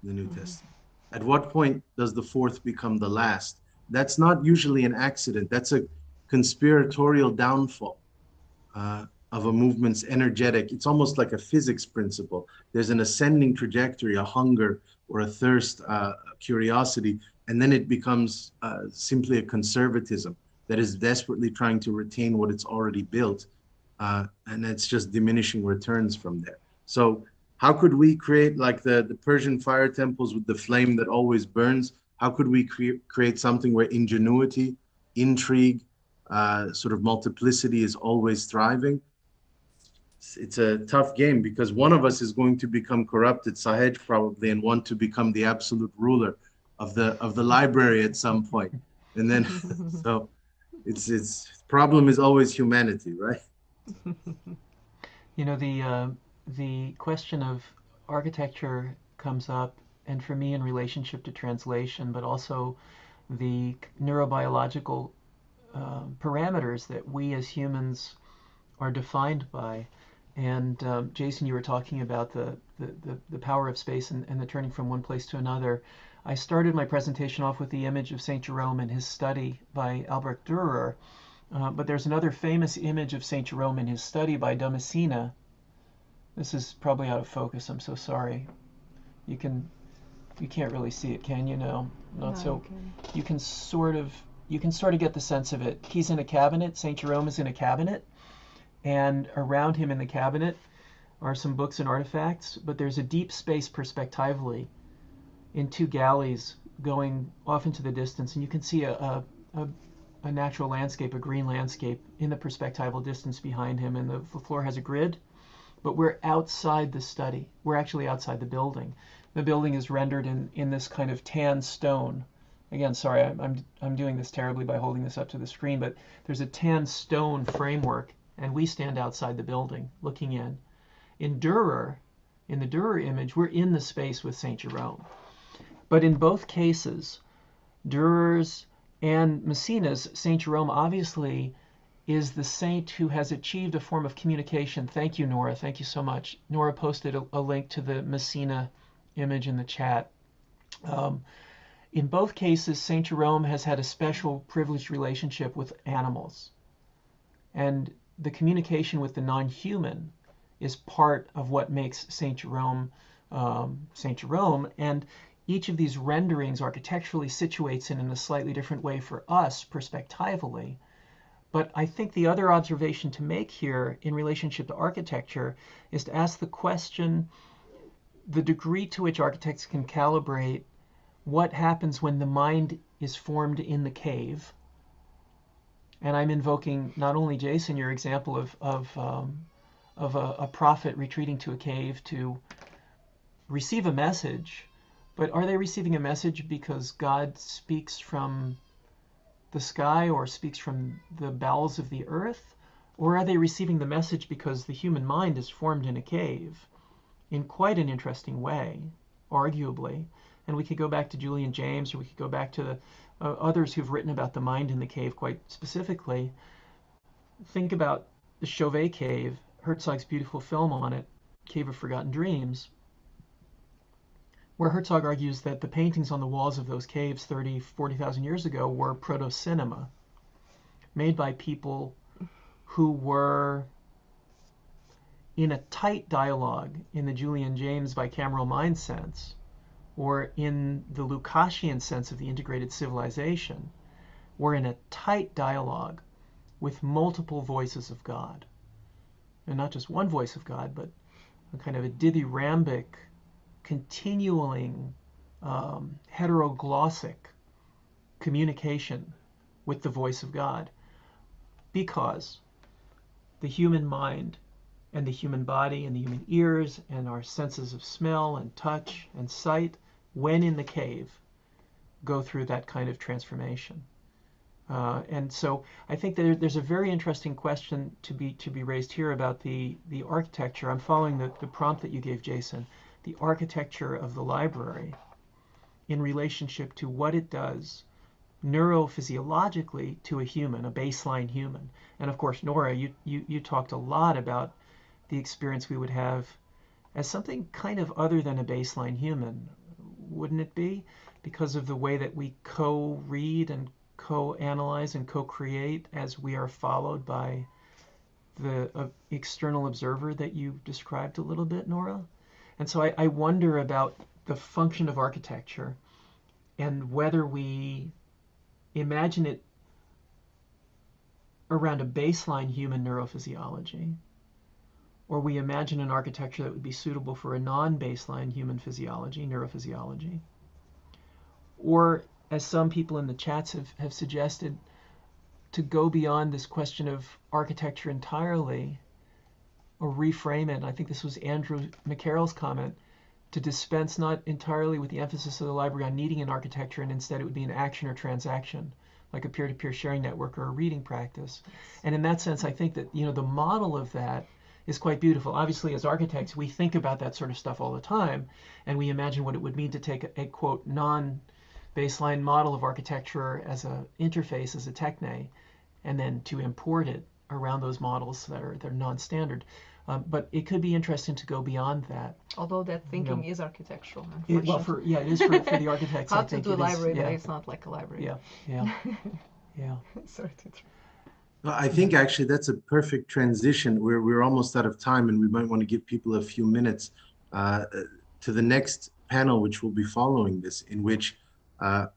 in the New Testament? At what point does the 4th become the last? That's not usually an accident. That's a conspiratorial downfall of a movement's energetic. It's almost like a physics principle. There's an ascending trajectory, a hunger or a thirst, a curiosity, and then it becomes simply a conservatism that is desperately trying to retain what it's already built, and it's just diminishing returns from there. So how could we create like the Persian fire temples with the flame that always burns? How could we create something where ingenuity, intrigue, sort of multiplicity is always thriving? It's a tough game because one of us is going to become corrupted, Sahej probably, and want to become the absolute ruler of the library at some point. And then so it's problem is always humanity, right? You know, the question of architecture comes up, and for me in relationship to translation, but also the neurobiological parameters that we as humans are defined by. And Jason, you were talking about the power of space and the turning from one place to another. I started my presentation off with the image of St. Jerome and his study by Albrecht Dürer, but there's another famous image of St. Jerome in his study by Damascene. This is probably out of focus, I'm so sorry. You can't really see it, can you? No, not so. You can sort of get the sense of it. He's in a cabinet. St. Jerome is in a cabinet, and around him in the cabinet are some books and artifacts, but there's a deep space perspectively in 2 galleys going off into the distance, and you can see a natural landscape, a green landscape in the perspectival distance behind him, and the floor has a grid, but we're outside the study. We're actually outside the building. The building is rendered in this kind of tan stone. Again, sorry, I'm doing this terribly by holding this up to the screen, but there's a tan stone framework, and we stand outside the building looking in. In the Dürer image, we're in the space with St. Jerome. But in both cases, Dürer's and Massena's, St. Jerome obviously is the saint who has achieved a form of communication. Thank you, Nora. Thank you so much. Nora posted a link to the Massena image in the chat. In both cases, St. Jerome has had a special privileged relationship with animals. And the communication with the non-human is part of what makes St. Jerome St. Jerome. And each of these renderings architecturally situates it in a slightly different way for us perspectively. But I think the other observation to make here in relationship to architecture is to ask the question, the degree to which architects can calibrate what happens when the mind is formed in the cave. And I'm invoking not only, Jason, your example of a prophet retreating to a cave to receive a message, but are they receiving a message because God speaks from the sky or speaks from the bowels of the earth? Or are they receiving the message because the human mind is formed in a cave in quite an interesting way, arguably? And we could go back to Julian James, or we could go back to others who've written about the mind in the cave quite specifically. Think about the Chauvet Cave, Herzog's beautiful film on it, Cave of Forgotten Dreams, where Herzog argues that the paintings on the walls of those caves 30, 40,000 years ago were proto-cinema, made by people who were in a tight dialogue in the Julian James bicameral mind sense, or in the Lukashian sense of the integrated civilization, were in a tight dialogue with multiple voices of God. And not just one voice of God, but a kind of a dithyrambic, continuing, heteroglossic communication with the voice of God. Because the human mind and the human body and the human ears and our senses of smell and touch and sight, when in the cave, go through that kind of transformation. And so I think that there's a very interesting question to be raised here about the architecture. I'm following the prompt that you gave, Jason, the architecture of the library in relationship to what it does neurophysiologically to a human, a baseline human. And of course, Nora, you talked a lot about the experience we would have as something kind of other than a baseline human, wouldn't it be? Because of the way that we co-read and co-analyze and co-create as we are followed by the external observer that you described a little bit, Nora. And so I wonder about the function of architecture and whether we imagine it around a baseline human neurophysiology, or we imagine an architecture that would be suitable for a non-baseline human physiology, neurophysiology, or as some people in the chats have suggested, to go beyond this question of architecture entirely, or reframe it. I think this was Andrew McCarroll's comment, to dispense not entirely with the emphasis of the library on needing an architecture, and instead it would be an action or transaction, like a peer-to-peer sharing network or a reading practice. And in that sense, I think that the model of that is quite beautiful. Obviously, as architects, we think about that sort of stuff all the time, and we imagine what it would mean to take a quote non-baseline model of architecture as a interface, as a techne, and then to import it around those models that are non-standard. But it could be interesting to go beyond that. Although that thinking is architectural, It unfortunately. is for the architects. How I to think do a it is, library, but it's not like a library. Yeah. Sorry to interrupt. Well, I think actually that's a perfect transition. We're almost out of time, and we might want to give people a few minutes to the next panel, which will be following this, in which a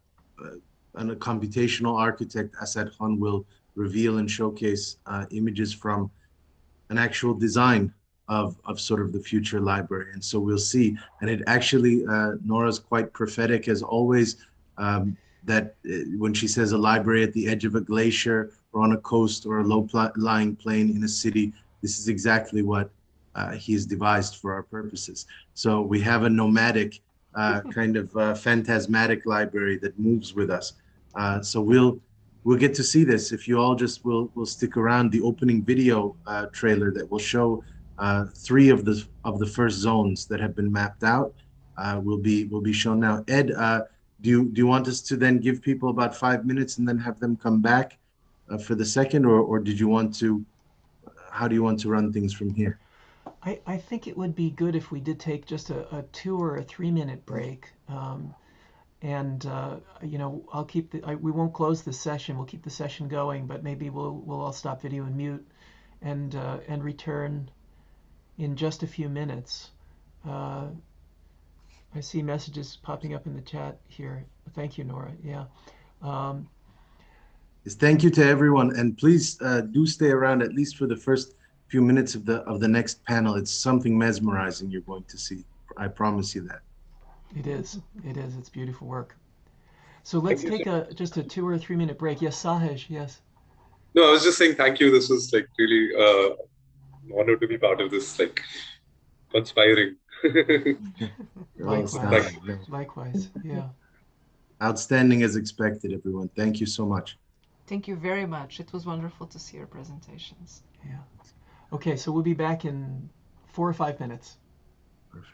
computational architect, Asad Khan, will reveal and showcase images from an actual design of sort of the future library. And so we'll see. And it actually, Nora's quite prophetic as always, that when she says a library at the edge of a glacier or on a coast or a low-lying plain in a city, this is exactly what he has devised for our purposes. So we have a nomadic kind of phantasmatic library that moves with us. So we'll get to see this if you all just will stick around. The opening video trailer that will show 3 of the first zones that have been mapped out will be shown now. Ed, do you want us to then give people about 5 minutes and then have them come back for the second, or did you want to? How do you want to run things from here? I think it would be good if we did take just a 2 or a 3 minute break. And I'll keep we won't close the session. We'll keep the session going, but maybe we'll all stop video and mute, and return in just a few minutes. I see messages popping up in the chat here. Thank you, Nora. Yeah. Thank you to everyone, and please do stay around at least for the first few minutes of the next panel. It's something mesmerizing you're going to see. I promise you that. It is. It's beautiful work. So let's take just a 2 or 3 minute break. Yes, Sahej, yes. No, I was just saying thank you. This was like really an honor to be part of this, like conspiring. Likewise, yeah. Outstanding as expected, everyone. Thank you so much. Thank you very much. It was wonderful to see your presentations. Yeah. Okay, so we'll be back in 4 or 5 minutes. Perfect.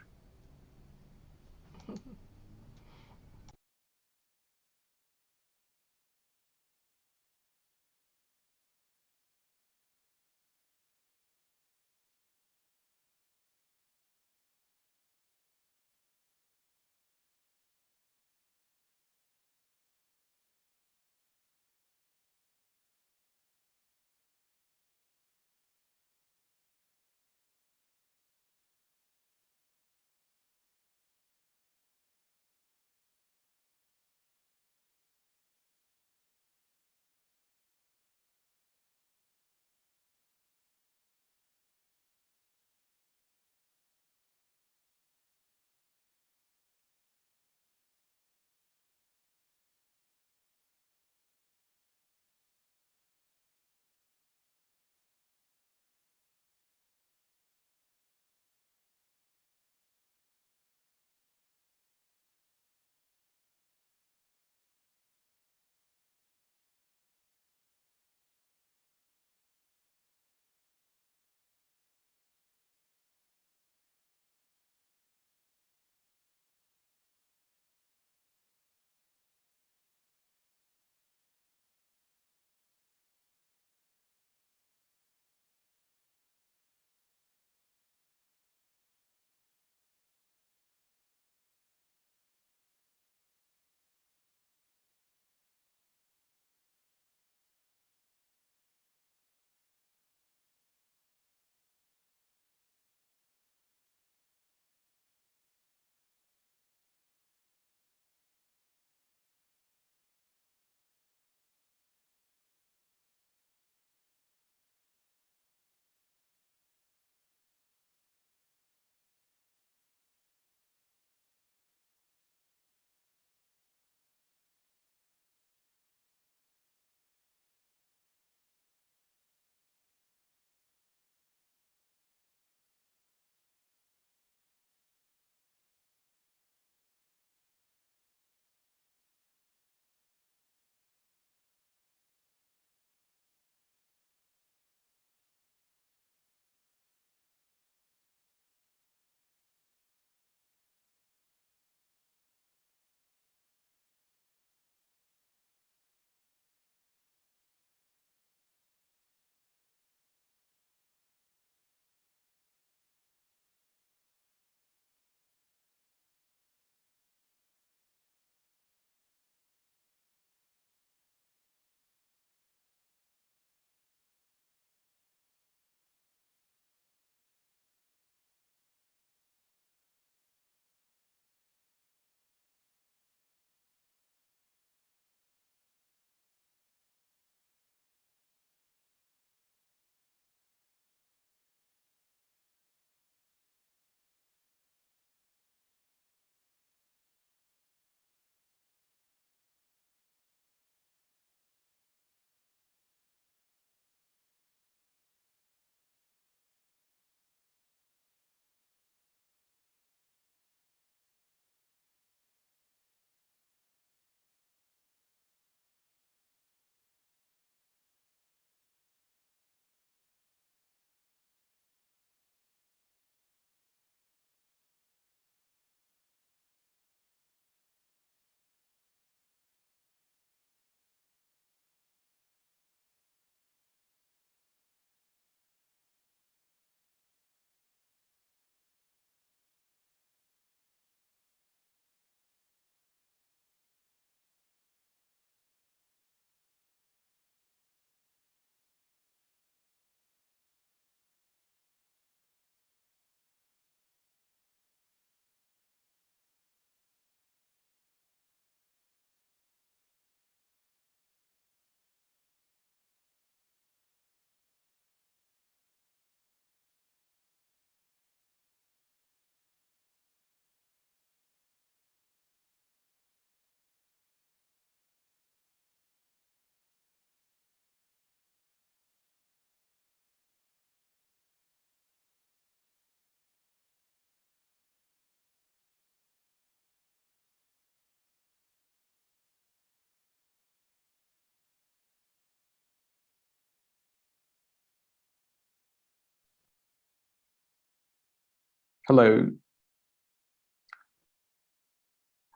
Hello.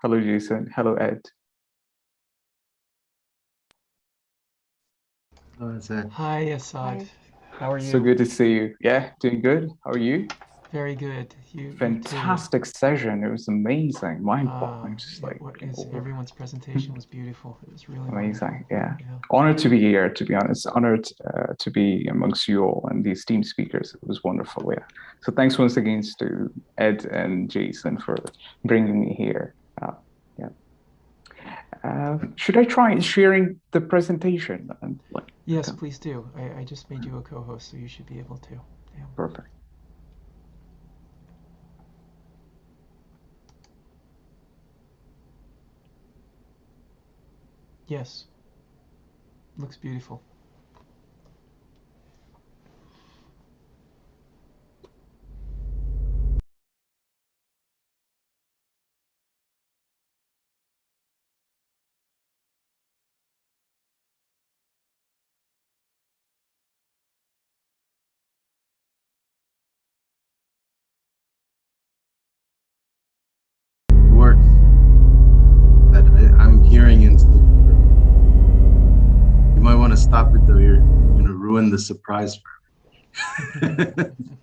Hello, Jason. Hello, Ed. Oh, that's it. Hi, Asad. Hi. How are you? So good to see you. Yeah, doing good. How are you? Very good. You too. Fantastic session. It was amazing. Mind-boggling. Just like everyone's presentation was beautiful. It was really amazing. wonderful. Yeah. Honored to be here, to be honest. Honored to be amongst you all and these team speakers. It was wonderful. Yeah. So thanks once again to Ed and Jason for bringing me here. Yeah. Should I try sharing the presentation? And, yes, please do. I just made you a co-host, so you should be able to. Yeah. Perfect. Yes. Looks beautiful. Works. But I'm hearing into the. You might want to stop it though. You're going to ruin the surprise for me.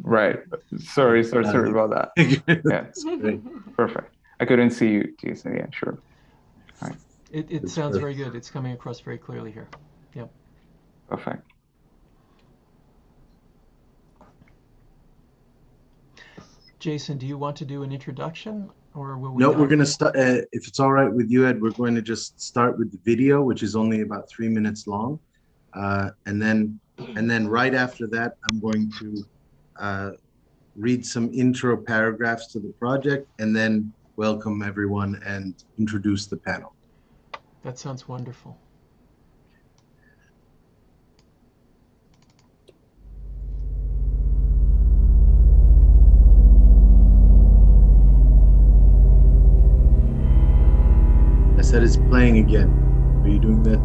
Right. Sorry about that. Yeah. That's great. Perfect. I couldn't see you, Jason. Yeah, sure. All right. It sounds very good. It's coming across very clearly here. Yep. Perfect. Jason, do you want to do an introduction, or will we? No, we're going to start. If it's all right with you, Ed, we're going to just start with the video, which is only about 3 minutes long, and then right after that, I'm going to read some intro paragraphs to the project, and then welcome everyone and introduce the panel. That sounds wonderful. I said it's playing again. Are you doing that?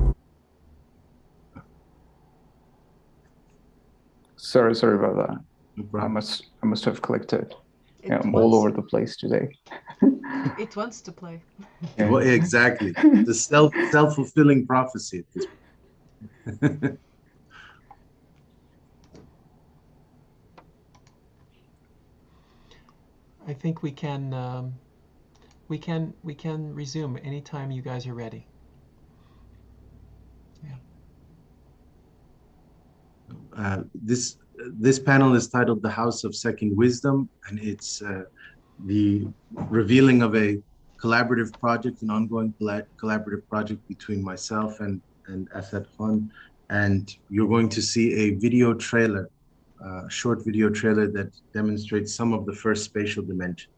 Sorry about that. No problem. I must have clicked it. It Yeah, I'm wants- all over the place today. It wants to play. Yeah. Well, exactly. The self-fulfilling prophecy at this point. I think we can resume anytime you guys are ready. This panel is titled "The House of Second Wisdom," and it's the revealing of a collaborative project, an ongoing collaborative project between myself and Asad Khan. And you're going to see a video trailer, a short video trailer that demonstrates some of the first spatial dimensions.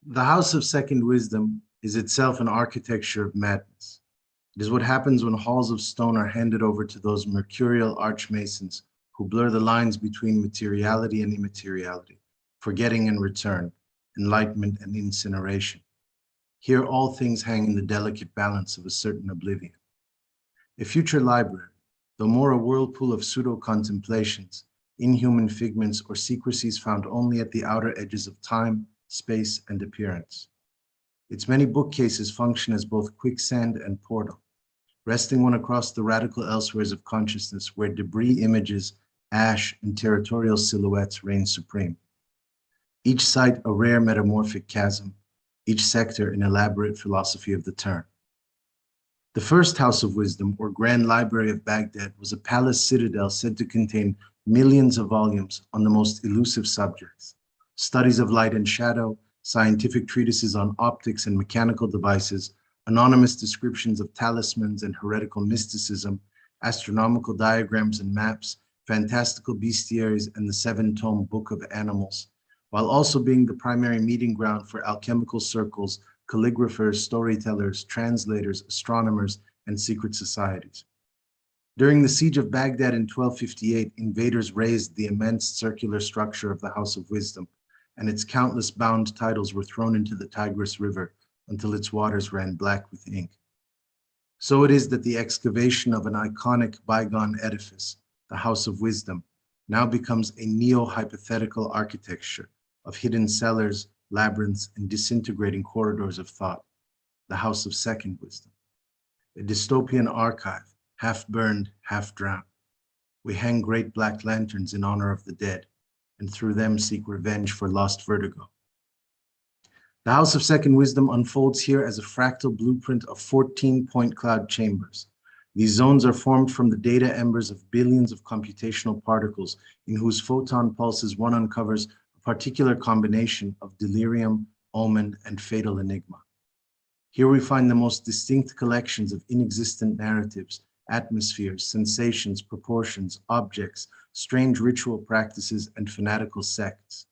The house of second wisdom is itself an architecture of madness. It is what happens when halls of stone are handed over to those mercurial archmasons who blur the lines between materiality and immateriality, forgetting and return, enlightenment and incineration. Here all things hang in the delicate balance of a certain oblivion. A future library, though more a whirlpool of pseudo-contemplations, inhuman figments, or secrecies found only at the outer edges of time, space, and appearance. Its many bookcases function as both quicksand and portal, resting one across the radical elsewheres of consciousness where debris images, ash, and territorial silhouettes reign supreme. Each site a rare metamorphic chasm, each sector an elaborate philosophy of the turn. The first House of Wisdom, or Grand Library of Baghdad, was a palace citadel said to contain millions of volumes on the most elusive subjects: studies of light and shadow, scientific treatises on optics and mechanical devices, anonymous descriptions of talismans and heretical mysticism, astronomical diagrams and maps, fantastical bestiaries, and the 7-tome Book of Animals, while also being the primary meeting ground for alchemical circles, calligraphers, storytellers, translators, astronomers, and secret societies. During the siege of Baghdad in 1258, invaders razed the immense circular structure of the House of Wisdom, and its countless bound titles were thrown into the Tigris River until its waters ran black with ink. So it is that the excavation of an iconic bygone edifice, the House of Wisdom, now becomes a neo-hypothetical architecture of hidden cellars, labyrinths, and disintegrating corridors of thought, the House of Second Wisdom, a dystopian archive, half burned, half drowned. We hang great black lanterns in honor of the dead, and through them seek revenge for lost vertigo. The House of Second Wisdom unfolds here as a fractal blueprint of 14 point cloud chambers. These zones are formed from the data embers of billions of computational particles in whose photon pulses one uncovers a particular combination of delirium, omen, and fatal enigma. Here we find the most distinct collections of inexistent narratives, atmospheres, sensations, proportions, objects, strange ritual practices, and fanatical sects.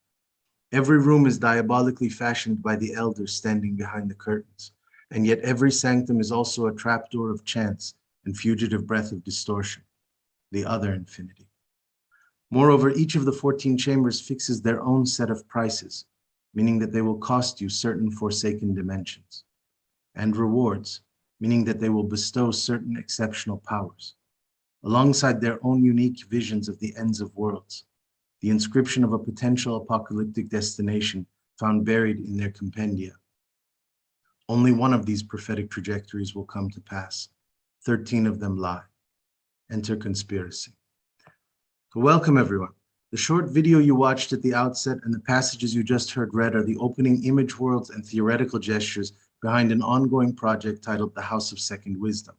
Every room is diabolically fashioned by the elders standing behind the curtains, and yet every sanctum is also a trapdoor of chance and fugitive breath of distortion, the other infinity. Moreover, each of the 14 chambers fixes their own set of prices, meaning that they will cost you certain forsaken dimensions, and rewards, meaning that they will bestow certain exceptional powers, alongside their own unique visions of the ends of worlds, the inscription of a potential apocalyptic destination found buried in their compendia. Only one of these prophetic trajectories will come to pass. 13 of them lie. Enter conspiracy. So welcome everyone. The short video you watched at the outset and the passages you just heard read are the opening image worlds and theoretical gestures behind an ongoing project titled The House of Second Wisdom.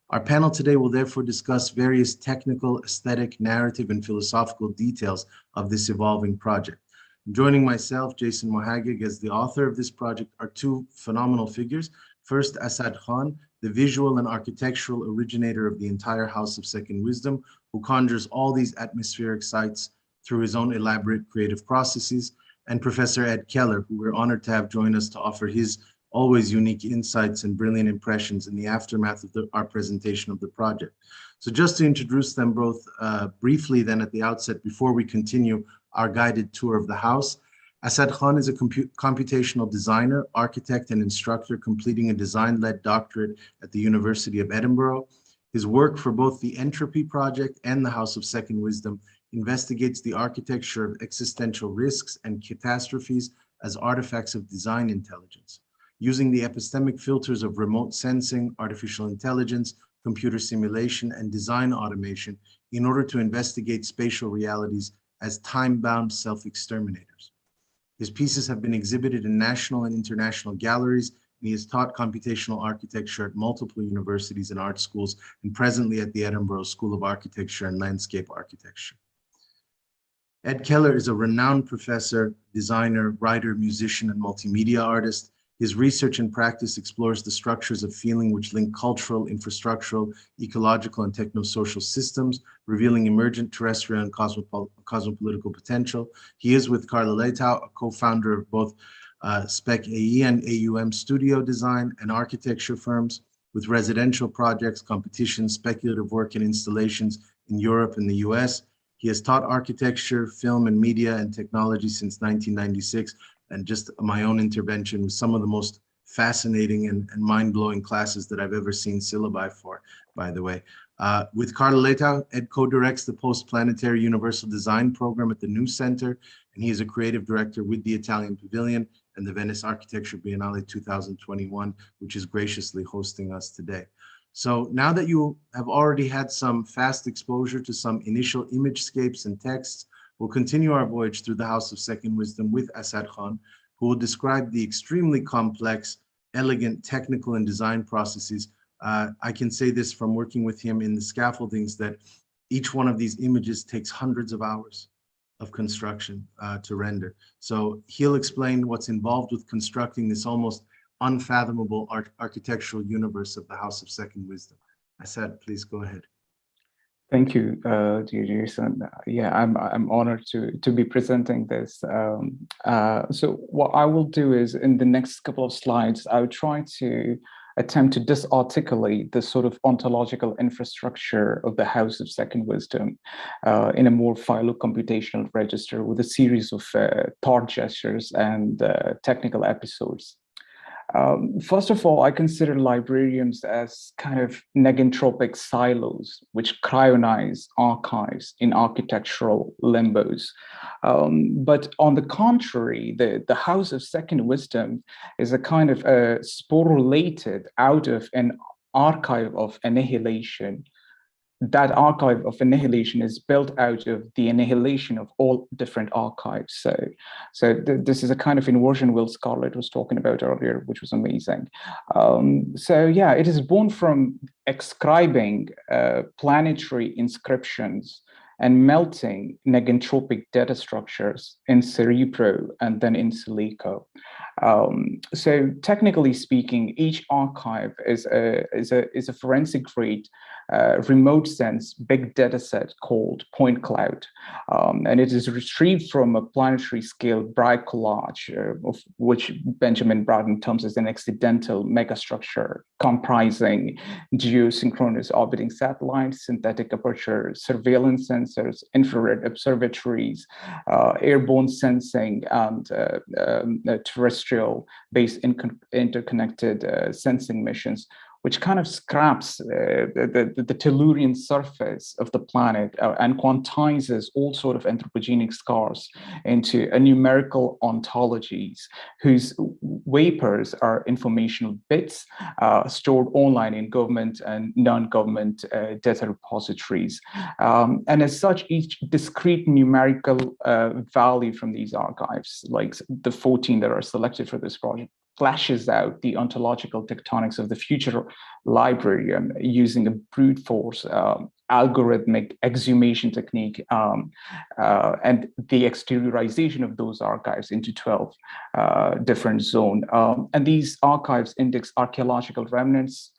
Our panel today will therefore discuss various technical, aesthetic, narrative, and philosophical details of this evolving project. Joining myself, Jason Mohaghegh, as the author of this project are two phenomenal figures. First, Asad Khan, the visual and architectural originator of the entire House of Second Wisdom, who conjures all these atmospheric sites through his own elaborate creative processes, and Professor Ed Keller, who we're honored to have join us to offer his always unique insights and brilliant impressions in the aftermath of our presentation of the project. So just to introduce them both briefly then at the outset, before we continue our guided tour of the house, Asad Khan is a computational designer, architect, and instructor completing a design-led doctorate at the University of Edinburgh. His work for both the Entropy Project and the House of Second Wisdom investigates the architecture of existential risks and catastrophes as artifacts of design intelligence, using the epistemic filters of remote sensing, artificial intelligence, computer simulation, and design automation in order to investigate spatial realities as time-bound self-exterminators. His pieces have been exhibited in national and international galleries, and he has taught computational architecture at multiple universities and art schools, and presently at the Edinburgh School of Architecture and Landscape Architecture. Ed Keller is a renowned professor, designer, writer, musician, and multimedia artist. His research and practice explores the structures of feeling which link cultural, infrastructural, ecological, and techno-social systems, revealing emergent terrestrial and cosmopolitical potential. He is, with Carla Leitao, a co-founder of both Spec AE and AUM studio design and architecture firms with residential projects, competitions, speculative work and installations in Europe and the US. He has taught architecture, film and media and technology since 1996, and just my own intervention with some of the most fascinating and mind-blowing classes that I've ever seen syllabi for, by the way. With Carla Leitao, Ed co-directs the Post-Planetary Universal Design Program at the New Center, and he is a creative director with the Italian Pavilion and the Venice Architecture Biennale 2021, which is graciously hosting us today. So now that you have already had some fast exposure to some initial imagescapes and texts, we'll continue our voyage through the House of Second Wisdom with Asad Khan, who will describe the extremely complex, elegant technical and design processes. I can say this from working with him in the scaffoldings, that each one of these images takes hundreds of hours of construction to render. So he'll explain what's involved with constructing this almost unfathomable architectural universe of the House of Second Wisdom. Asad, please go ahead. Thank you, dear Jason. Yeah, I'm honored to be presenting this. So what I will do is, in the next couple of slides, I will try to attempt to disarticulate the sort of ontological infrastructure of the House of Second Wisdom in a more philo-computational register with a series of thought gestures and technical episodes. First of all, I consider librarians as kind of negentropic silos which cryonize archives in architectural limbos. But on the contrary, the House of Second Wisdom is a kind of sporulated out of an archive of annihilation. That archive of annihilation is built out of the annihilation of all different archives. So this is a kind of inversion Will Scarlett was talking about earlier, which was amazing. So yeah, it is born from ascribing planetary inscriptions and melting negentropic data structures in cerebro and then in silico. So technically speaking, each archive is a forensic grade remote sense big data set called point cloud. And it is retrieved from a planetary scale Bragg collage, of which Benjamin Braden terms as an accidental megastructure comprising geosynchronous orbiting satellites, synthetic aperture surveillance sensors, infrared observatories, airborne sensing, and terrestrial-based interconnected sensing missions, which kind of scraps the Tellurian surface of the planet and quantizes all sort of anthropogenic scars into a numerical ontologies whose vapors are informational bits stored online in government and non-government data repositories. And as such, each discrete numerical value from these archives, like the 14 that are selected for this project, flashes out the ontological tectonics of the future librarian using a brute force algorithmic exhumation technique and the exteriorization of those archives into 12 different zones. And these archives index archaeological remnants,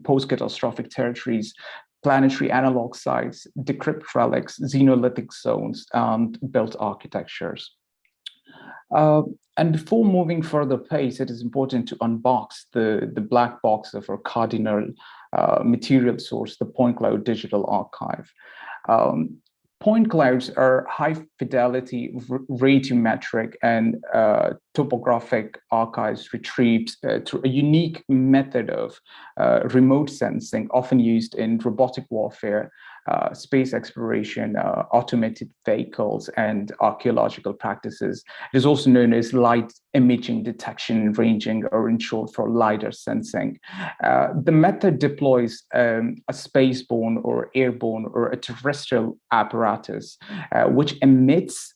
post-catastrophic territories, planetary analog sites, decrypt relics, xenolithic zones, and built architectures. And before moving further pace, it is important to unbox the black box of our cardinal material source, the point cloud digital archive. Point clouds are high fidelity, radiometric, and topographic archives retrieved through a unique method of remote sensing, often used in robotic warfare, space exploration, automated vehicles, and archaeological practices. It is also known as light imaging detection and ranging, or in short for LiDAR sensing. The method deploys a spaceborne or airborne or a terrestrial apparatus, which emits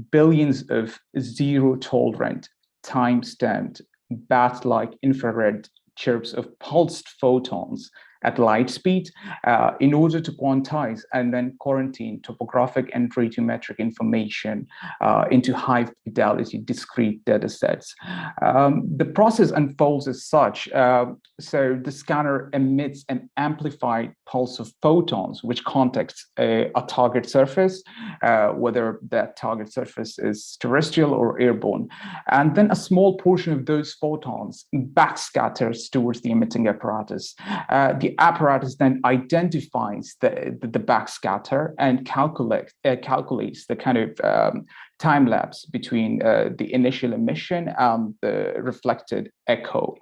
billions of zero-tolerant, time-stamped, bat-like infrared chirps of pulsed photons at light speed in order to quantize and then quarantine topographic and radiometric information into high fidelity discrete data sets. The process unfolds as such. So the scanner emits an amplified pulse of photons, which contacts a target surface, whether that target surface is terrestrial or airborne. And then a small portion of those photons backscatters towards the emitting apparatus. The apparatus then identifies the backscatter and calculates the kind of time lapse between the initial emission and the reflected echo.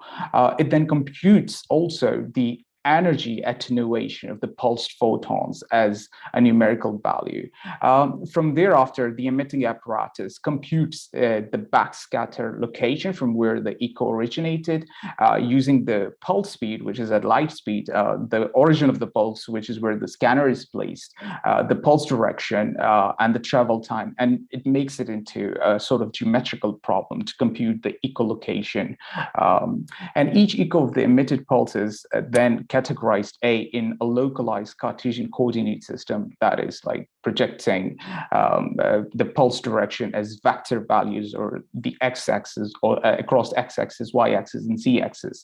It then computes also the energy attenuation of the pulsed photons as a numerical value. From thereafter, the emitting apparatus computes the backscatter location from where the echo originated using the pulse speed, which is at light speed, the origin of the pulse, which is where the scanner is placed, the pulse direction, and the travel time. And it makes it into a sort of geometrical problem to compute the echolocation. And each echo of the emitted pulses then categorized in a localized Cartesian coordinate system that is like projecting the pulse direction as vector values or the x-axis or across x-axis, y-axis, and z-axis,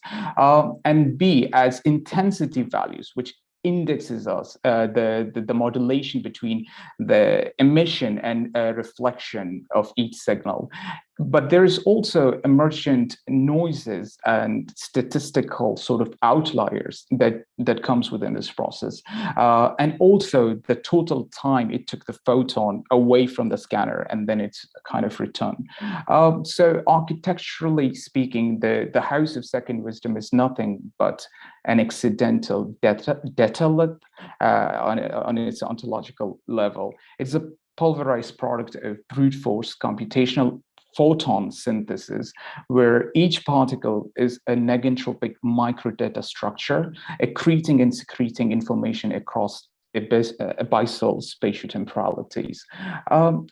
and B as intensity values, which indexes us the modulation between the emission and reflection of each signal. But there is also emergent noises and statistical sort of outliers that comes within this process. And also the total time it took the photon away from the scanner and then it's kind of returned. So architecturally speaking, the House of Second Wisdom is nothing but an accidental delta on its ontological level. It's a pulverized product of brute force computational photon synthesis, where each particle is a negentropic microdata structure, accreting and secreting information across abyssal spatiotemporalities.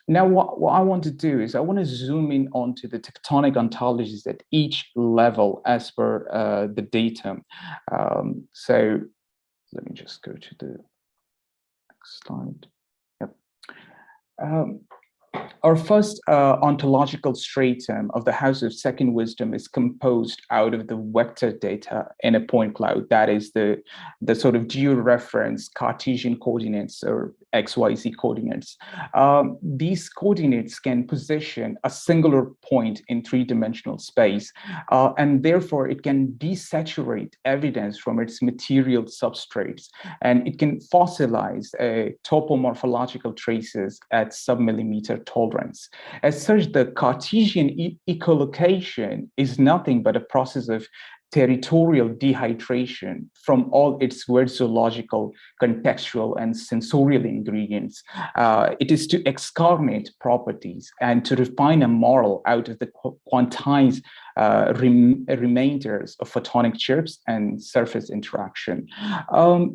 Now, what I want to do is I want to zoom in onto the tectonic ontologies at each level as per the datum. So let me just go to the next slide. Yep. Our first ontological stratum of the House of Second Wisdom is composed out of the vector data in a point cloud. That is the sort of georeference Cartesian coordinates or XYZ coordinates. These coordinates can position a singular point in three-dimensional space, and therefore it can desaturate evidence from its material substrates, and it can fossilize topomorphological traces at sub-millimeter tolerance. As such, the Cartesian echolocation is nothing but a process of territorial dehydration from all its word zoological, contextual, and sensorial ingredients. It is to excarnate properties and to refine a model out of the quantized remainders of photonic chirps and surface interaction.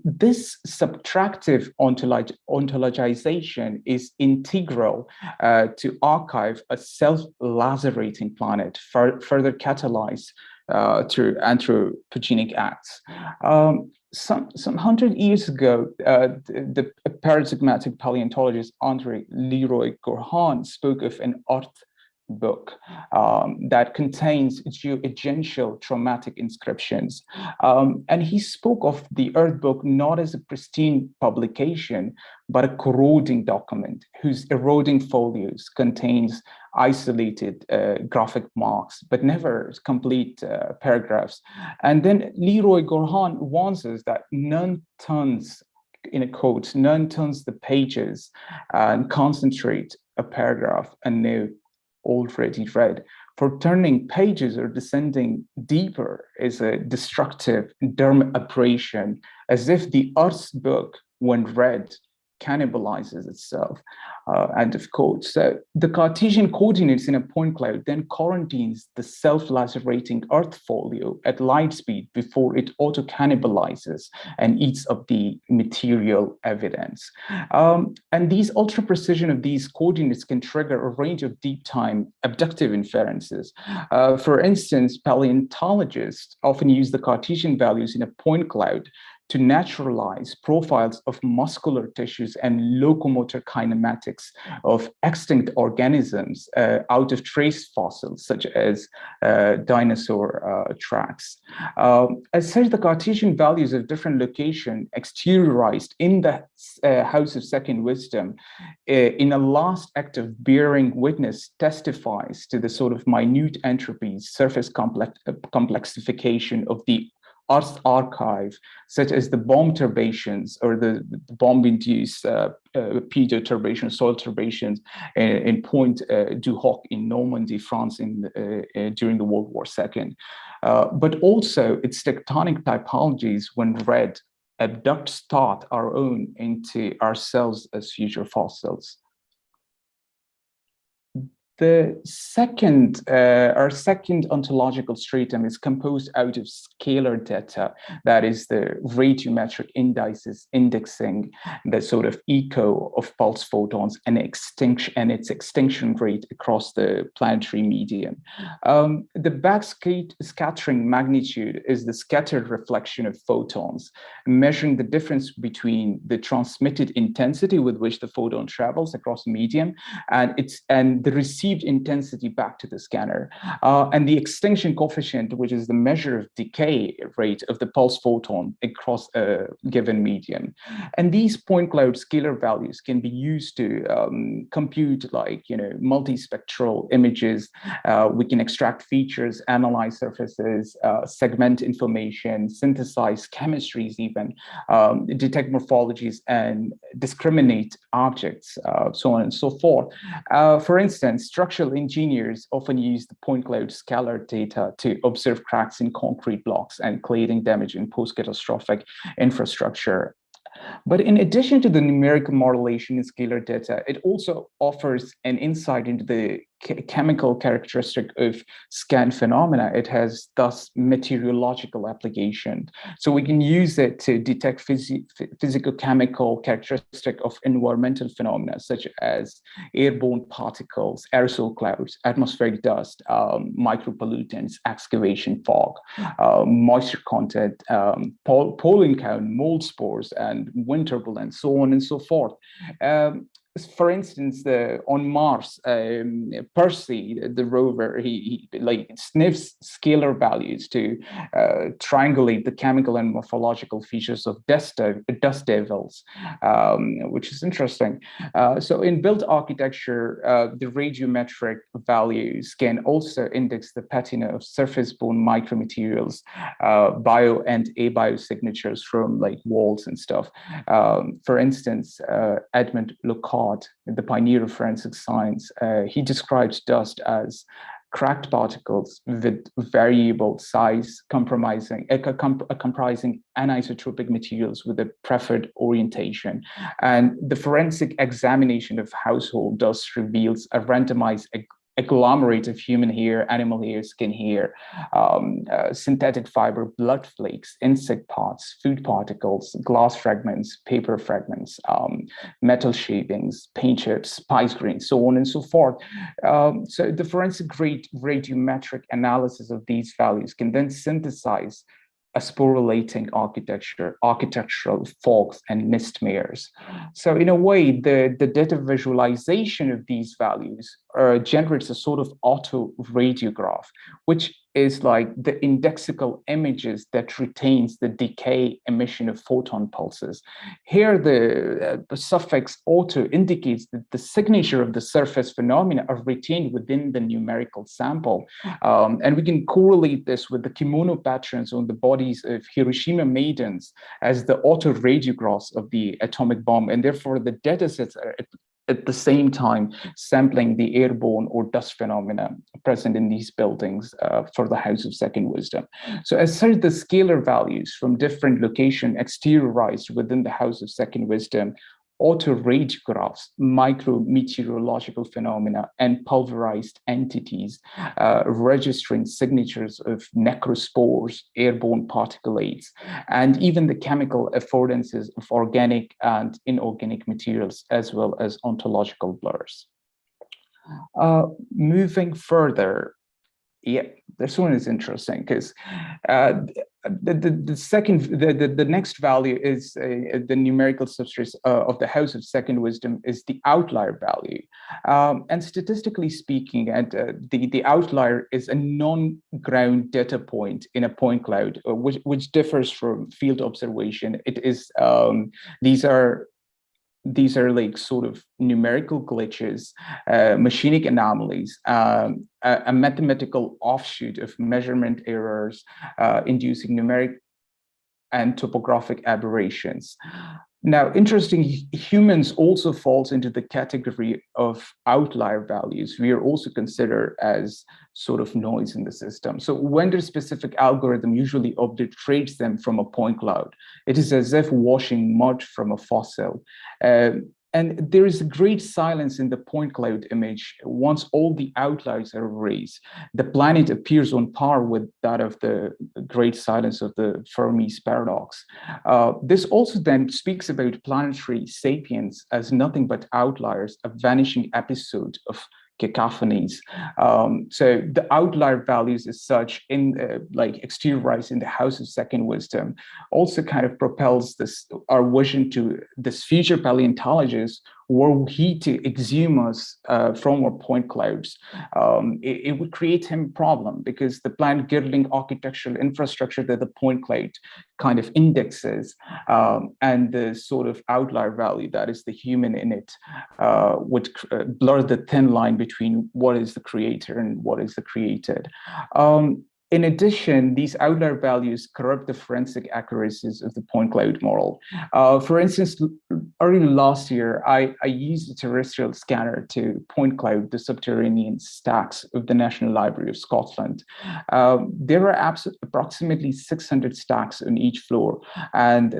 This subtractive ontologization is integral to archive a self-lacerating planet, further catalyzed through anthropogenic acts. Some 100 years ago, the paradigmatic paleontologist André Leroy Gourhan spoke of an earth book that contains geoagential traumatic inscriptions. And he spoke of the earth book not as a pristine publication, but a corroding document whose eroding folios contains isolated graphic marks, but never complete paragraphs. And then Leroy Gourhan warns us that none turns, in a quote, none turns the pages and concentrate a paragraph anew already read. For turning pages or descending deeper is a destructive dermabrasion, as if the earth's book, when read, cannibalizes itself, end of quote. So the Cartesian coordinates in a point cloud then quarantines the self-lacerating earth folio at light speed before it auto-cannibalizes and eats up the material evidence. And these ultra-precision of these coordinates can trigger a range of deep-time abductive inferences. For instance, paleontologists often use the Cartesian values in a point cloud to naturalize profiles of muscular tissues and locomotor kinematics of extinct organisms out of trace fossils, such as dinosaur tracks. As such, the Cartesian values of different location exteriorized in the House of Second Wisdom in a last act of bearing witness testifies to the sort of minute entropies, surface complexification of the Earth's archive, such as the bomb turbations or the bomb-induced pedo-turbation, soil turbations in Point du Hoc in Normandy, France, during the World War II. But also its tectonic typologies, when read, abduct start our own into ourselves as future fossils. The second, our second ontological stratum is composed out of scalar data, that is the radiometric indices indexing the sort of echo of pulse photons and its extinction rate across the planetary medium. The backscattering magnitude is the scattered reflection of photons, measuring the difference between the transmitted intensity with which the photon travels across the medium and the received intensity back to the scanner, and the extinction coefficient, which is the measure of decay rate of the pulse photon across a given medium. And these point cloud scalar values can be used to compute, like, multispectral images. We can extract features, analyze surfaces, segment information, synthesize chemistries, even detect morphologies and discriminate objects, so on and so forth. For instance, structural engineers often use the point cloud scalar data to observe cracks in concrete blocks and cladding damage in post-catastrophic infrastructure. But in addition to the numerical modulation in scalar data, it also offers an insight into the chemical characteristic of scan phenomena. It has thus meteorological application. So we can use it to detect physical-chemical characteristic of environmental phenomena, such as airborne particles, aerosol clouds, atmospheric dust, micropollutants, excavation fog, moisture content, pollen count, mold spores, and wind turbulence, so on and so forth. For instance, on Mars, Percy, the rover, he sniffs scalar values to triangulate the chemical and morphological features of dust devils, which is interesting. So in built architecture, the radiometric values can also index the patina of surface-borne micromaterials, bio and abio signatures from walls and stuff. For instance, Edmund Locard, the pioneer of forensic science, he describes dust as cracked particles with variable size comprising anisotropic materials with a preferred orientation. And the forensic examination of household dust reveals a randomized agglomerate of human hair, animal hair, skin hair, synthetic fiber, blood flakes, insect parts, food particles, glass fragments, paper fragments, metal shavings, paint chips, spice grains, so on and so forth. So the forensic radiometric analysis of these values can then synthesize a sporulating architectural fogs and mist mirrors. So in a way, the data visualization of these values generates a sort of auto radiograph, which is like the indexical images that retains the decay emission of photon pulses. Here, the suffix auto indicates that the signature of the surface phenomena are retained within the numerical sample. And we can correlate this with the kimono patterns on the bodies of Hiroshima maidens as the auto radiographs of the atomic bomb. And therefore, the data sets are at the same time sampling the airborne or dust phenomena present in these buildings for the House of Second Wisdom. So as such, the scalar values from different locations exteriorized within the House of Second Wisdom autoradiographs micrometeorological phenomena and pulverized entities, registering signatures of necrospores, airborne particulates, and even the chemical affordances of organic and inorganic materials, as well as ontological blurs. Moving further, yeah, this one is interesting because the next value is the numerical substrate of the house of second wisdom is the outlier value. And statistically speaking, the outlier is a non-ground data point in a point cloud, which differs from field observation. It is these are like sort of numerical glitches, machinic anomalies, a mathematical offshoot of measurement errors, inducing numeric and topographic aberrations. Now, interesting, humans also falls into the category of outlier values. We are also considered as sort of noise in the system. So when the specific algorithm usually obliterates them from a point cloud, it is as if washing mud from a fossil. And there is a great silence in the point cloud image. Once all the outliers are erased, the planet appears on par with that of the great silence of the Fermi's paradox. This also then speaks about planetary sapiens as nothing but outliers, a vanishing episode of cacophonies. So the outlier values as such in like exteriorized in the house of second wisdom also kind of propels our vision to this future paleontologist were he to exhume us from our point clouds. It would create him a problem because the planet girdling architectural infrastructure that the point cloud kind of indexes and the sort of outlier value that is the human in it would blur the thin line between what is the creator and what is the created. In addition, these outlier values corrupt the forensic accuracies of the point cloud model. For instance, early last year, I used a terrestrial scanner to point cloud the subterranean stacks of the National Library of Scotland. There are approximately 600 stacks on each floor, and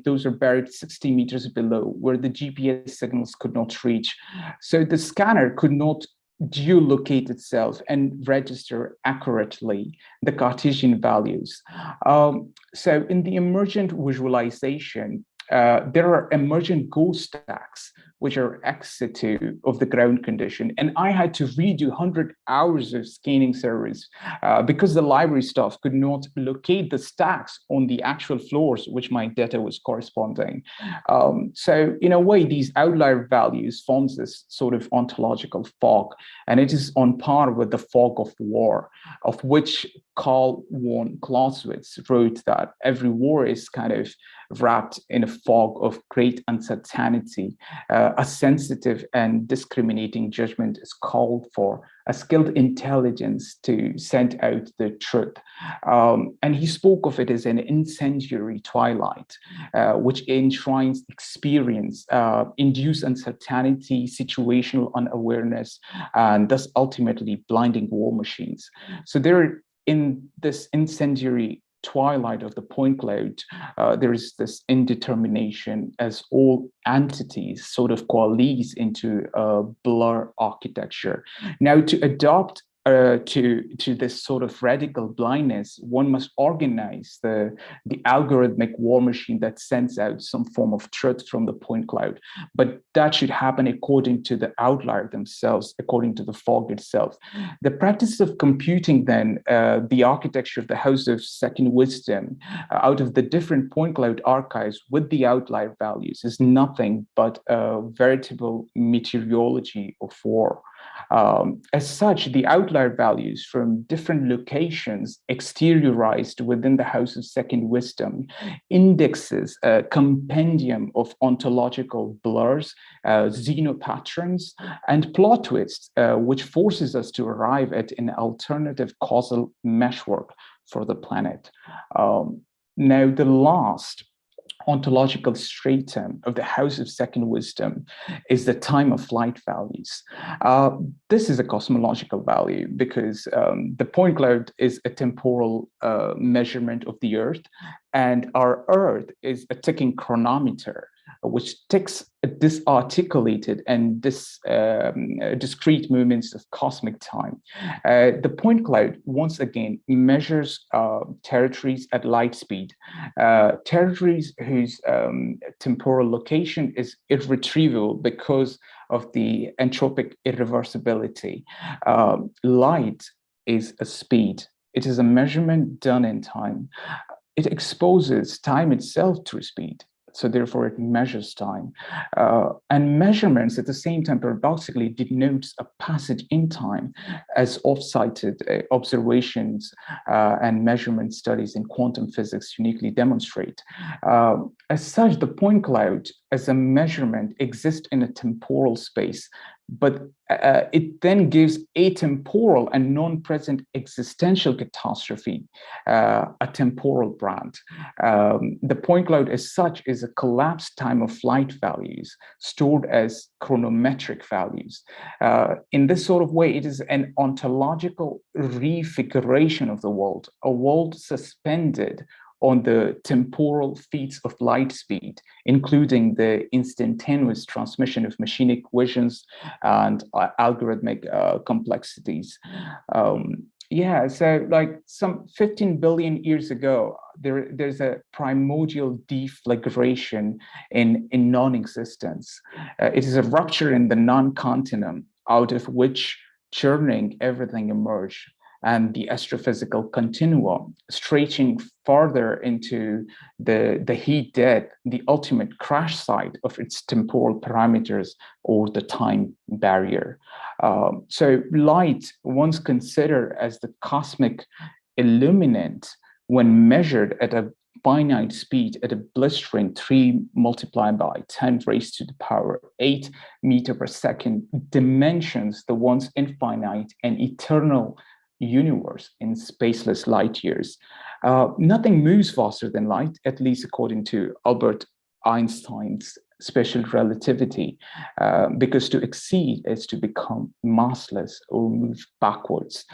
those are buried 60 meters below where the GPS signals could not reach. So the scanner could not geolocate itself and register accurately the Cartesian values. So in the emergent visualization, there are emergent ghost stacks, which are ex situ of the ground condition. And I had to redo 100 hours of scanning service because the library staff could not locate the stacks on the actual floors, which my data was corresponding. So in a way, these outlier values forms this sort of ontological fog, and it is on par with the fog of war, of which Carl von Clausewitz wrote that every war is kind of wrapped in a fog of great uncertainty. A sensitive and discriminating judgment is called for, a skilled intelligence to send out the truth. And he spoke of it as an incendiary twilight, which enshrines experience, induce uncertainty, situational unawareness, and thus ultimately blinding war machines. So there, in this incendiary twilight of the point cloud, there is this indetermination as all entities sort of coalesce into a blur architecture. Now, to adopt to this sort of radical blindness, one must organize the algorithmic war machine that sends out some form of truth from the point cloud. But that should happen according to the outlier themselves, according to the fog itself. The practice of computing then the architecture of the house of second wisdom out of the different point cloud archives with the outlier values is nothing but a veritable meteorology of war. As such, the outlier values from different locations exteriorized within the house of second wisdom indexes a compendium of ontological blurs, xenopatterns, and plot twists, which forces us to arrive at an alternative causal meshwork for the planet. Now, the last ontological stratum of the house of second wisdom is the time of flight values. This is a cosmological value because the point cloud is a temporal measurement of the Earth, and our Earth is a ticking chronometer, which ticks disarticulated and discrete movements of cosmic time. The point cloud, once again, measures territories at light speed, territories whose temporal location is irretrievable because of the entropic irreversibility. Light is a speed, It is a measurement done in time. It exposes time itself through speed. So therefore, it measures time. And measurements at the same time, paradoxically, denotes a passage in time, as oft-cited observations and measurement studies in quantum physics uniquely demonstrate. As such, the point cloud as a measurement exists in a temporal space, but it then gives atemporal and non-present existential catastrophe a temporal brand. The point cloud as such is a collapsed time of flight values stored as chronometric values. In this sort of way, it is an ontological refiguration of the world, a world suspended on the temporal feats of light speed, including the instantaneous transmission of machinic visions and algorithmic complexities. Yeah, so like some 15 billion years ago, there's a primordial deflagration in non-existence. It is a rupture in the non-continuum out of which churning everything emerged, and the astrophysical continuum, stretching farther into the heat death, the ultimate crash site of its temporal parameters, or the time barrier. So light, once considered as the cosmic illuminant, when measured at a finite speed at a blistering 3 multiplied by 10 raised to the power 8 meter per second, dimensions the once infinite and eternal universe in spaceless light years. Nothing moves faster than light, at least according to Albert Einstein's special relativity, because to exceed is to become massless or move backwards.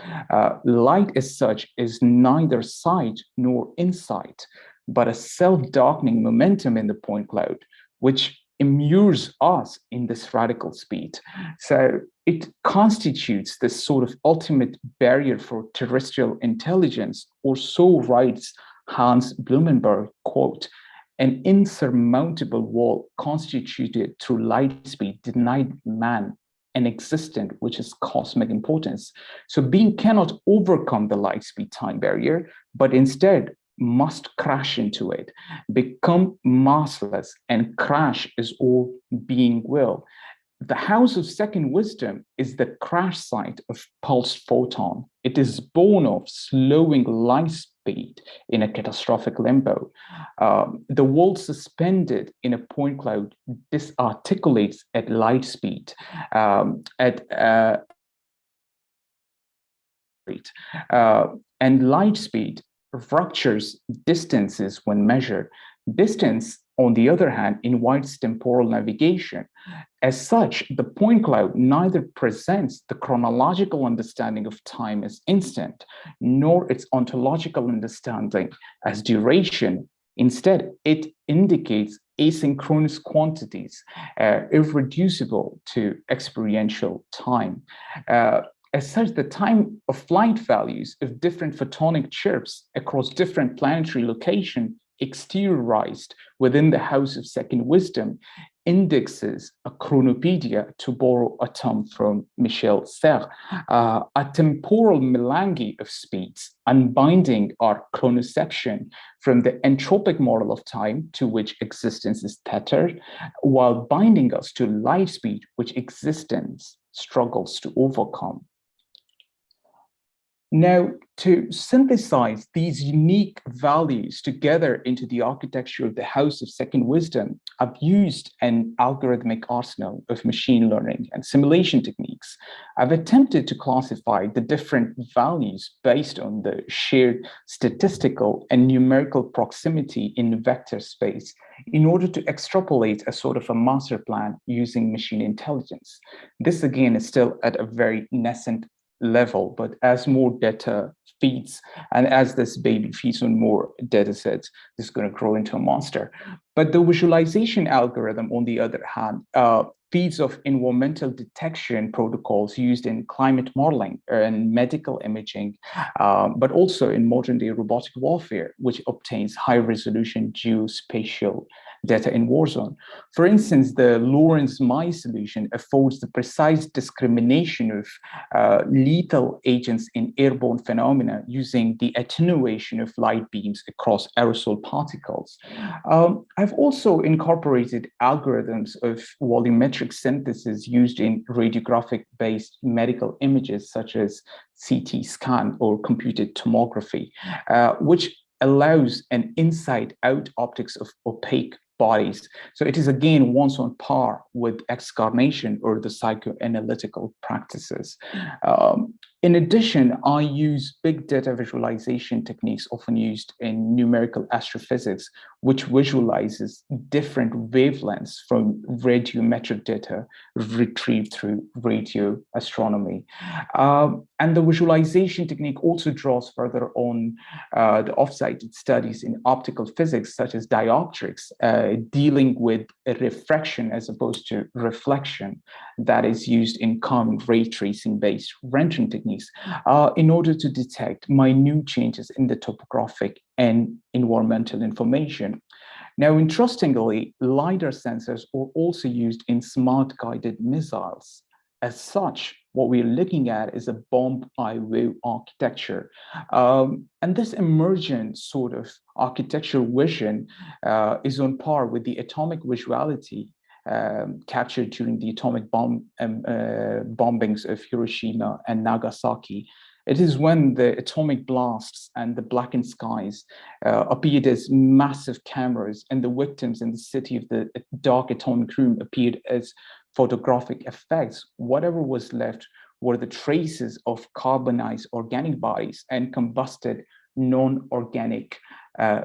Light as such is neither sight nor insight, but a self-darkening momentum in the point cloud, which immures us in this radical speed. So it constitutes this sort of ultimate barrier for terrestrial intelligence, or so writes Hans Blumenberg, quote, an insurmountable wall constituted through light speed denied man an existence which is cosmic importance. So being cannot overcome the light speed time barrier, but instead must crash into it, become massless, and crash is all being will. The house of second wisdom is the crash site of pulsed photon. It is born of slowing light speed in a catastrophic limbo. The world suspended in a point cloud disarticulates at light speed, and light speed ruptures distances when measured. Distance, on the other hand, invites temporal navigation. As such, the point cloud neither presents the chronological understanding of time as instant, nor its ontological understanding as duration. Instead, it indicates asynchronous quantities, irreducible to experiential time. As such, the time of flight values of different photonic chirps across different planetary locations exteriorized within the house of second wisdom indexes a chronopedia, to borrow a term from Michel Serres, a temporal melange of speeds, unbinding our chronoception from the entropic model of time to which existence is tethered, while binding us to light speed, which existence struggles to overcome. Now, to synthesize these unique values together into the architecture of the house of second wisdom, I've used an algorithmic arsenal of machine learning and simulation techniques. I've attempted to classify the different values based on the shared statistical and numerical proximity in vector space in order to extrapolate a sort of a master plan using machine intelligence. This, again, is still at a very nascent level, but as more data feeds and as this baby feeds on more data sets, this is going to grow into a monster. But the visualization algorithm, on the other hand, feeds of environmental detection protocols used in climate modeling and medical imaging, but also in modern day robotic warfare, which obtains high resolution geospatial data in Warzone. For instance, the Lorentz-Meyer solution affords the precise discrimination of lethal agents in airborne phenomena using the attenuation of light beams across aerosol particles. I've also incorporated algorithms of volumetric synthesis used in radiographic-based medical images such as CT scan or computed tomography, which allows an inside-out optics of opaque bodies. So it is again once on par with excarnation or the psychoanalytical practices. In addition, I use big data visualization techniques often used in numerical astrophysics, which visualizes different wavelengths from radiometric data retrieved through radio astronomy. And the visualization technique also draws further on the off-site studies in optical physics, such as dioptrics, dealing with a refraction as opposed to reflection that is used in common ray tracing-based rendering techniques in order to detect minute changes in the topographic and environmental information. Now, interestingly, LiDAR sensors are also used in smart guided missiles. As such, what we're looking at is a bomb eye wave architecture. And this emergent sort of architectural vision is on par with the atomic visuality captured during the atomic bombings of Hiroshima and Nagasaki. It is when the atomic blasts and the blackened skies appeared as massive cameras, and the victims in the city of the dark atomic room appeared as photographic effects. Whatever was left were the traces of carbonized organic bodies and combusted non-organic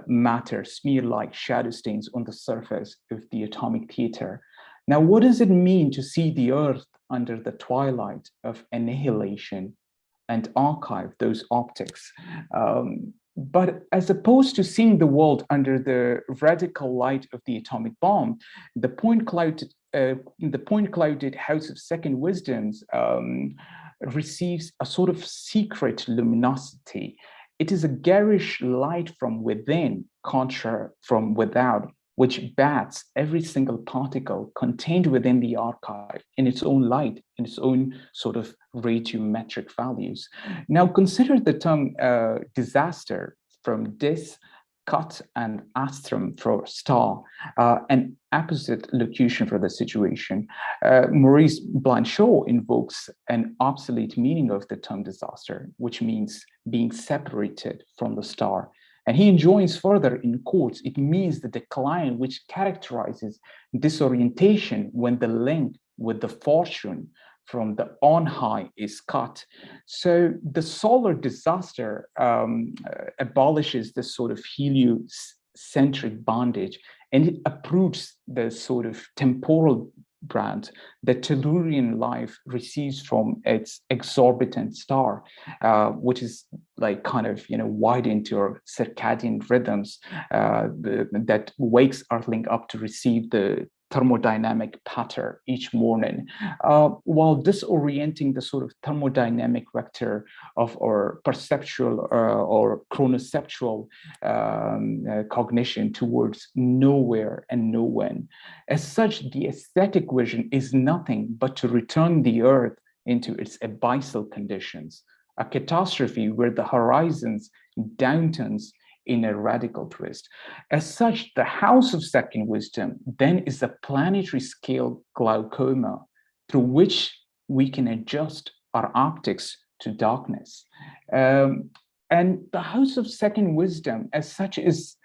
matter, smear-like shadow stains on the surface of the atomic theater. Now, what does it mean to see the Earth under the twilight of annihilation and archive those optics? But as opposed to seeing the world under the radical light of the atomic bomb, the point-clouded House of Second Wisdoms receives a sort of secret luminosity. It is a garish light from within, contra from without, which bats every single particle contained within the archive in its own light, in its own sort of radiometric values. Now consider the term disaster from dis, cut, and astrum for star, an apposite locution for the situation. Maurice Blanchot invokes an obsolete meaning of the term disaster, which means being separated from the star. And he enjoins further in quotes, it means the decline which characterizes disorientation when the link with the fortune from the on high is cut. So the solar disaster abolishes this sort of heliocentric bondage, and it uproots the sort of temporal brand that Tellurian life receives from its exorbitant star, which is like kind of, wide into our circadian rhythms that wakes Earthling up to receive the thermodynamic pattern each morning, while disorienting the sort of thermodynamic vector of our perceptual or chronoceptual cognition towards nowhere and no when. As such, the aesthetic vision is nothing but to return the Earth into its abyssal conditions, a catastrophe where the horizons downturns in a radical twist. As such, the House of Second Wisdom then is a planetary scale glaucoma through which we can adjust our optics to darkness. And the House of Second Wisdom as such is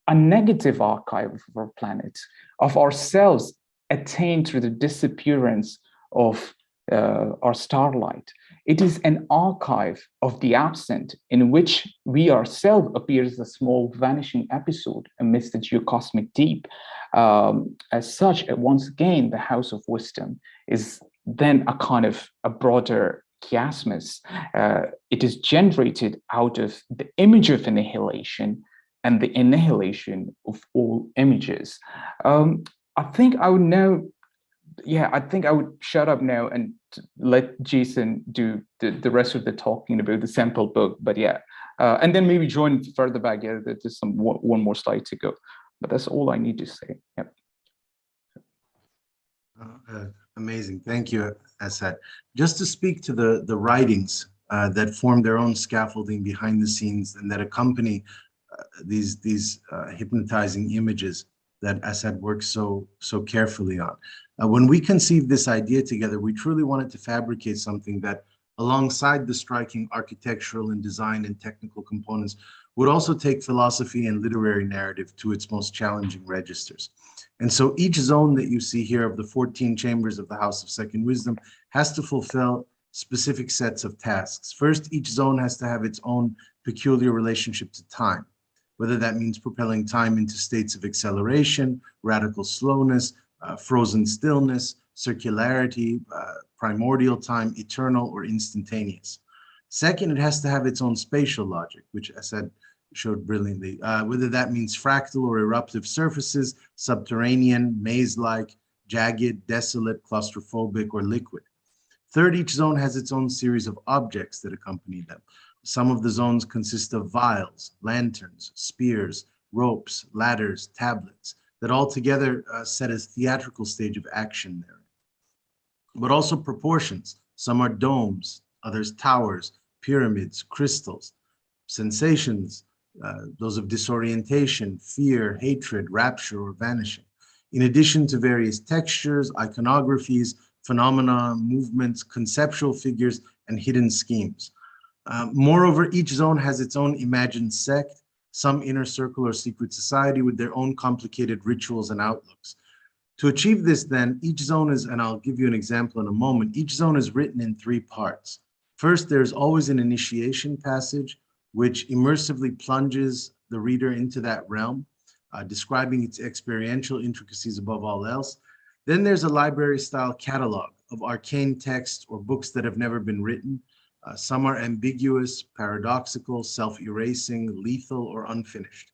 a negative archive of our planet, of ourselves attained through the disappearance of our starlight. It is an archive of the absent in which we ourselves appear as a small vanishing episode amidst the geocosmic deep. As such, once again, the House of Wisdom is then a kind of a broader chiasmus. It is generated out of the image of annihilation and the annihilation of all images. I think I would now I think I would shut up now and let Jason do the rest of the talking about the sample book. But and then maybe join further back. There's one more slide to go. But that's all I need to say. Yeah. Amazing. Thank you, Asad. Just to speak to the writings that form their own scaffolding behind the scenes and that accompany these hypnotizing images that Asad works so carefully on. When we conceived this idea together, we truly wanted to fabricate something that, alongside the striking architectural and design and technical components, would also take philosophy and literary narrative to its most challenging registers. And so each zone that you see here of the 14 chambers of the House of Second Wisdom has to fulfill specific sets of tasks. First, each zone has to have its own peculiar relationship to time, whether that means propelling time into states of acceleration, radical slowness, frozen stillness, circularity, primordial time, eternal or instantaneous. Second, it has to have its own spatial logic, which Asad showed brilliantly, whether that means fractal or eruptive surfaces, subterranean, maze-like, jagged, desolate, claustrophobic, or liquid. Third, each zone has its own series of objects that accompany them. Some of the zones consist of vials, lanterns, spears, ropes, ladders, tablets, that all together set a theatrical stage of action there. But also proportions. Some are domes, others towers, pyramids, crystals, sensations, those of disorientation, fear, hatred, rapture, or vanishing, in addition to various textures, iconographies, phenomena, movements, conceptual figures, and hidden schemes. Moreover, each zone has its own imagined sect, some inner circle or secret society with their own complicated rituals and outlooks. To achieve this, then, each zone is, and I'll give you an example in a moment, each zone is written in 3 parts. First, there's always an initiation passage, which immersively plunges the reader into that realm, describing its experiential intricacies above all else. Then there's a library-style catalog of arcane texts or books that have never been written. Some are ambiguous, paradoxical, self-erasing, lethal, or unfinished.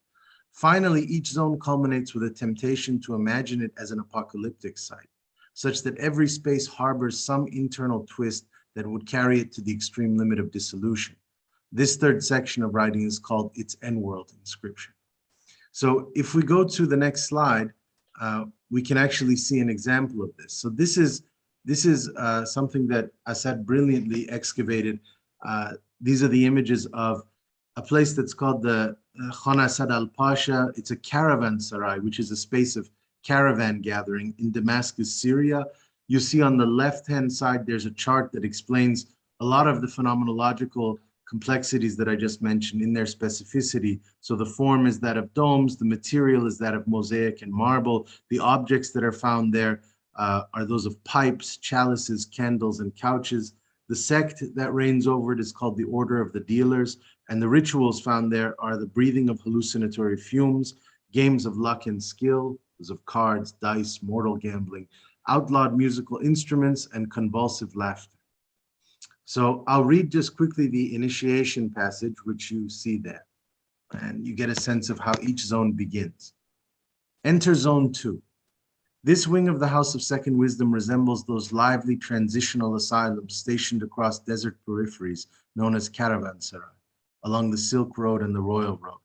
Finally, each zone culminates with a temptation to imagine it as an apocalyptic site, such that every space harbors some internal twist that would carry it to the extreme limit of dissolution. This third section of writing is called its N-world inscription. So if we go to the next slide, we can actually see an example of this. So this is something that Asad brilliantly excavated. These are the images of a place that's called the Khana Asad al-Pasha. It's a caravanserai, which is a space of caravan gathering in Damascus, Syria. You see on the left-hand side, there's a chart that explains a lot of the phenomenological complexities that I just mentioned in their specificity. So the form is that of domes, the material is that of mosaic and marble. The objects that are found there are those of pipes, chalices, candles, and couches. The sect that reigns over it is called the Order of the Dealers, and the rituals found there are the breathing of hallucinatory fumes, games of luck and skill, those of cards, dice, mortal gambling, outlawed musical instruments, and convulsive laughter. So I'll read just quickly the initiation passage, which you see there, and you get a sense of how each zone begins. Enter Zone 2. This wing of the House of Second Wisdom resembles those lively transitional asylums stationed across desert peripheries known as caravanserai, along the Silk Road and the Royal Road.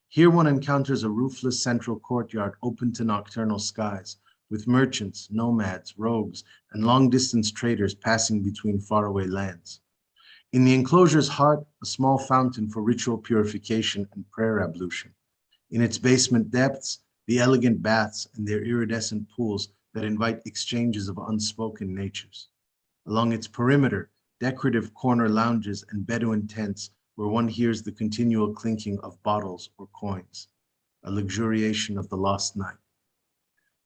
Here one encounters a roofless central courtyard open to nocturnal skies, with merchants, nomads, rogues, and long-distance traders passing between faraway lands. In the enclosure's heart, a small fountain for ritual purification and prayer ablution. In its basement depths, the elegant baths and their iridescent pools that invite exchanges of unspoken natures. Along its perimeter, decorative corner lounges and Bedouin tents where one hears the continual clinking of bottles or coins, a luxuriation of the lost night.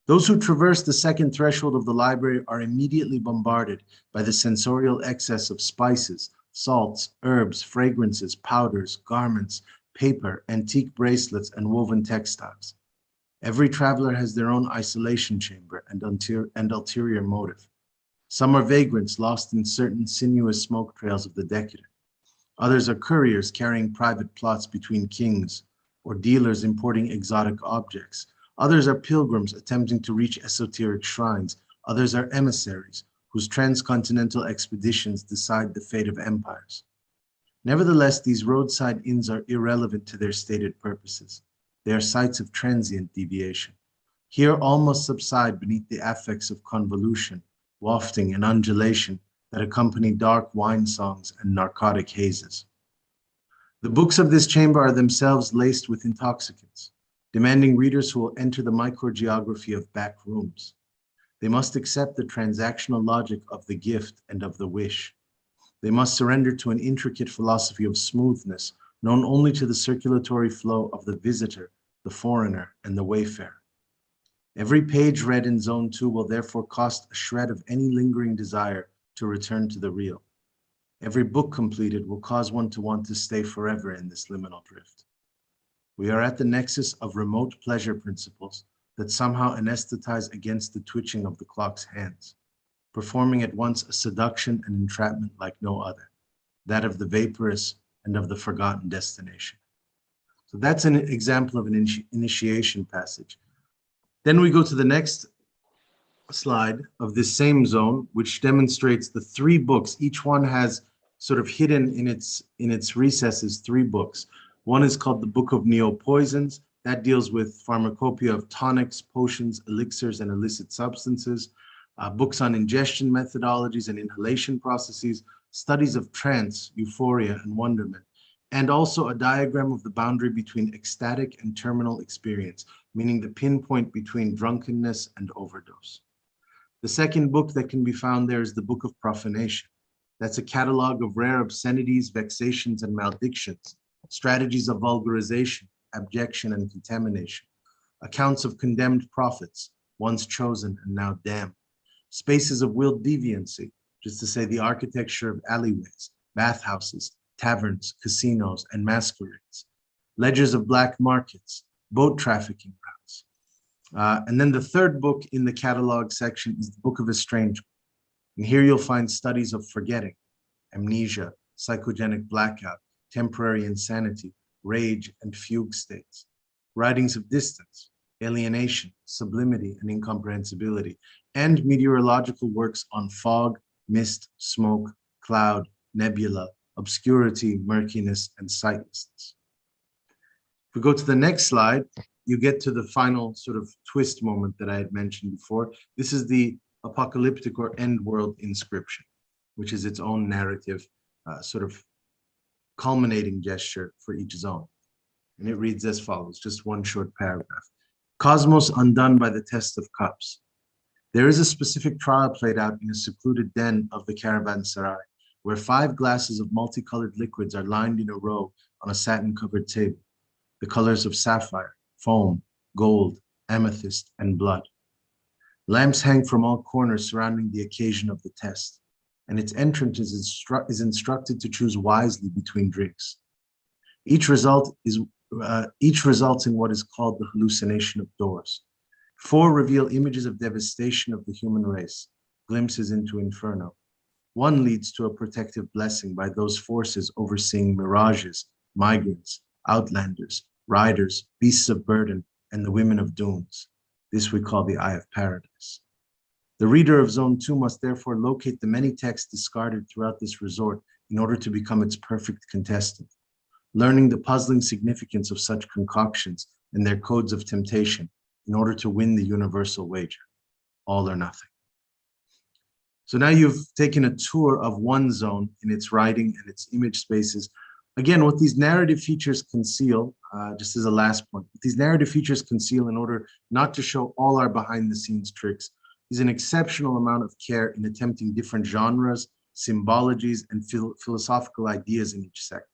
Those who traverse the second threshold of the library are immediately bombarded by the sensorial excess of spices, salts, herbs, fragrances, powders, garments, paper, antique bracelets, and woven textiles. Every traveler has their own isolation chamber and ulterior motive. Some are vagrants lost in certain sinuous smoke trails of the decadent. Others are couriers carrying private plots between kings, or dealers importing exotic objects. Others are pilgrims attempting to reach esoteric shrines. Others are emissaries whose transcontinental expeditions decide the fate of empires. Nevertheless, these roadside inns are irrelevant to their stated purposes. They are sites of transient deviation. Here all must subside beneath the affects of convolution, wafting, and undulation that accompany dark wine songs and narcotic hazes. The books of this chamber are themselves laced with intoxicants, demanding readers who will enter the microgeography of back rooms. They must accept the transactional logic of the gift and of the wish. They must surrender to an intricate philosophy of smoothness, known only to the circulatory flow of the visitor, the foreigner, and the wayfarer. Every page read in Zone 2 will therefore cost a shred of any lingering desire to return to the real. Every book completed will cause one to want to stay forever in this liminal drift. We are at the nexus of remote pleasure principles that somehow anesthetize against the twitching of the clock's hands, performing at once a seduction and entrapment like no other, that of the vaporous and of the forgotten destination. So that's an example of an initiation passage. Then we go to the next slide of this same zone, which demonstrates the 3 books. Each one has sort of hidden in its recesses 3 books. One is called the Book of Neo-Poisons. That deals with pharmacopoeia of tonics, potions, elixirs, and illicit substances. Books on ingestion methodologies and inhalation processes, studies of trance, euphoria, and wonderment, and also a diagram of the boundary between ecstatic and terminal experience, meaning the pinpoint between drunkenness and overdose. The second book that can be found there is the Book of Profanation. That's a catalog of rare obscenities, vexations, and maledictions, strategies of vulgarization, abjection, and contamination, accounts of condemned prophets, once chosen and now damned, spaces of willed deviancy, just to say the architecture of alleyways, bathhouses, taverns, casinos, and masquerades, ledgers of black markets, boat trafficking routes. And then the third book in the catalog section is the Book of Estrangement. And here you'll find studies of forgetting, amnesia, psychogenic blackout, temporary insanity, rage, and fugue states, writings of distance, alienation, sublimity, and incomprehensibility, and meteorological works on fog, mist, smoke, cloud, nebula, obscurity, murkiness, and sightlessness. If we go to the next slide, you get to the final sort of twist moment that I had mentioned before. This is the apocalyptic or end world inscription, which is its own narrative, sort of culminating gesture for each zone. And it reads as follows, just one short paragraph. Cosmos undone by the test of cups. There is a specific trial played out in a secluded den of the caravanserai, where 5 glasses of multicolored liquids are lined in a row on a satin-covered table, the colors of sapphire, foam, gold, amethyst, and blood. Lamps hang from all corners surrounding the occasion of the test, and its entrant is instructed to choose wisely between drinks. Each results in what is called the hallucination of doors. 4 reveal images of devastation of the human race, glimpses into inferno. 1 leads to a protective blessing by those forces overseeing mirages, migrants, outlanders, riders, beasts of burden, and the women of dunes. This we call the Eye of Paradise. The reader of Zone 2 must therefore locate the many texts discarded throughout this resort in order to become its perfect contestant, learning the puzzling significance of such concoctions and their codes of temptation in order to win the universal wager, all or nothing. So now you've taken a tour of one zone in its writing and its image spaces. Again, what these narrative features conceal, just as a last point, what these narrative features conceal in order not to show all our behind the scenes tricks is an exceptional amount of care in attempting different genres, symbologies, and philosophical ideas in each sector.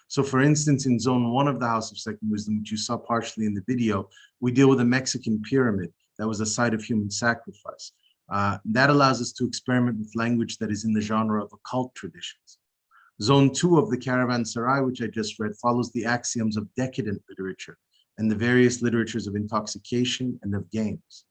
So for instance, in Zone 1 of the House of Second Wisdom, which you saw partially in the video, we deal with a Mexican pyramid that was a site of human sacrifice. That allows us to experiment with language that is in the genre of occult traditions. Zone 2 of the Caravanserai, which I just read, follows the axioms of decadent literature and the various literatures of intoxication and of games.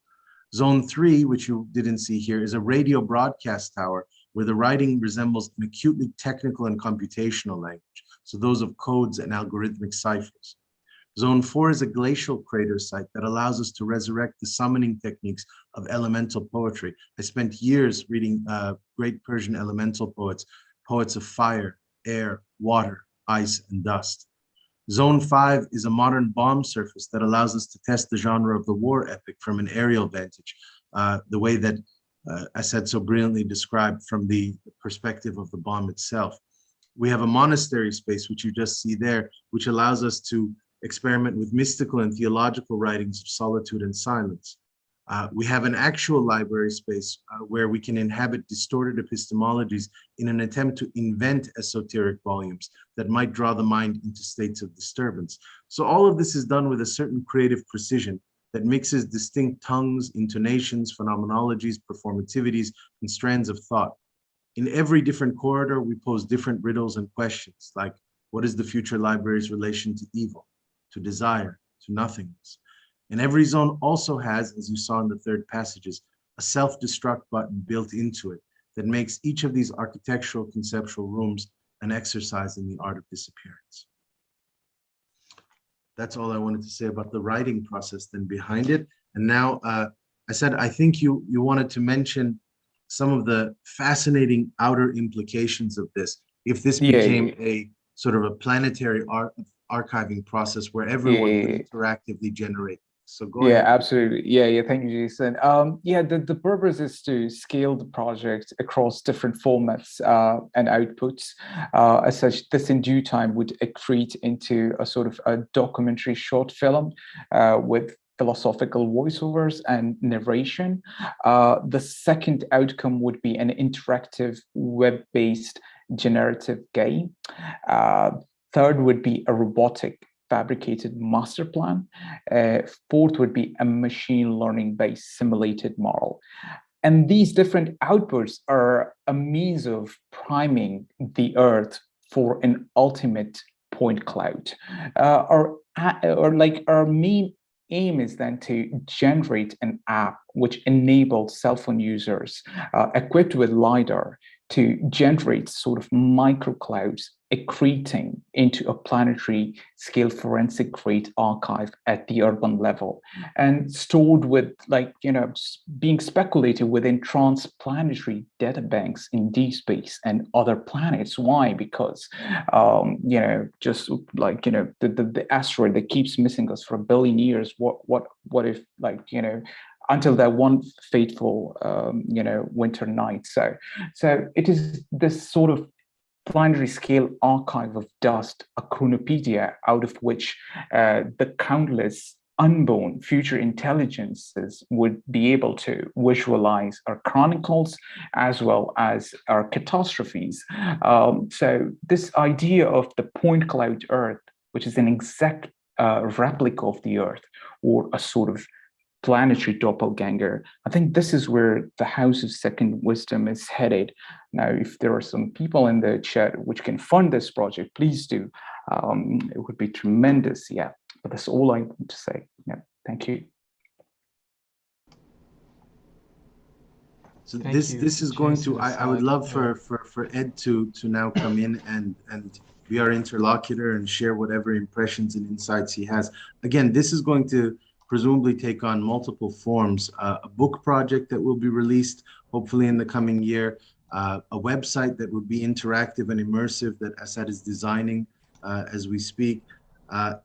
Zone 3, which you didn't see here, is a radio broadcast tower where the writing resembles an acutely technical and computational language, so those of codes and algorithmic ciphers. Zone 4 is a glacial crater site that allows us to resurrect the summoning techniques of elemental poetry. I spent years reading great Persian elemental poets, poets of fire, air, water, ice, and dust. Zone 5 is a modern bomb surface that allows us to test the genre of the war epic from an aerial vantage, the way that Asad so brilliantly described from the perspective of the bomb itself. We have a monastery space, which you just see there, which allows us to experiment with mystical and theological writings of solitude and silence. We have an actual library space where we can inhabit distorted epistemologies in an attempt to invent esoteric volumes that might draw the mind into states of disturbance. So all of this is done with a certain creative precision that mixes distinct tongues, intonations, phenomenologies, performativities, and strands of thought. In every different corridor, we pose different riddles and questions, like what is the future library's relation to evil, to desire, to nothingness? And every zone also has, as you saw in the third passages, a self-destruct button built into it that makes each of these architectural conceptual rooms an exercise in the art of disappearance. That's all I wanted to say about the writing process then behind it. And now, Asad, I think you wanted to mention some of the fascinating outer implications of this. If this became a sort of a planetary archiving process where everyone could interactively generate. So go ahead. Absolutely. Thank you, Jason. The purpose is to scale the project across different formats and outputs. As such, this in due time would accrete into a sort of a documentary short film with philosophical voiceovers and narration. The second outcome would be an interactive web-based generative game. Third would be a robotic fabricated master plan. Fourth would be a machine learning based simulated model. And these different outputs are a means of priming the Earth for an ultimate point cloud. Our main aim is then to generate an app which enables cell phone users equipped with LiDAR to generate sort of microclouds accreting into a planetary scale forensic grade archive at the urban level and stored with being speculated within transplanetary data banks in deep space and other planets. Why? Because the asteroid that keeps missing us for a billion years, what if until that one fateful winter night. So it is this sort of planetary scale archive of dust, a chronopedia out of which the countless unborn future intelligences would be able to visualize our chronicles as well as our catastrophes. So this idea of the point cloud Earth, which is an exact replica of the Earth, or a sort of planetary doppelganger. I think this is where the House of Second Wisdom is headed. Now, if there are some people in the chat which can fund this project, please do. It would be tremendous. But that's all I want to say. Thank you. So this is going to, I would love for Ed to now come in and be our interlocutor and share whatever impressions and insights he has. Again, this is going to presumably take on multiple forms, a book project that will be released hopefully in the coming year, a website that would be interactive and immersive that Asad is designing as we speak,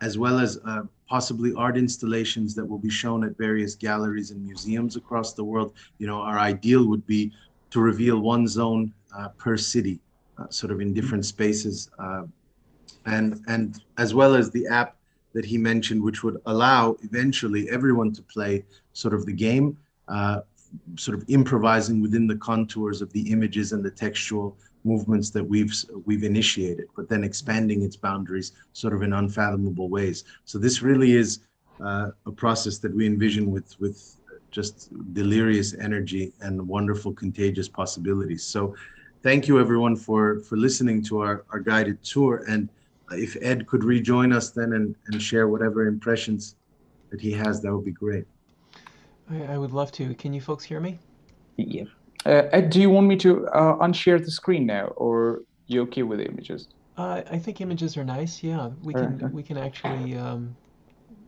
as well as possibly art installations that will be shown at various galleries and museums across the world. Our ideal would be to reveal one zone per city, sort of in different spaces, and as well as the app that he mentioned, which would allow eventually everyone to play sort of the game, sort of improvising within the contours of the images and the textual movements that we've initiated, but then expanding its boundaries sort of in unfathomable ways. So this really is a process that we envision with just delirious energy and wonderful contagious possibilities. So thank you everyone for listening to our guided tour. And if Ed could rejoin us then and share whatever impressions that he has, that would be great. I would love to. Can you folks hear me? Yeah. Ed, do you want me to unshare the screen now, or you okay with the images? I think images are nice. Yeah, we can actually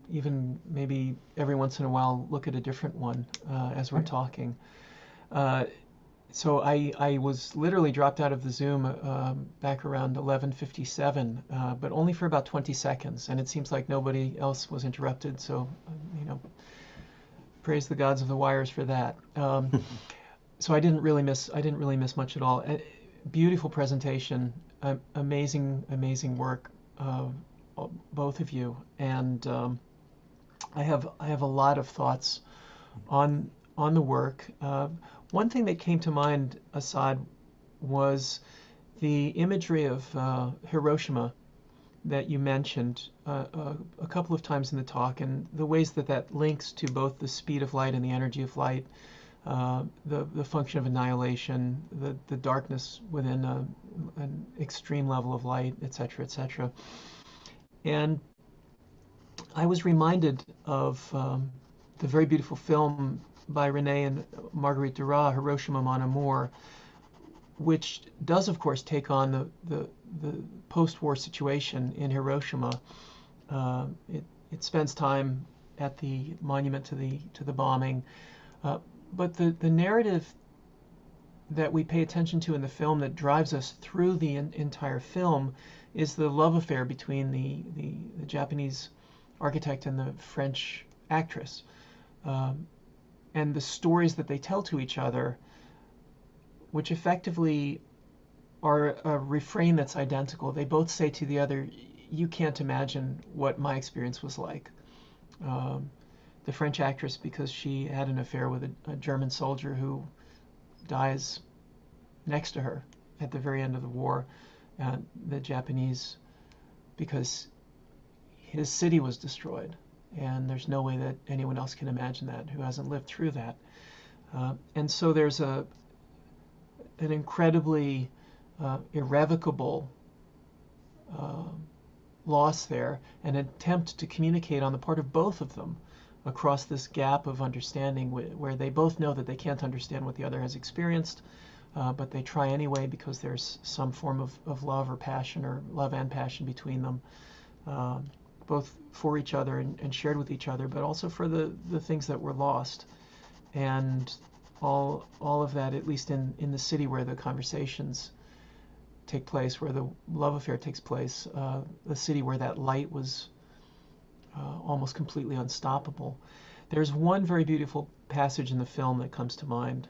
even maybe every once in a while look at a different one as we're talking. So I was literally dropped out of the Zoom back around 11:57, but only for about 20 seconds, and it seems like nobody else was interrupted. So, you know, praise the gods of the wires for that. So I didn't really miss much at all. Beautiful presentation, amazing work, both of you, and I have a lot of thoughts on the work. One thing that came to mind, Asad, was the imagery of Hiroshima that you mentioned a couple of times in the talk, and the ways that links to both the speed of light and the energy of light, the function of annihilation, the darkness within an extreme level of light, etc., etc. And I was reminded of the very beautiful film by Renee and Marguerite Duras, Hiroshima Mon Amour, which does, of course, take on the post-war situation in Hiroshima. It spends time at the monument to the bombing, but the narrative that we pay attention to in the film that drives us through the entire film is the love affair between the Japanese architect and the French actress. And the stories that they tell to each other, which effectively are a refrain that's identical. They both say to the other, you can't imagine what my experience was like. The French actress, because she had an affair with a German soldier who dies next to her at the very end of the war. The Japanese, because his city was destroyed. And there's no way that anyone else can imagine that who hasn't lived through that. And so there's an incredibly irrevocable loss there, an attempt to communicate on the part of both of them across this gap of understanding where they both know that they can't understand what the other has experienced, but they try anyway because there's some form of love or passion, or love and passion between them. Both for each other and shared with each other, but also for the things that were lost. And all of that, at least in the city where the conversations take place, where the love affair takes place, the city where that light was almost completely unstoppable. There's one very beautiful passage in the film that comes to mind.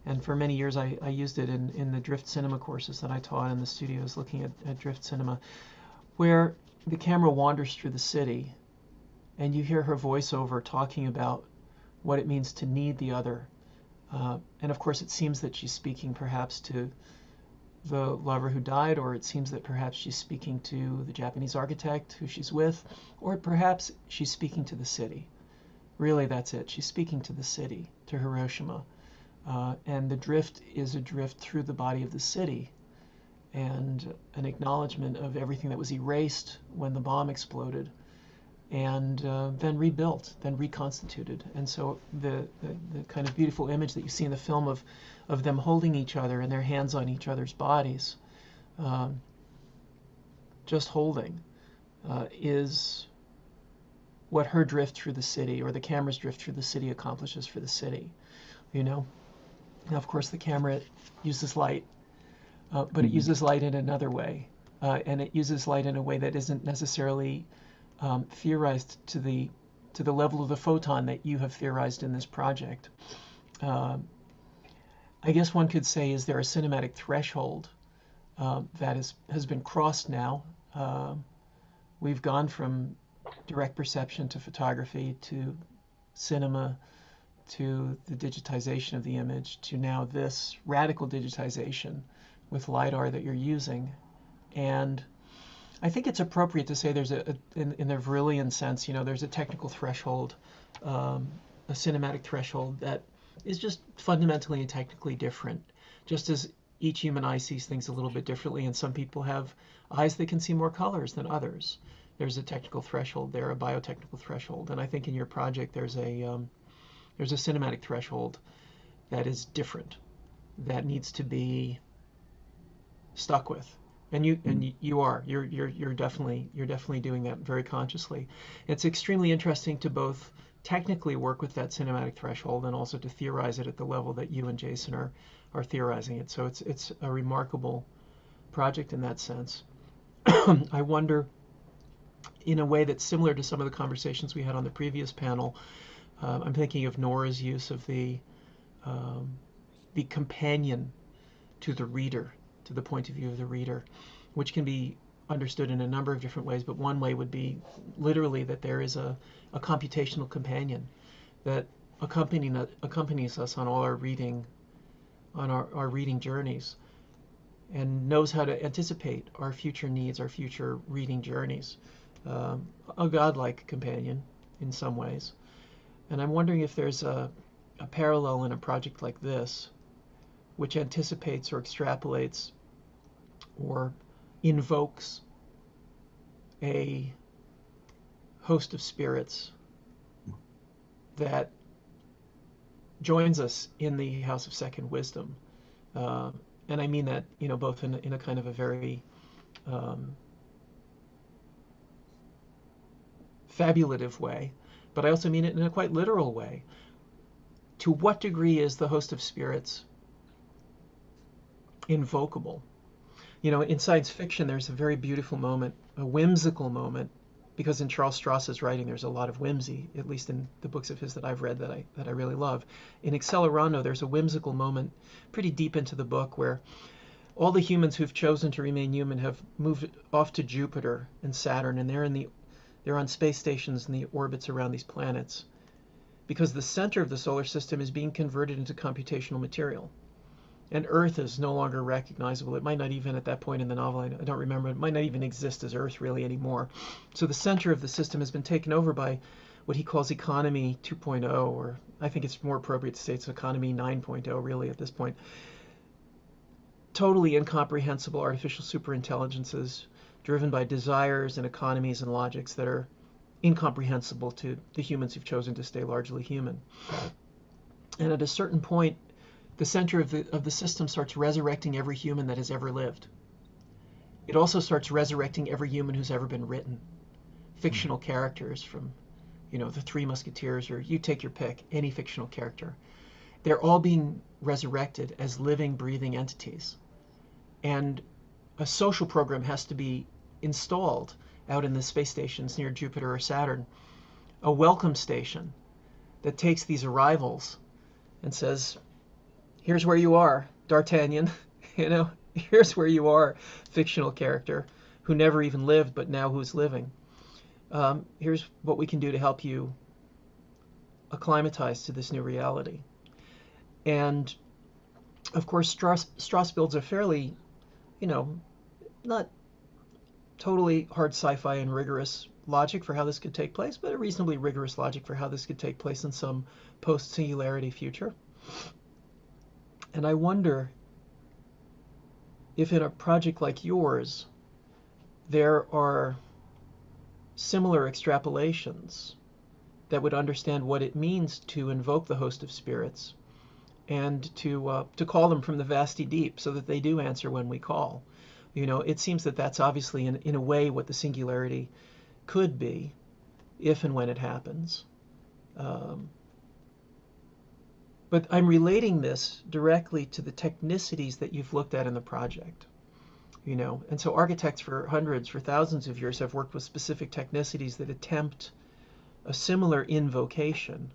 And for many years I used it in the drift cinema courses that I taught in the studios looking at drift cinema, where the camera wanders through the city and you hear her voiceover talking about what it means to need the other. And of course it seems that she's speaking perhaps to the lover who died, or it seems that perhaps she's speaking to the Japanese architect who she's with, or perhaps she's speaking to the city. Really, that's it. She's speaking to the city, to Hiroshima. And the drift is a drift through the body of the city, and an acknowledgement of everything that was erased when the bomb exploded, and then rebuilt, then reconstituted. And so the kind of beautiful image that you see in the film of them holding each other and their hands on each other's bodies, just holding, is what her drift through the city, or the camera's drift through the city, accomplishes for the city, you know? Now, of course, the camera uses light, but it uses light in another way, and it uses light in a way that isn't necessarily theorized to the level of the photon that you have theorized in this project. I guess one could say, is there a cinematic threshold that has been crossed now? We've gone from direct perception to photography to cinema to the digitization of the image to now this radical digitization with LiDAR that you're using. And I think it's appropriate to say there's in the Virilian sense, you know, there's a technical threshold, a cinematic threshold that is just fundamentally and technically different, just as each human eye sees things a little bit differently, and some people have eyes that can see more colors than others. There's a technical threshold there, a biotechnical threshold, and I think in your project there's a cinematic threshold that is different, that needs to be stuck with. And you're definitely doing that very consciously. It's extremely interesting to both technically work with that cinematic threshold and also to theorize it at the level that you and Jason are theorizing it. So it's a remarkable project in that sense. I wonder, in a way that's similar to some of the conversations we had on the previous panel, I'm thinking of Nora's use of the companion to the reader, to the point of view of the reader, which can be understood in a number of different ways, but one way would be literally that there is a computational companion that accompanies us on all our reading, on our reading journeys, and knows how to anticipate our future needs, our future reading journeys. A godlike companion in some ways. And I'm wondering if there's a parallel in a project like this, which anticipates or extrapolates or invokes a host of spirits that joins us in the House of Second Wisdom. And I mean that, both in a kind of a very fabulative way, but I also mean it in a quite literal way. To what degree is the host of spirits invocable? In science fiction, there's a very beautiful moment, a whimsical moment, because in Charles Stross's writing, there's a lot of whimsy, at least in the books of his that I've read that I really love. In Accelerando, there's a whimsical moment pretty deep into the book where all the humans who've chosen to remain human have moved off to Jupiter and Saturn, and they're on space stations in the orbits around these planets, because the center of the solar system is being converted into computational material. And Earth is no longer recognizable. It might not even, at that point in the novel, I don't remember, it might not even exist as Earth really anymore. So the center of the system has been taken over by what he calls economy 2.0, or I think it's more appropriate to say it's economy 9.0 really at this point. Totally incomprehensible artificial superintelligences driven by desires and economies and logics that are incomprehensible to the humans who've chosen to stay largely human. And at a certain point, the center of the system starts resurrecting every human that has ever lived. It also starts resurrecting every human who's ever been written. Fictional characters from, the Three Musketeers, or you take your pick, any fictional character. They're all being resurrected as living, breathing entities. And a social program has to be installed out in the space stations near Jupiter or Saturn. A welcome station that takes these arrivals and says, here's where you are, D'Artagnan, here's where you are, fictional character who never even lived but now who's living. Here's what we can do to help you acclimatize to this new reality. And of course, Strauss builds a fairly, not totally hard sci-fi and rigorous logic for how this could take place, but a reasonably rigorous logic for how this could take place in some post-singularity future. And I wonder if in a project like yours, there are similar extrapolations that would understand what it means to invoke the host of spirits and to call them from the vasty deep so that they do answer when we call. It seems that that's obviously in a way what the singularity could be if and when it happens. But I'm relating this directly to the technicities that you've looked at in the project, And so architects for hundreds, for thousands of years have worked with specific technicities that attempt a similar invocation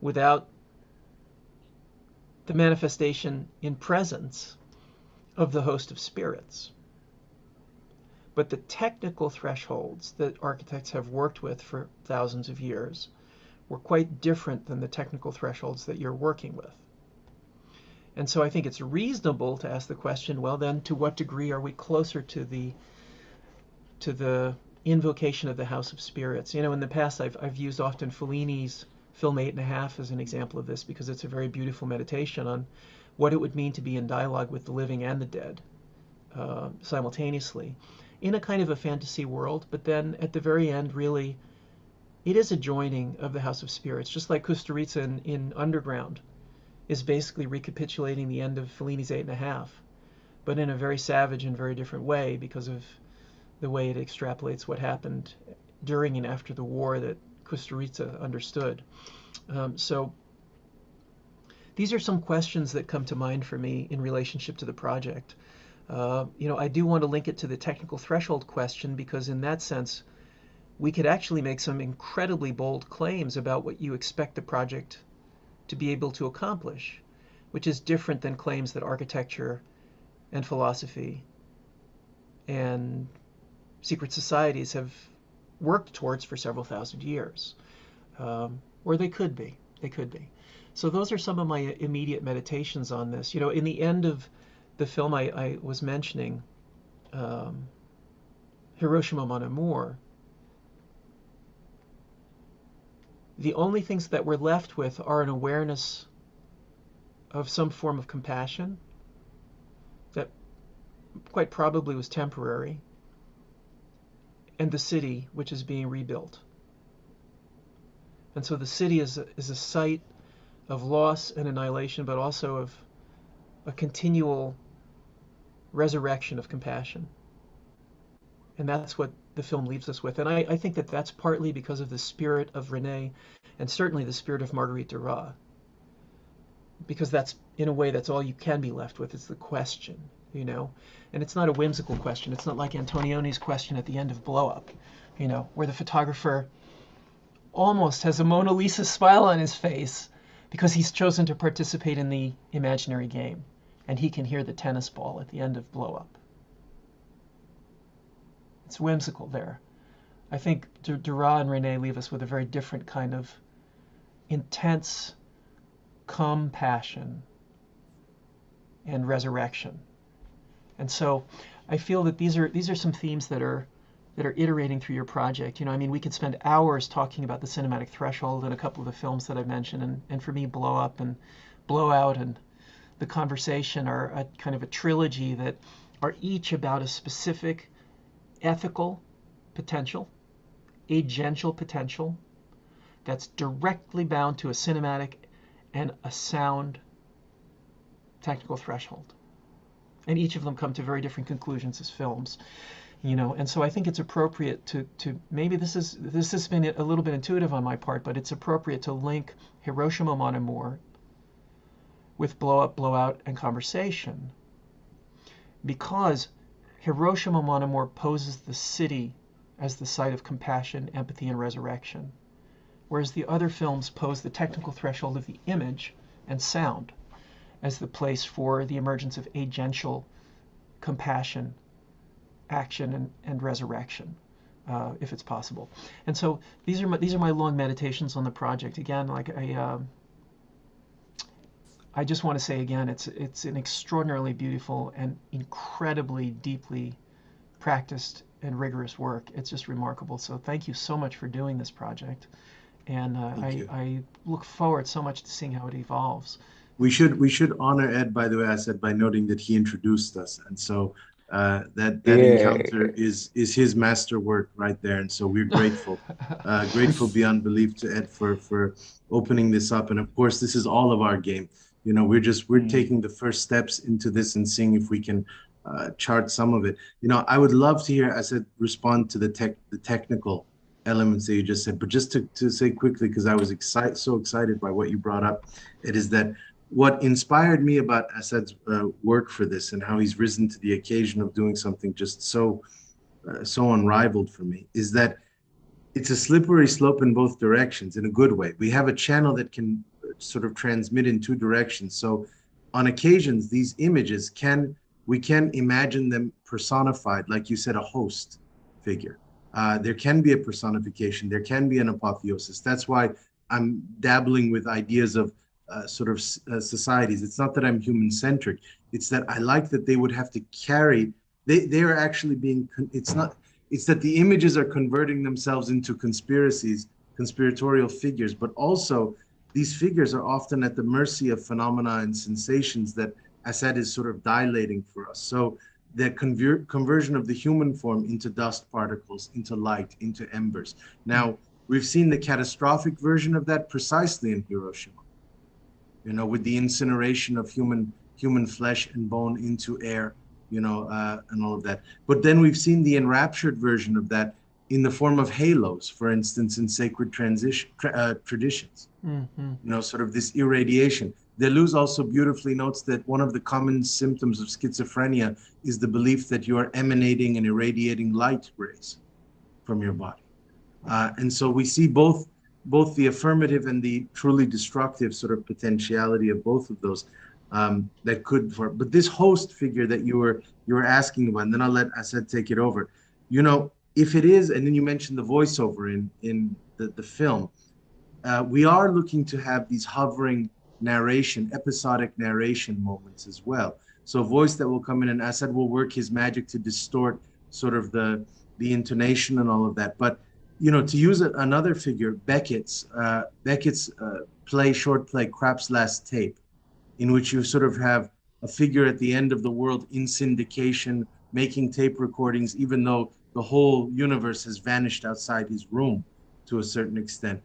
without the manifestation in presence of the host of spirits. But the technical thresholds that architects have worked with for thousands of years were quite different than the technical thresholds that you're working with. And so I think it's reasonable to ask the question, well then, to what degree are we closer to the invocation of the House of Spirits? In the past I've used often Fellini's film 8.5 as an example of this, because it's a very beautiful meditation on what it would mean to be in dialogue with the living and the dead simultaneously in a kind of a fantasy world, but then at the very end, really, it is a joining of the House of Spirits, just like Kusturica in Underground is basically recapitulating the end of Fellini's 8.5, but in a very savage and very different way because of the way it extrapolates what happened during and after the war that Kusturica understood. So these are some questions that come to mind for me in relationship to the project. I do want to link it to the technical threshold question, because in that sense, we could actually make some incredibly bold claims about what you expect the project to be able to accomplish, which is different than claims that architecture and philosophy and secret societies have worked towards for several thousand years, or they could be. So those are some of my immediate meditations on this. In the end of the film I was mentioning, Hiroshima Mon Amour, the only things that we're left with are an awareness of some form of compassion that quite probably was temporary, and the city which is being rebuilt. And so the city is a site of loss and annihilation, but also of a continual resurrection of compassion. And that's what the film leaves us with. And I think that that's partly because of the spirit of René, and certainly the spirit of Marguerite Duras. Because that's, in a way, that's all you can be left with, is the question, And it's not a whimsical question. It's not like Antonioni's question at the end of Blow Up, where the photographer almost has a Mona Lisa smile on his face because he's chosen to participate in the imaginary game, and he can hear the tennis ball at the end of Blow Up. It's whimsical there. I think Duras and René leave us with a very different kind of intense compassion and resurrection. And so I feel that these are some themes that are iterating through your project. We could spend hours talking about the cinematic threshold and a couple of the films that I mentioned, and for me, Blow Up and Blow Out and The Conversation are a kind of a trilogy that are each about a specific ethical potential, agential potential, that's directly bound to a cinematic and a sound technical threshold. And each of them come to very different conclusions as films, And so I think it's appropriate to maybe this has been a little bit intuitive on my part, but it's appropriate to link Hiroshima Mon Amour with Blow Up, Blow Out, and Conversation, because Hiroshima Mon Amour poses the city as the site of compassion, empathy, and resurrection, whereas the other films pose the technical threshold of the image and sound as the place for the emergence of agential compassion, action, and resurrection, if it's possible. And so these are my long meditations on the project. Again, I just want to say again, it's an extraordinarily beautiful and incredibly deeply practiced and rigorous work. It's just remarkable. So thank you so much for doing this project, and I look forward so much to seeing how it evolves. We should honor Ed, by the way, Asad, by noting that he introduced us, and so that encounter is his masterwork right there, and so we're grateful, grateful beyond belief to Ed for opening this up. And of course, this is all of our game. We're taking the first steps into this and seeing if we can chart some of it. I would love to hear Asad respond to the technical elements that you just said, but just to say quickly, because I was so excited by what you brought up, it is that what inspired me about Asad's work for this and how he's risen to the occasion of doing something just so unrivaled for me is that it's a slippery slope in both directions in a good way. We have a channel that can sort of transmit in two directions. So on occasions, these images we can imagine them personified, like you said, a host figure. There can be a personification. There can be an apotheosis. That's why I'm dabbling with ideas of societies. It's not that I'm human-centric. It's that I like that they would have to carry. They are actually being. It's that the images are converting themselves into conspiratorial figures, but also these figures are often at the mercy of phenomena and sensations that Asad is sort of dilating for us. So the conversion of the human form into dust particles, into light, into embers. Now, we've seen the catastrophic version of that precisely in Hiroshima, with the incineration of human flesh and bone into air, and all of that. But then we've seen the enraptured version of that in the form of halos, for instance, in sacred traditions. Sort of this irradiation. Deleuze also beautifully notes that one of the common symptoms of schizophrenia is the belief that you are emanating and irradiating light rays from your body. And so we see both the affirmative and the truly destructive sort of potentiality of both of those that could, but this host figure that you were asking about, and then I'll let Asad take it over. If it is, and then you mentioned the voiceover in the film, we are looking to have these hovering narration, episodic narration moments as well. So a voice that will come in, and Asad will work his magic to distort sort of the intonation and all of that. But to use another figure, Beckett's short play Krapp's Last Tape, in which you sort of have a figure at the end of the world in syndication, making tape recordings, even though the whole universe has vanished outside his room to a certain extent.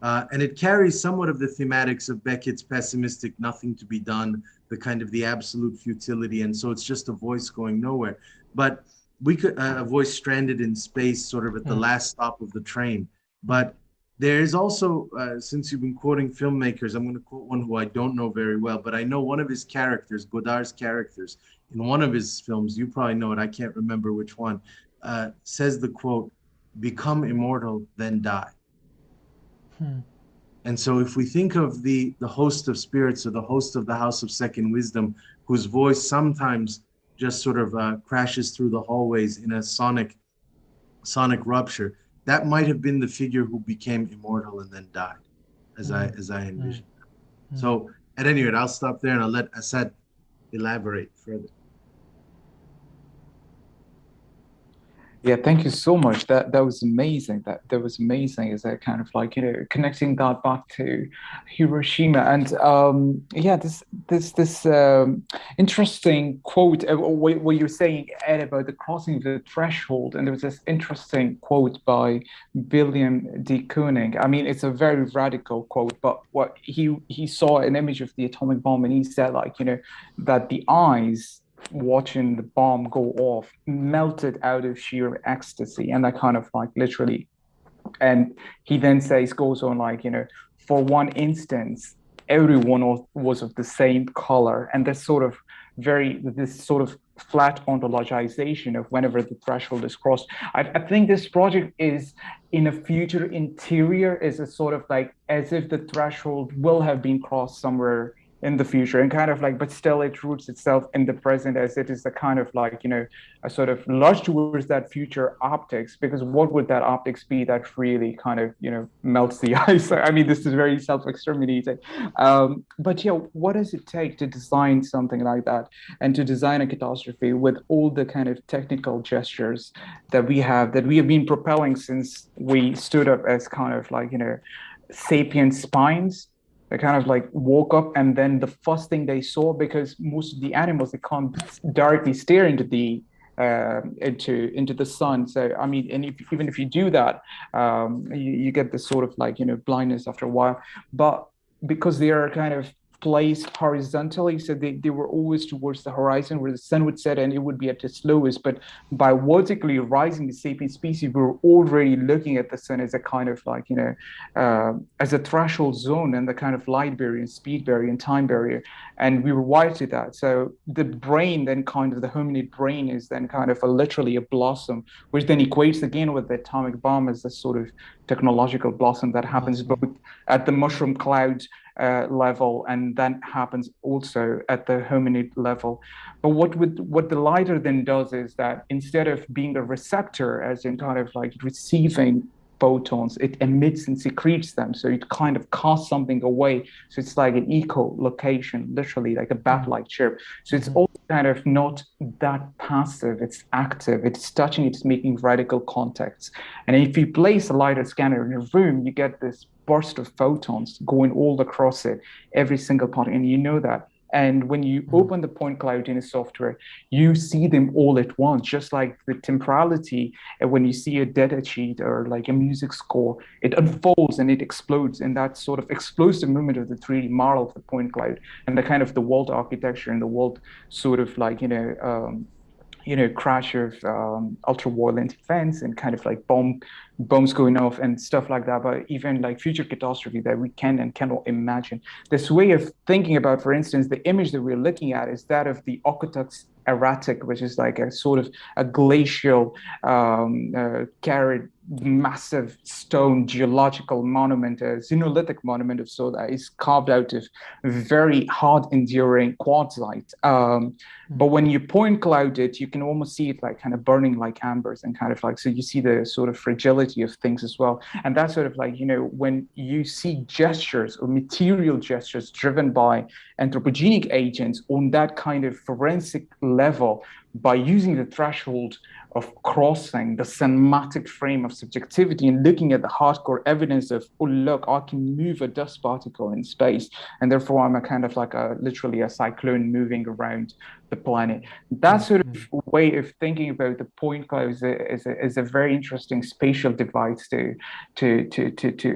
And it carries somewhat of the thematics of Beckett's pessimistic nothing to be done, the kind of the absolute futility. And so it's just a voice going nowhere. But we could, a voice stranded in space, sort of at the last stop of the train. But there is also, since you've been quoting filmmakers, I'm going to quote one who I don't know very well, but I know one of his characters, Godard's characters, in one of his films, you probably know it, I can't remember which one, says the quote, "Become immortal, then die." And so if we think of the host of spirits, or the host of the House of Second Wisdom, whose voice sometimes just sort of crashes through the hallways in a sonic rupture, that might have been the figure who became immortal and then died, as I envision. So at any rate, I'll stop there and I'll let Asad elaborate further. Yeah, thank you so much. That was amazing. That was amazing. Is that kind of like connecting that back to Hiroshima, and yeah, this interesting quote. What you're saying, Ed, about the crossing of the threshold, and there was this interesting quote by William D. Koenig. I mean, it's a very radical quote, but what he saw an image of the atomic bomb, and he said that the eyes watching the bomb go off melted out of sheer ecstasy, and that kind of like literally, and he then goes on for one instance everyone was of the same color, and this sort of flat ontologization of whenever the threshold is crossed. I think this project is in a future interior, is a sort of like as if the threshold will have been crossed somewhere in the future, and kind of like, but still it roots itself in the present, as it is a kind of like a sort of lurch towards that future optics, because what would that optics be that really kind of melts the ice? I mean, this is very self-exterminating, but yeah, what does it take to design something like that, and to design a catastrophe with all the kind of technical gestures that we have been propelling since we stood up as kind of like sapient spines? They kind of like woke up, and then the first thing they saw, because most of the animals, they can't directly stare into the sun. So I mean, and even if you do that, you get this sort of like blindness after a while. But because they are kind of placed horizontally, so they were always towards the horizon where the sun would set, and it would be at its lowest. But by vertically rising the sapient species, we were already looking at the sun as a kind of like as a threshold zone, and the kind of light barrier and speed barrier and time barrier, and we were wired to that. So the brain, then kind of the hominid brain, is then kind of literally a blossom, which then equates again with the atomic bomb as a sort of technological blossom that happens both at the mushroom cloud level, and that happens also at the hominid level. But what the lighter then does is that instead of being a receptor, as in kind of like receiving photons, it emits and secretes them. So it kind of casts something away. So it's like an echolocation, literally like a bat-like chirp. So it's also kind of not that passive, it's active, it's touching, it's making radical contacts. And if you place a lighter scanner in your room, you get this burst of photons going all across it, every single part, and you know that. And when you open the point cloud in a software, you see them all at once, just like the temporality. And when you see a data sheet or like a music score, it unfolds and it explodes in that sort of explosive movement of the 3D model of the point cloud, and the kind of the world architecture and the world sort of like crash of ultraviolet events and kind of like bombs going off and stuff like that, but even like future catastrophe that we can and cannot imagine. This way of thinking about, for instance, the image that we're looking at is that of the Okotoks erratic, which is like a sort of a glacial carried massive stone geological monument, a xenolithic monument of sort that is carved out of very hard enduring quartzite. But when you point cloud it, you can almost see it like kind of burning like ambers and kind of like, so you see the sort of fragility of things as well. And that's sort of like, when you see gestures or material gestures driven by anthropogenic agents on that kind of forensic level, by using the threshold of crossing the cinematic frame of subjectivity and looking at the hardcore evidence of, oh, look, I can move a dust particle in space, and therefore I'm a kind of like literally a cyclone moving around the planet. That sort of way of thinking about the point cloud is a very interesting spatial device to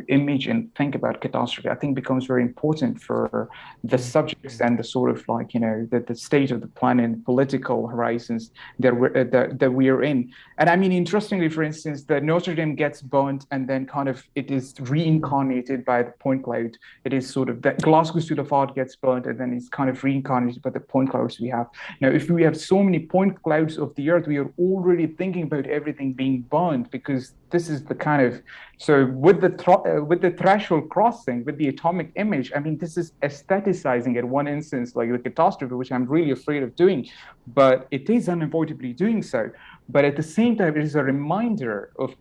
image and think about catastrophe. I think becomes very important for the subjects and the sort of like, the state of the planet and political horizons that we are in. And I mean, interestingly, for instance, the Notre Dame gets burnt and then kind of it is reincarnated by the point cloud. It is sort of that Glasgow Suit of Art gets burnt and then it's kind of reincarnated by the point clouds we have. Now, if we have so many point clouds of the Earth, we are already thinking about everything being burnt, because this is the kind of, so with the threshold crossing, with the atomic image, I mean, this is aestheticizing at one instance, like the catastrophe, which I'm really afraid of doing, but it is unavoidably doing so. But at the same time, it is a reminder of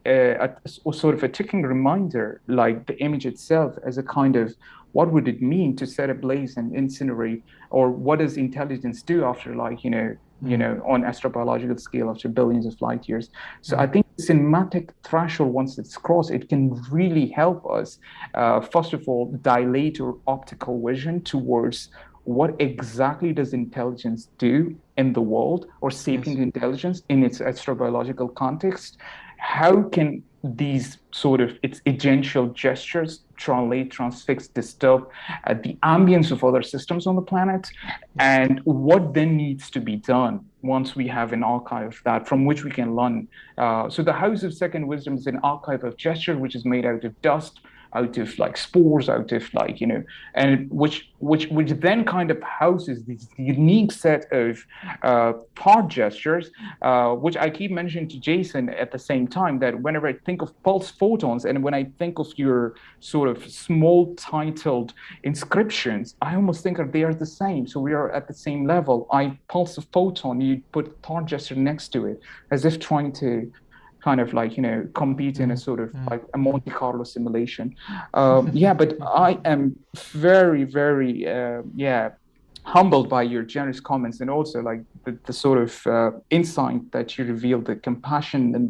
sort of a ticking reminder, like the image itself as a kind of, what would it mean to set ablaze and incinerate, or what does intelligence do after like, on astrobiological scale after billions of light years. So I think the cinematic threshold, once it's crossed, it can really help us, first of all, dilate our optical vision towards what exactly does intelligence do in the world, or sapient intelligence in its astrobiological context. How can these sort of its agential gestures translate, transfix, disturb the ambience of other systems on the planet, and what then needs to be done once we have an archive of that from which we can learn. So the House of Second Wisdom is an archive of gesture which is made out of dust, out of like spores, out of like, and which then kind of houses this unique set of thought gestures, which I keep mentioning to Jason at the same time, that whenever I think of pulse photons and when I think of your sort of small titled inscriptions, I almost think that they are the same. So we are at the same level. I pulse a photon, you put thought gesture next to it, as if trying to kind of like, compete in a sort of like a Monte Carlo simulation. But I am very, very, humbled by your generous comments, and also like the sort of insight that you revealed, the compassion and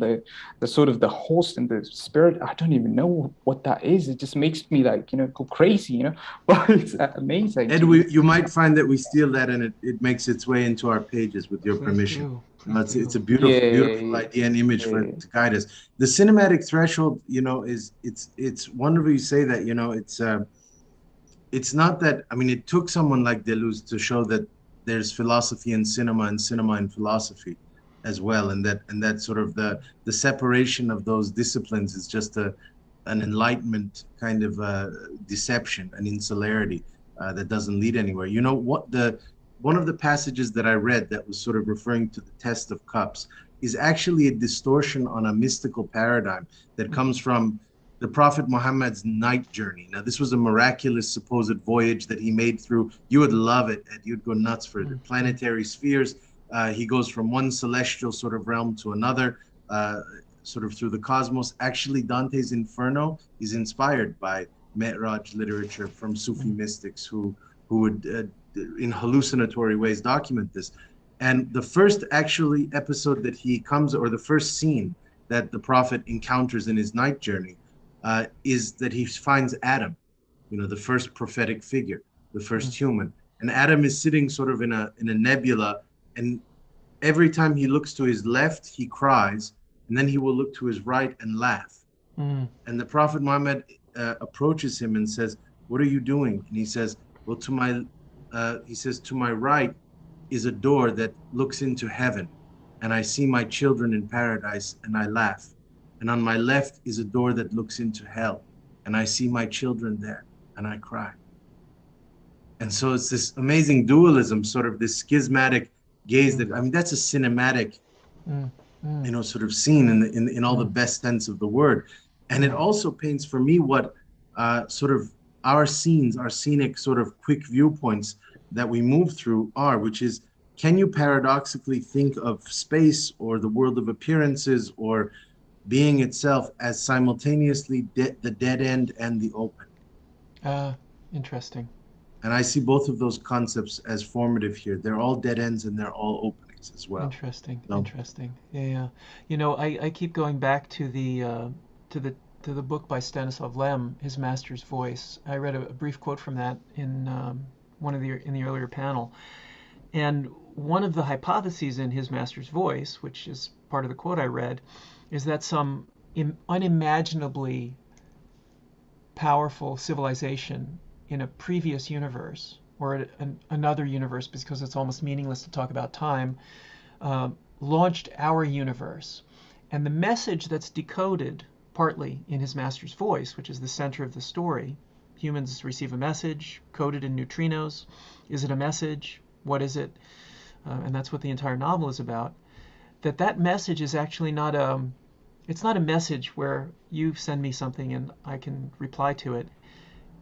the sort of the host and the spirit. I don't even know what that is. It just makes me like, go crazy, but it's amazing. Ed, you might find that we steal that and it makes its way into our pages with your permission. It's a beautiful idea and image for it to guide us. The cinematic threshold, it's wonderful you say that, it's not that, I mean, it took someone like Deleuze to show that there's philosophy in cinema and cinema in philosophy as well. And that sort of the separation of those disciplines is just an enlightenment kind of deception, an insularity that doesn't lead anywhere. One of the passages that I read that was sort of referring to the test of cups is actually a distortion on a mystical paradigm that comes from the Prophet Muhammad's night journey. Now, this was a miraculous supposed voyage that he made through, you would love it, and you'd go nuts for the planetary spheres. He goes from one celestial sort of realm to another, sort of through the cosmos. Actually, Dante's Inferno is inspired by Mi'raj literature from Sufi mystics who would in hallucinatory ways document this. And the first actually episode that he comes, or the first scene that the Prophet encounters in his night journey, is that he finds Adam, the first prophetic figure, the first human. And Adam is sitting sort of in a nebula, and every time he looks to his left, he cries, and then he will look to his right and laugh. And the Prophet Muhammad approaches him and says, "What are you doing?" And he says, "Well, to my right is a door that looks into heaven, and I see my children in paradise, and I laugh. And on my left is a door that looks into hell, and I see my children there, and I cry. And so it's this amazing dualism, sort of this schismatic gaze that, I mean, that's a cinematic, sort of scene in all the best sense of the word. And it also paints for me what sort of our scenes, our scenic sort of quick viewpoints that we move through are, which is, can you paradoxically think of space or the world of appearances or being itself as simultaneously the dead end and the open? Interesting. And I see both of those concepts as formative here. They're all dead ends and they're all openings as well. Interesting. So, Interesting. Yeah. You know, I keep going back to the book by Stanislav Lem, His Master's Voice. I read a brief quote from that in in the earlier panel, and one of the hypotheses in His Master's Voice, which is part of the quote I read, is that some unimaginably powerful civilization in a previous universe or another universe, because it's almost meaningless to talk about time, launched our universe. And the message that's decoded partly in His Master's Voice, which is the center of the story, humans receive a message coded in neutrinos. Is it a message? What is it? And that's what the entire novel is about. That message is actually not it's not a message where you send me something and I can reply to it.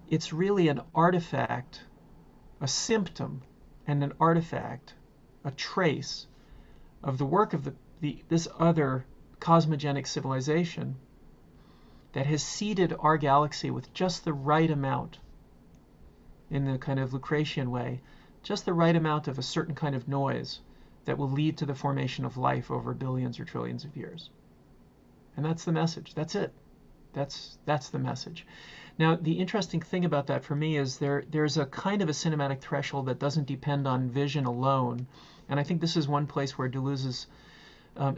It's really an artifact, a symptom, and an artifact, a trace of the work of this other cosmogenic civilization that has seeded our galaxy with just the right amount, in the kind of Lucretian way, just the right amount of a certain kind of noise that will lead to the formation of life over billions or trillions of years. And that's the message. That's it. That's the message. Now, the interesting thing about that for me is there's a kind of a cinematic threshold that doesn't depend on vision alone. And I think this is one place where Deleuze's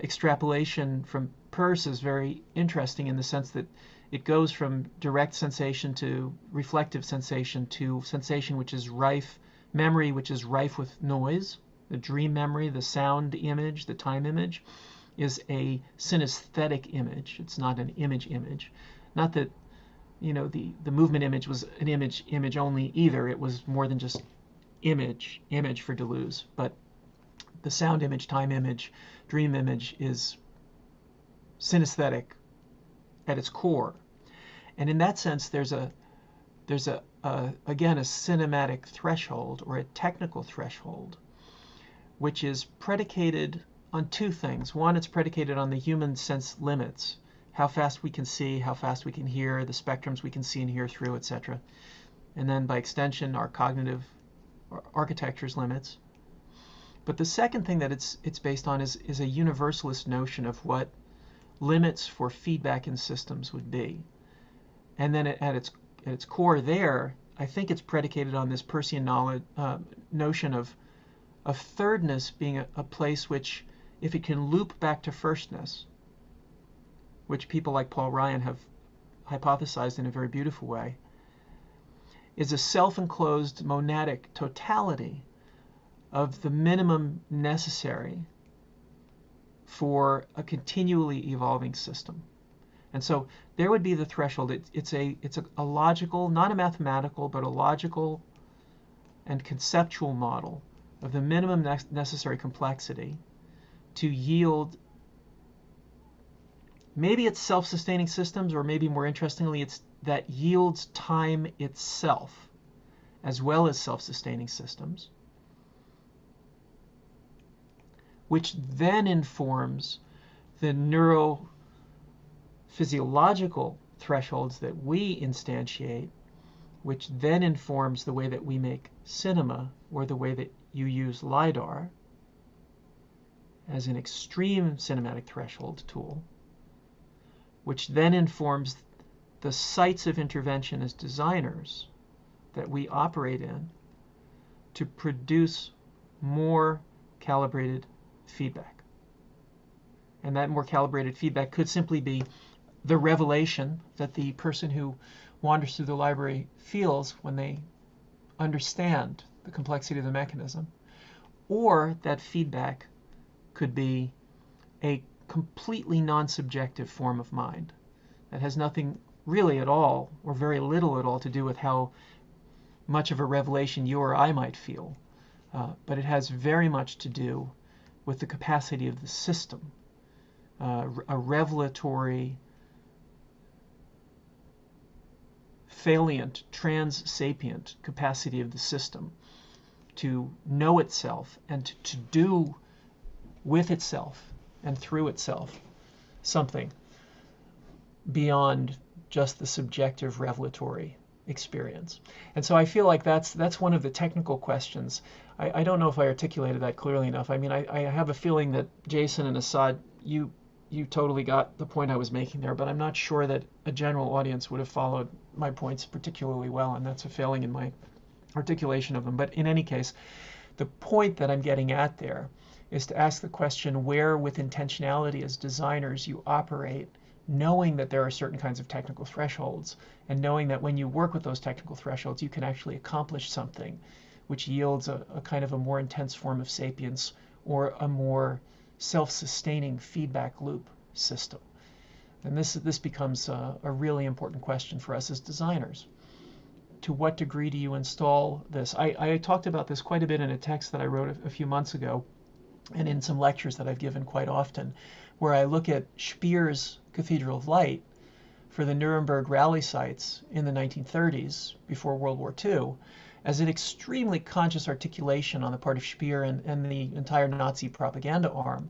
extrapolation from Peirce is very interesting, in the sense that it goes from direct sensation to reflective sensation to sensation which is rife, memory which is rife with noise. The dream memory, the sound image, the time image is a synesthetic image. It's not an image. Not that, you know, the movement image was an image only either. It was more than just image for Deleuze. But the sound image, time image, dream image is synesthetic at its core. And in that sense, there's again a cinematic threshold, or a technical threshold, which is predicated on two things. One, it's predicated on the human sense limits, how fast we can see, how fast we can hear, the spectrums we can see and hear through, etc. And then by extension, our cognitive architecture's limits. But the second thing that it's based on is a universalist notion of what limits for feedback in systems would be. And then at its core there, I think it's predicated on this Peircean knowledge, notion of thirdness being a place which, if it can loop back to firstness, which people like Paul Ryan have hypothesized in a very beautiful way, is a self-enclosed monadic totality of the minimum necessary for a continually evolving system. And so there would be the threshold. It's a logical, not a mathematical, but a logical and conceptual model of the minimum necessary complexity to yield, maybe it's self-sustaining systems, or maybe more interestingly, it's that yields time itself as well as self-sustaining systems, which then informs the neurophysiological thresholds that we instantiate, which then informs the way that we make cinema, or the way that you use LiDAR as an extreme cinematic threshold tool, which then informs the sites of intervention as designers that we operate in to produce more calibrated feedback. And that more calibrated feedback could simply be the revelation that the person who wanders through the library feels when they understand the complexity of the mechanism. Or that feedback could be a completely non-subjective form of mind that has nothing really at all, or very little at all, to do with how much of a revelation you or I might feel. But it has very much to do with the capacity of the system, a revelatory, salient, trans-sapient capacity of the system to know itself and to do with itself and through itself something beyond just the subjective revelatory experience. And so I feel like that's one of the technical questions. I don't know if I articulated that clearly enough. I mean, I have a feeling that Jason and Asad, you totally got the point I was making there, but I'm not sure that a general audience would have followed my points particularly well, and that's a failing in my articulation of them. But in any case, the point that I'm getting at there is to ask the question where, with intentionality as designers, you operate, knowing that there are certain kinds of technical thresholds, and knowing that when you work with those technical thresholds, you can actually accomplish something which yields a kind of a more intense form of sapience, or a more self-sustaining feedback loop system. And this becomes a really important question for us as designers. To what degree do you install this? I talked about this quite a bit in a text that I wrote a few months ago, and in some lectures that I've given quite often, where I look at Speer's Cathedral of Light for the Nuremberg rally sites in the 1930s, before World War II, as an extremely conscious articulation on the part of Speer and the entire Nazi propaganda arm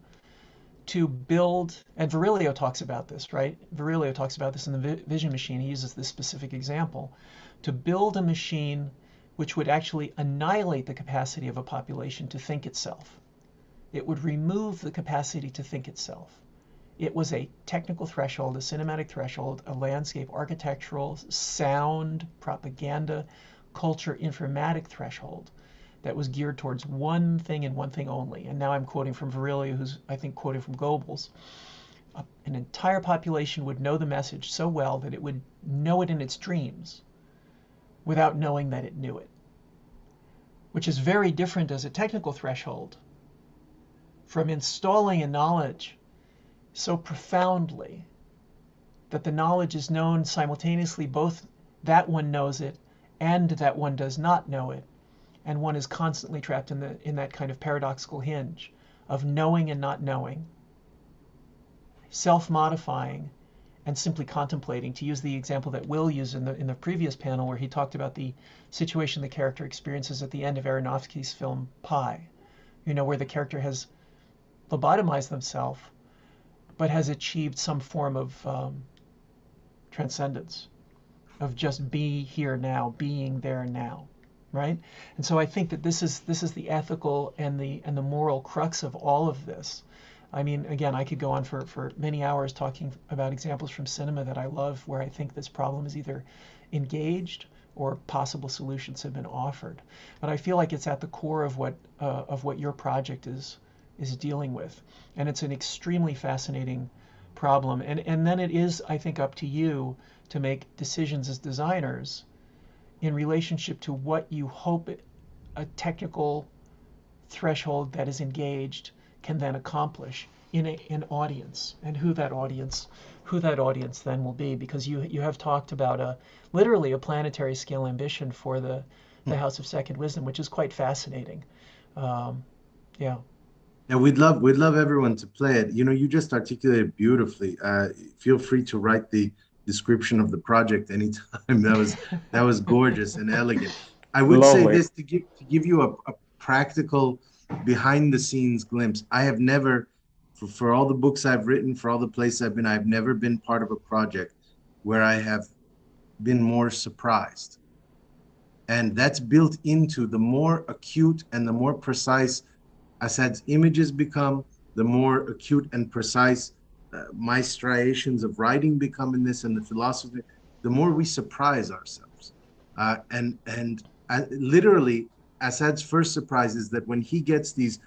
to build, and Virilio talks about this, right? Virilio talks about this in the Vision Machine. He uses this specific example, to build a machine which would actually annihilate the capacity of a population to think itself. It would remove the capacity to think itself. It was a technical threshold, a cinematic threshold, a landscape, architectural, sound, propaganda, culture, informatic threshold that was geared towards one thing and one thing only. And now I'm quoting from Virilio, who's, I think, quoting from Goebbels. An entire population would know the message so well that it would know it in its dreams without knowing that it knew it, which is very different as a technical threshold from installing a knowledge so profoundly that the knowledge is known simultaneously, both that one knows it and that one does not know it, and one is constantly trapped in that kind of paradoxical hinge of knowing and not knowing, self-modifying and simply contemplating, to use the example that Will used in the previous panel, where he talked about the situation the character experiences at the end of Aronofsky's film Pi, where the character has lobotomized themselves but has achieved some form of transcendence, of just be here now, being there now, right? And so I think that this is the ethical and the moral crux of all of this. I mean, again, I could go on for many hours talking about examples from cinema that I love, where I think this problem is either engaged or possible solutions have been offered. But I feel like it's at the core of what your project is dealing with, and it's an extremely fascinating problem. And then it is, I think, up to you to make decisions as designers in relationship to what you hope a technical threshold that is engaged can then accomplish in an audience, and who that audience then will be, because you have talked about literally a planetary scale ambition for the House of Second Wisdom, which is quite fascinating. Yeah. Yeah, we'd love everyone to play it. You just articulated beautifully. Feel free to write the description of the project anytime. That was gorgeous and elegant. I would say this to give you a practical behind the scenes glimpse. I have never, for all the books I've written, for all the places I've been, I've never been part of a project where I have been more surprised. And that's built into the more acute and the more precise Asad's images become, the more acute and precise my striations of writing become in this, and the philosophy, the more we surprise ourselves. Literally, Asad's first surprise is that when he gets these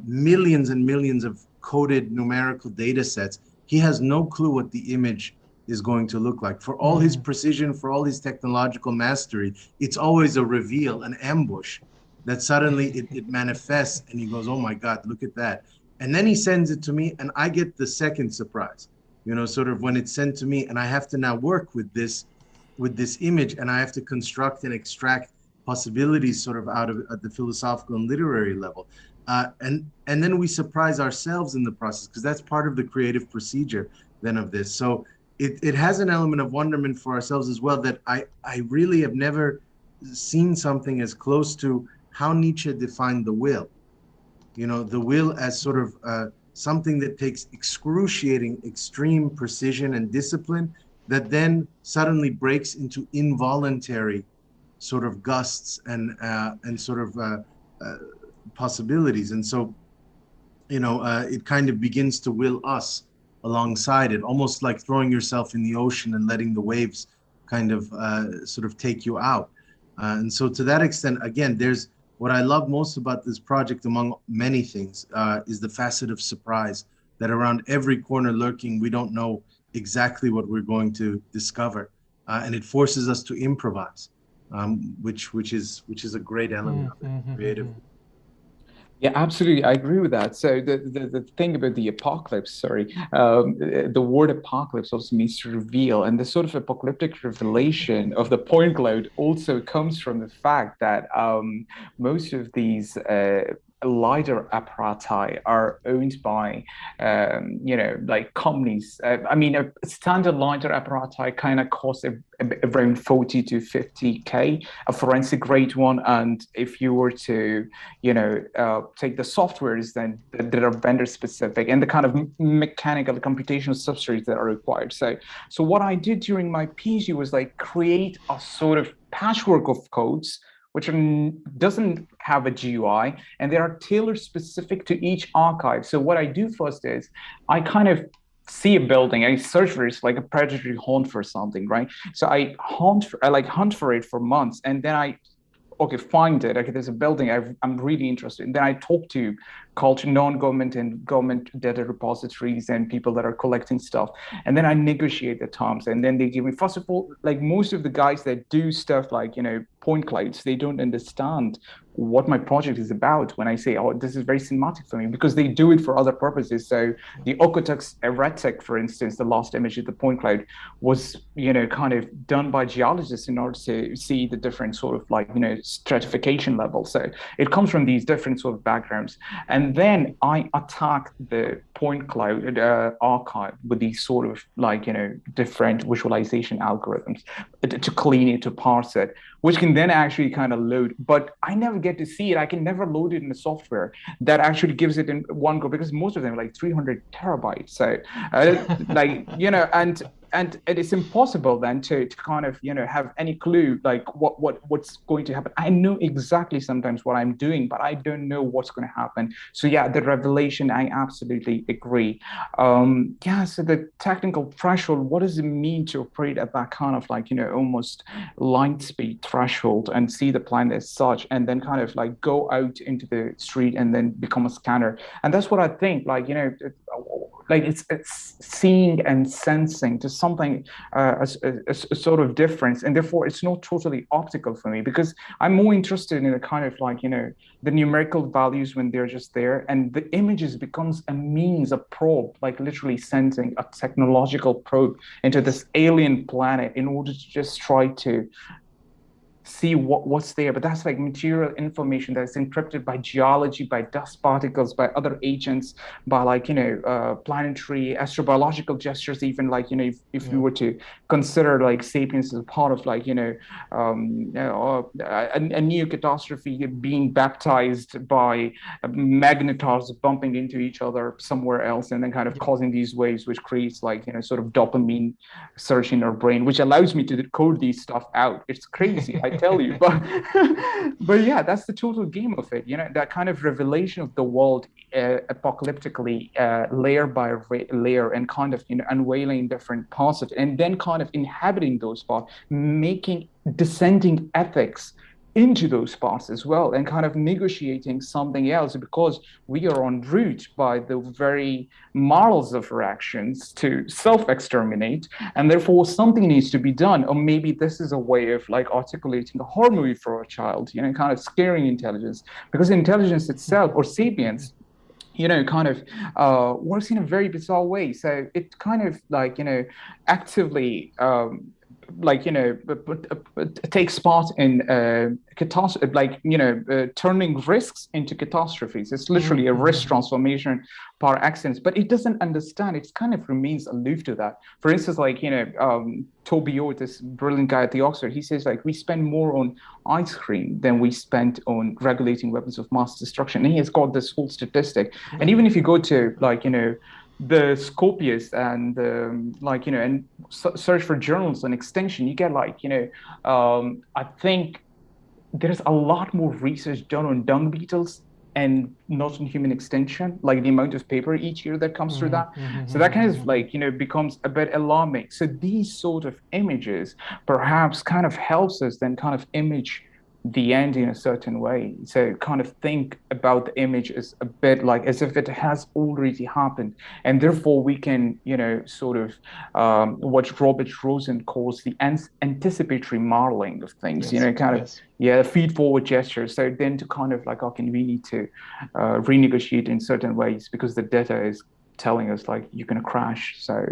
millions and millions of coded numerical data sets, he has no clue what the image is going to look like. For all his precision, for all his technological mastery, it's always a reveal, an ambush, that suddenly it manifests, and he goes, oh my God, look at that. And then he sends it to me, and I get the second surprise, you know, sort of when it's sent to me, and I have to now work with this image, and I have to construct and extract possibilities sort of out of at the philosophical and literary level. And then we surprise ourselves in the process, because that's part of the creative procedure then of this. So it has an element of wonderment for ourselves as well, that I really have never seen something as close to how Nietzsche defined the will. You know, the will as sort of something that takes excruciating, extreme precision and discipline, that then suddenly breaks into involuntary sort of gusts and sort of possibilities. And so, you know, it kind of begins to will us alongside it, almost like throwing yourself in the ocean and letting the waves kind of sort of take you out. And so to that extent, again, there's what I love most about this project, among many things, is the facet of surprise, that around every corner lurking, we don't know exactly what we're going to discover. And it forces us to improvise, which is a great element of it, creative. Yeah, absolutely. I agree with that. So the thing about the apocalypse, sorry, the word apocalypse also means to reveal. And the sort of apocalyptic revelation of the point cloud also comes from the fact that most of these LiDAR apparati are owned by, you know, like companies. I mean, a standard LiDAR apparati kind of costs around 40 to 50K, a forensic grade one. And if you were to, you know, take the softwares, then that are vendor specific, and the kind of mechanical computational substrates that are required. So what I did during my PhD was like create a sort of patchwork of codes which doesn't have a GUI, and they are tailored specific to each archive. So what I do first is I kind of see a building, I search for it, it's like a predatory hunt for something, right? So I hunt for it for months, and then okay, find it. Okay, there's a building I'm really interested in. Then I talk to non-government and government data repositories and people that are collecting stuff. And then I negotiate the terms. And then they give me, first of all, like most of the guys that do stuff like, you know, point clouds, they don't understand what my project is about when I say, oh, this is very cinematic for me, because they do it for other purposes. So the Okotoks Heretic, for instance, the last image of the point cloud was, you know, kind of done by geologists in order to see the different sort of like, you know, stratification levels. So it comes from these different sort of backgrounds. And then I attack the point cloud archive with these sort of like, you know, different visualization algorithms to clean it, to parse it, which can then actually kind of load. But I never get to see it. I can never load it in the software that actually gives it in one go, because most of them are like 300 terabytes. So like, you know, and it is impossible then to kind of, you know, have any clue like what's going to happen. I know exactly sometimes what I'm doing, but I don't know what's going to happen. So yeah, the revelation, I absolutely agree. Yeah, so the technical threshold, what does it mean to operate at that kind of like, you know, almost light speed threshold and see the planet as such, and then kind of like go out into the street and then become a scanner? And that's what I think, like, you know, like it's seeing and sensing to something, a sort of difference, and therefore it's not totally optical for me, because I'm more interested in the kind of like, you know, the numerical values when they're just there, and the images becomes a means, a probe, like literally sending a technological probe into this alien planet in order to just try to see what's there. But that's like material information that's encrypted by geology, by dust particles, by other agents, by like, you know, planetary astrobiological gestures, even like, you know, if we were to consider like sapiens as part of like, you know, a new catastrophe being baptized by magnetars bumping into each other somewhere else, and then kind of causing these waves, which creates like, you know, sort of dopamine surge in our brain, which allows me to decode these stuff out. It's crazy, I tell you, but yeah, that's the total game of it, you know, that kind of revelation of the world apocalyptically, layer by layer, and kind of, you know, unveiling different parts of it, and then kind of inhabiting those parts, making descending ethics into those parts as well, and kind of negotiating something else, because we are en route by the very models of our actions to self-exterminate, and therefore something needs to be done. Or maybe this is a way of like articulating a horror movie for a child, you know, kind of scaring intelligence, because intelligence itself, or sapiens, kind of works in a very bizarre way. So it kind of like, actively takes part in catastrophe, turning risks into catastrophes. It's literally a risk transformation par excellence, but it doesn't understand. It kind of remains aloof to that. For instance, Toby Ord, this brilliant guy at the Oxford, he says like we spend more on ice cream than we spent on regulating weapons of mass destruction. And he has got this whole statistic. And even if you go to the Scopius and and search for journals on extinction, you get I think there's a lot more research done on dung beetles and not on human extinction, like the amount of paper each year that comes through that. So that kind of becomes a bit alarming. So these sort of images perhaps kind of helps us then kind of image the end in a certain way. So kind of think about the image as a bit like as if it has already happened. And therefore we can, sort of what Robert Rosen calls the anticipatory modeling of things, feed forward gestures. So then to kind of like, okay, we need to renegotiate in certain ways because the data is telling us like you're going to crash. So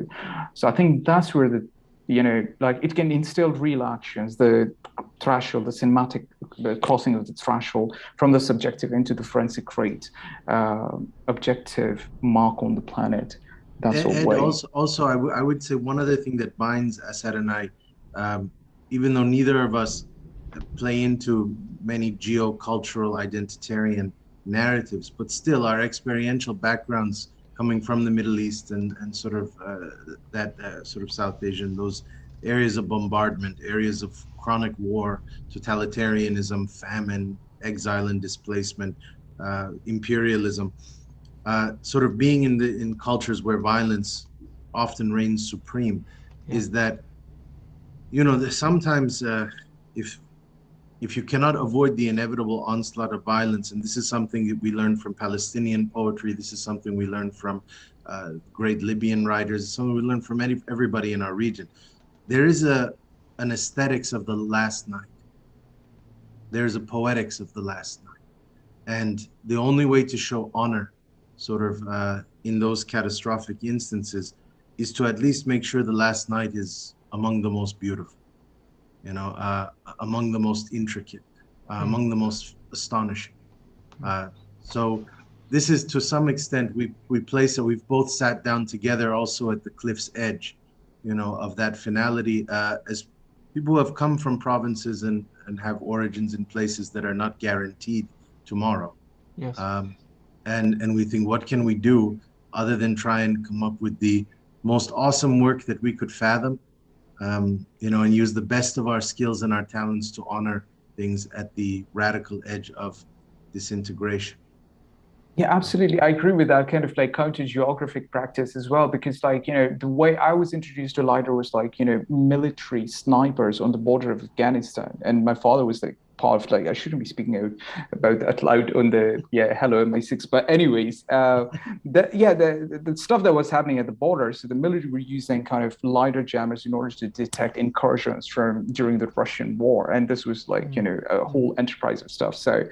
I think that's where the it can instill real actions, the threshold, the cinematic crossing of the threshold from the subjective into the forensic rate, objective mark on the planet. That's and way. Also, I would say one other thing that binds Asad and I, even though neither of us play into many geocultural identitarian narratives, but still our experiential backgrounds coming from the Middle East and sort of sort of South Asian, those areas of bombardment, areas of chronic war, totalitarianism, famine, exile and displacement, imperialism, sort of being in cultures where violence often reigns supreme, is that, sometimes if you cannot avoid the inevitable onslaught of violence, and this is something that we learned from Palestinian poetry, this is something we learned from great Libyan writers, something we learned from everybody in our region. There is an aesthetics of the last night. There's a poetics of the last night. And the only way to show honor sort of in those catastrophic instances is to at least make sure the last night is among the most beautiful. Among the most intricate, among the most astonishing. So this is to some extent, we've both sat down together also at the cliff's edge, of that finality, as people who have come from provinces and have origins in places that are not guaranteed tomorrow. Yes. And we think, what can we do other than try and come up with the most awesome work that we could fathom, and use the best of our skills and our talents to honor things at the radical edge of disintegration. Yeah, absolutely. I agree with that kind of like counter-geographic practice as well, because the way I was introduced to LiDAR was military snipers on the border of Afghanistan. And my father was part of I shouldn't be speaking out about that loud on the hello MI6, but anyways, the stuff that was happening at the border. So the military were using kind of LiDAR jammers in order to detect incursions during the Russian war, and this was a whole enterprise of stuff. So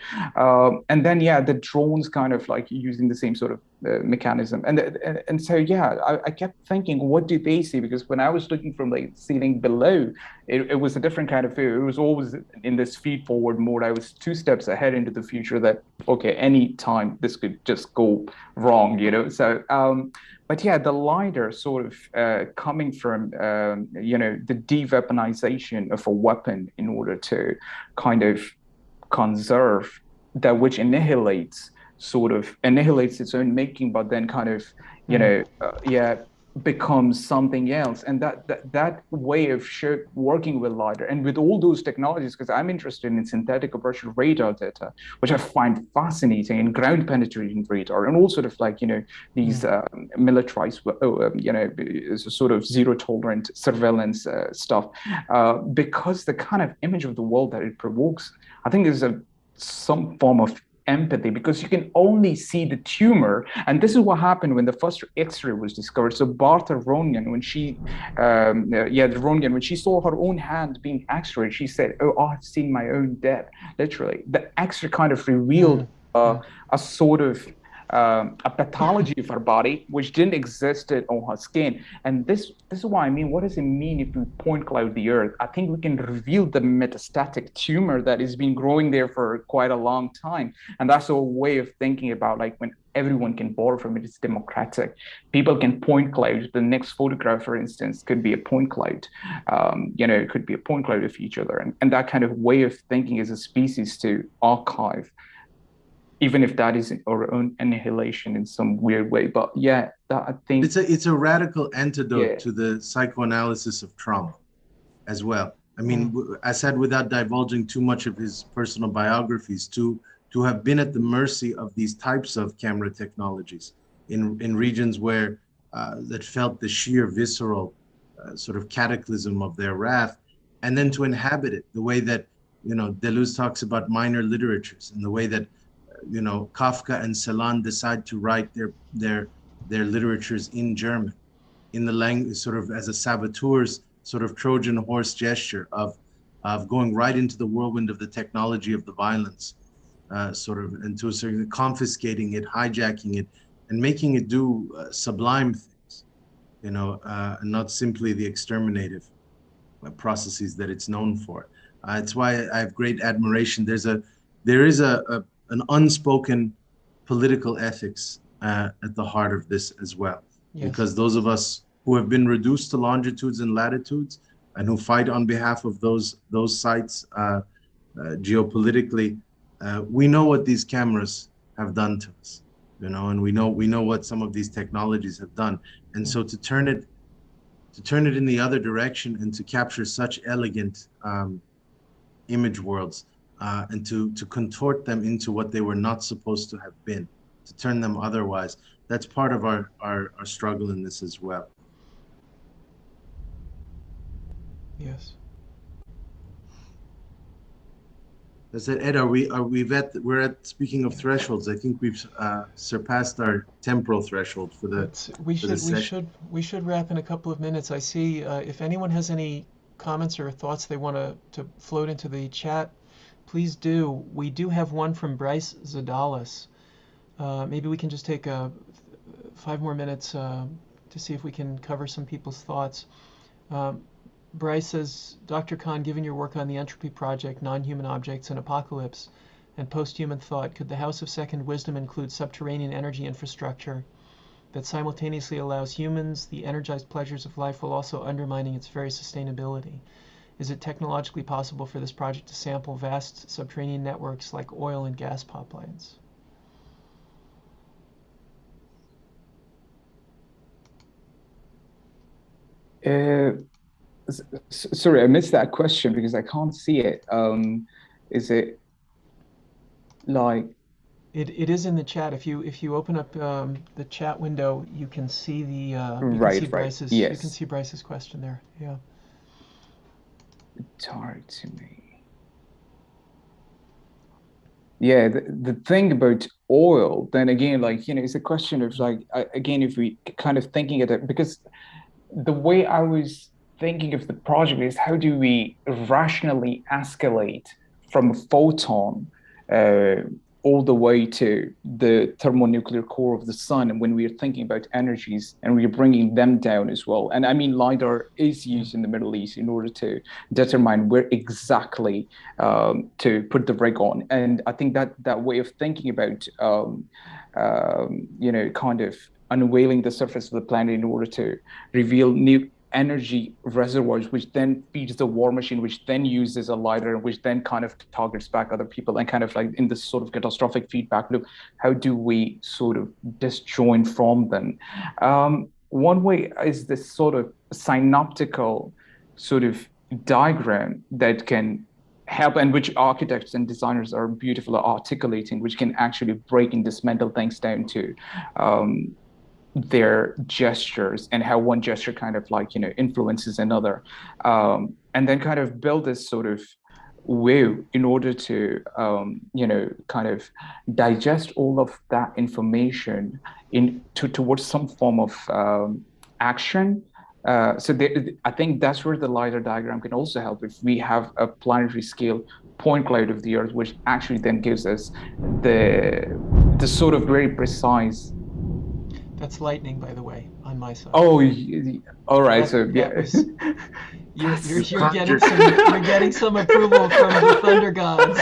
and then the drones kind of using the same sort of mechanism, and so I kept thinking, what do they see? Because when I was looking from the ceiling below, it was a different kind of view. It was always in this feed forward mode. I was 2 steps ahead into the future that, okay, any time this could just go wrong, So, but the LiDAR sort of coming from, the de-weaponization of a weapon in order to kind of conserve that which annihilates its own making, but then kind of, becomes something else. And that way of working with LiDAR and with all those technologies, because I'm interested in synthetic aperture radar data, which I find fascinating, and ground penetrating radar, and all sort of these militarized, sort of zero tolerant surveillance stuff, because the kind of image of the world that it provokes, I think there's some form of empathy, because you can only see the tumor. And this is what happened when the first X-ray was discovered. So Bartha Röntgen, when she saw her own hand being X-rayed, she said, "Oh, I've seen my own death." Literally, the X-ray kind of revealed a sort of a pathology of her body which didn't exist on her skin. And this is why I mean, what does it mean if we point cloud the Earth? I think we can reveal the metastatic tumor that has been growing there for quite a long time. And that's a way of thinking about, like, when everyone can borrow from it, it's democratic. People can point cloud. The next photograph, for instance, could be a point cloud. It could be a point cloud of each other. And that kind of way of thinking as a species to archive, even if that is our own annihilation in some weird way. But yeah, that, I think it's a radical antidote to the psychoanalysis of trauma as well. I mean, I said, without divulging too much of his personal biographies, to have been at the mercy of these types of camera technologies in regions where that felt the sheer visceral sort of cataclysm of their wrath, and then to inhabit it the way that, Deleuze talks about minor literatures, and the way that Kafka and Celan decide to write their literatures in German, in the language, sort of as a saboteur's sort of Trojan horse gesture of going right into the whirlwind of the technology of the violence, and to a certain confiscating it, hijacking it, and making it do sublime things, and not simply the exterminative processes that it's known for. It's why I have great admiration. There is an unspoken political ethics at the heart of this as well. Yes. Because those of us who have been reduced to longitudes and latitudes and who fight on behalf of those sites geopolitically, we know what these cameras have done to us, and we know what some of these technologies have done. And so to turn it in the other direction and to capture such elegant image worlds, and to contort them into what they were not supposed to have been, to turn them otherwise, that's part of our struggle in this as well. Yes. That's it, Ed. We're at, speaking of thresholds, I think we've surpassed our temporal threshold for the. We should wrap in a couple of minutes. I see if anyone has any comments or thoughts they want to float into the chat, please do. We do have one from Bryce Zadalis. Maybe we can just take 5 more minutes to see if we can cover some people's thoughts. Bryce says, Dr. Khan, given your work on the Entropy Project, non-human objects, and apocalypse, and post-human thought, could the House of Second Wisdom include subterranean energy infrastructure that simultaneously allows humans the energized pleasures of life while also undermining its very sustainability? Is it technologically possible for this project to sample vast subterranean networks like oil and gas pipelines? Sorry, I missed that question because I can't see it. Is it like? It is in the chat. If you open up the chat window, you can see the Bryce's. Yes. You can see Bryce's question there. Yeah. It's hard to me. Yeah, the thing about oil, then again, it's a question of again, if we kind of thinking at it, because the way I was thinking of the project is how do we rationally escalate from a photon all the way to the thermonuclear core of the sun, and when we are thinking about energies and we are bringing them down as well. And I mean, LiDAR is used in the Middle East in order to determine where exactly to put the rig on. And I think that way of thinking about, kind of unveiling the surface of the planet in order to reveal new energy reservoirs, which then feeds the war machine, which then uses a LiDAR, which then kind of targets back other people, and kind of like in this sort of catastrophic feedback loop, how do we sort of disjoin from them? One way is this sort of synoptical sort of diagram that can help, and which architects and designers are beautiful at articulating, which can actually break and dismantle things down to their gestures and how one gesture kind of influences another, and then kind of build this sort of way in order to kind of digest all of that information towards some form of action. So I think that's where the LiDAR diagram can also help. If we have a planetary scale point cloud of the Earth, which actually then gives us the the sort of very precise. That's lightning, by the way, on my side. Oh, all right. That- So that yeah, was- You're Thunder. getting some approval from the thunder gods.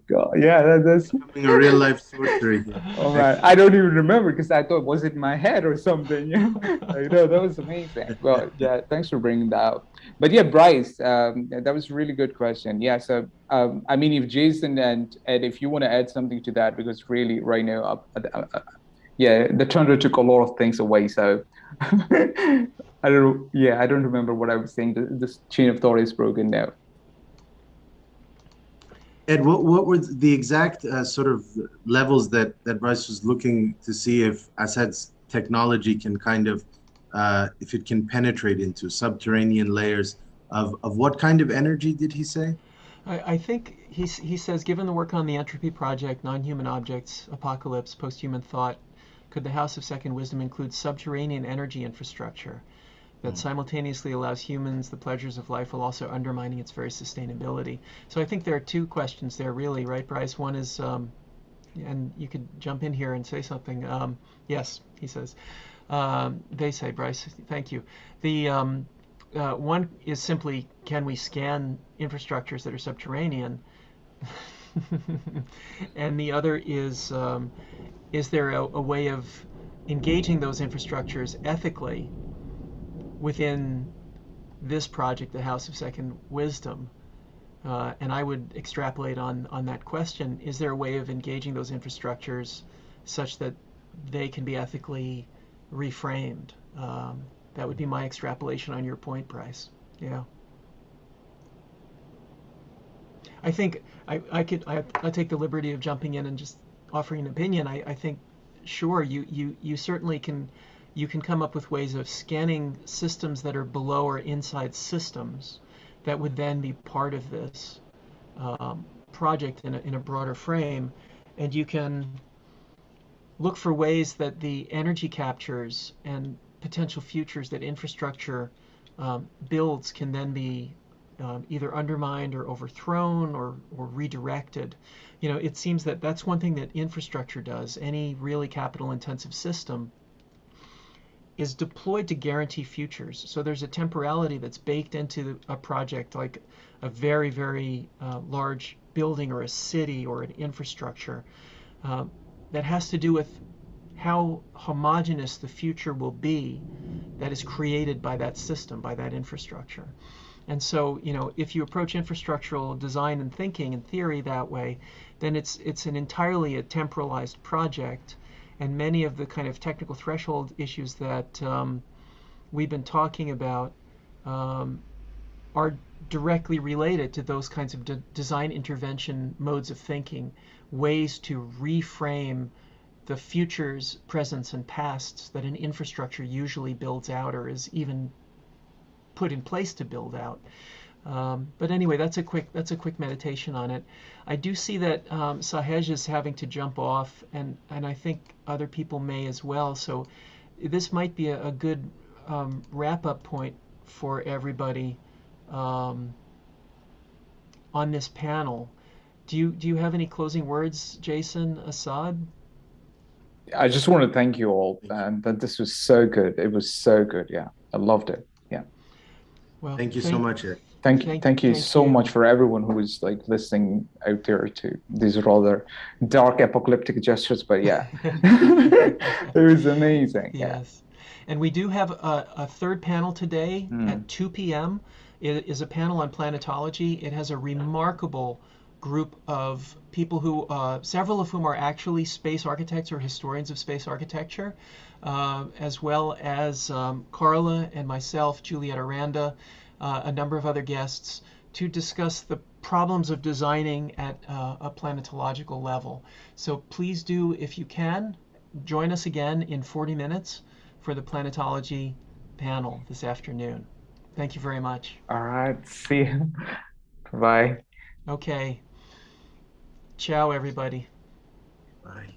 God, yeah, that's. Becoming a real life sorcery here. Oh man, I don't even remember because I thought was it in my head or something. Like, no, that was amazing. Well, yeah, thanks for bringing that up. But yeah, Bryce, that was a really good question. Yeah, so I mean, if Jason and Ed, if you want to add something to that, because really right now, yeah, the thunder took a lot of things away. So I don't, yeah, I don't remember what I was saying. This chain of thought is broken now. Ed, what were the exact sort of levels that Bryce was looking to see if Asad's technology can kind of, if it can penetrate into subterranean layers of what kind of energy did he say? I think he says, given the work on the Entropy Project, non-human objects, apocalypse, post-human thought, could the House of Second Wisdom include subterranean energy infrastructure that simultaneously allows humans the pleasures of life while also undermining its very sustainability? So I think there are two questions there, really, right, Bryce? One is, and you could jump in here and say something. Yes, he says. They say, Bryce, thank you. The one is simply, can we scan infrastructures that are subterranean? And the other is there a way of engaging those infrastructures ethically within this project, the House of Second Wisdom? And I would extrapolate on that question. Is there a way of engaging those infrastructures such that they can be ethically reframed? That would be my extrapolation on your point, Bryce. Yeah. I think I take the liberty of jumping in and just offering an opinion. I think, sure, you certainly can, you can come up with ways of scanning systems that are below or inside systems that would then be part of this project in a broader frame, and you can look for ways that the energy captures and potential futures that infrastructure builds can then be either undermined or overthrown or redirected. You know, it seems that that's one thing that infrastructure does. Any really capital intensive system is deployed to guarantee futures. So there's a temporality that's baked into a project like a very, very large building or a city or an infrastructure that has to do with how homogeneous the future will be that is created by that system, by that infrastructure. And so, you know, if you approach infrastructural design and thinking and theory that way, then it's an entirely a temporalized project, and many of the kind of technical threshold issues that we've been talking about are directly related to those kinds of design intervention modes of thinking, ways to reframe the futures, presents, and pasts that an infrastructure usually builds out or is even put in place to build out. But anyway, that's a quick meditation on it. I do see that Sahej is having to jump off, and I think other people may as well. So this might be a good wrap-up point for everybody on this panel. Do you have any closing words, Jason, Asad? I just want to thank you all, and that this was so good. It was so good. Yeah, I loved it. Yeah. Well, Thank you so much, Ed. Thank you so much for everyone who is like listening out there to these rather dark apocalyptic gestures. But yeah, it was amazing. Yes. And we do have a third panel today at 2 p.m. It is a panel on planetology. It has a remarkable group of people who, several of whom are actually space architects or historians of space architecture, as well as Carla and myself, Juliet Aranda, a number of other guests, to discuss the problems of designing at a planetological level. So please do, if you can, join us again in 40 minutes for the planetology panel this afternoon. Thank you very much. All right. See you. Bye. Okay. Ciao, everybody. Bye.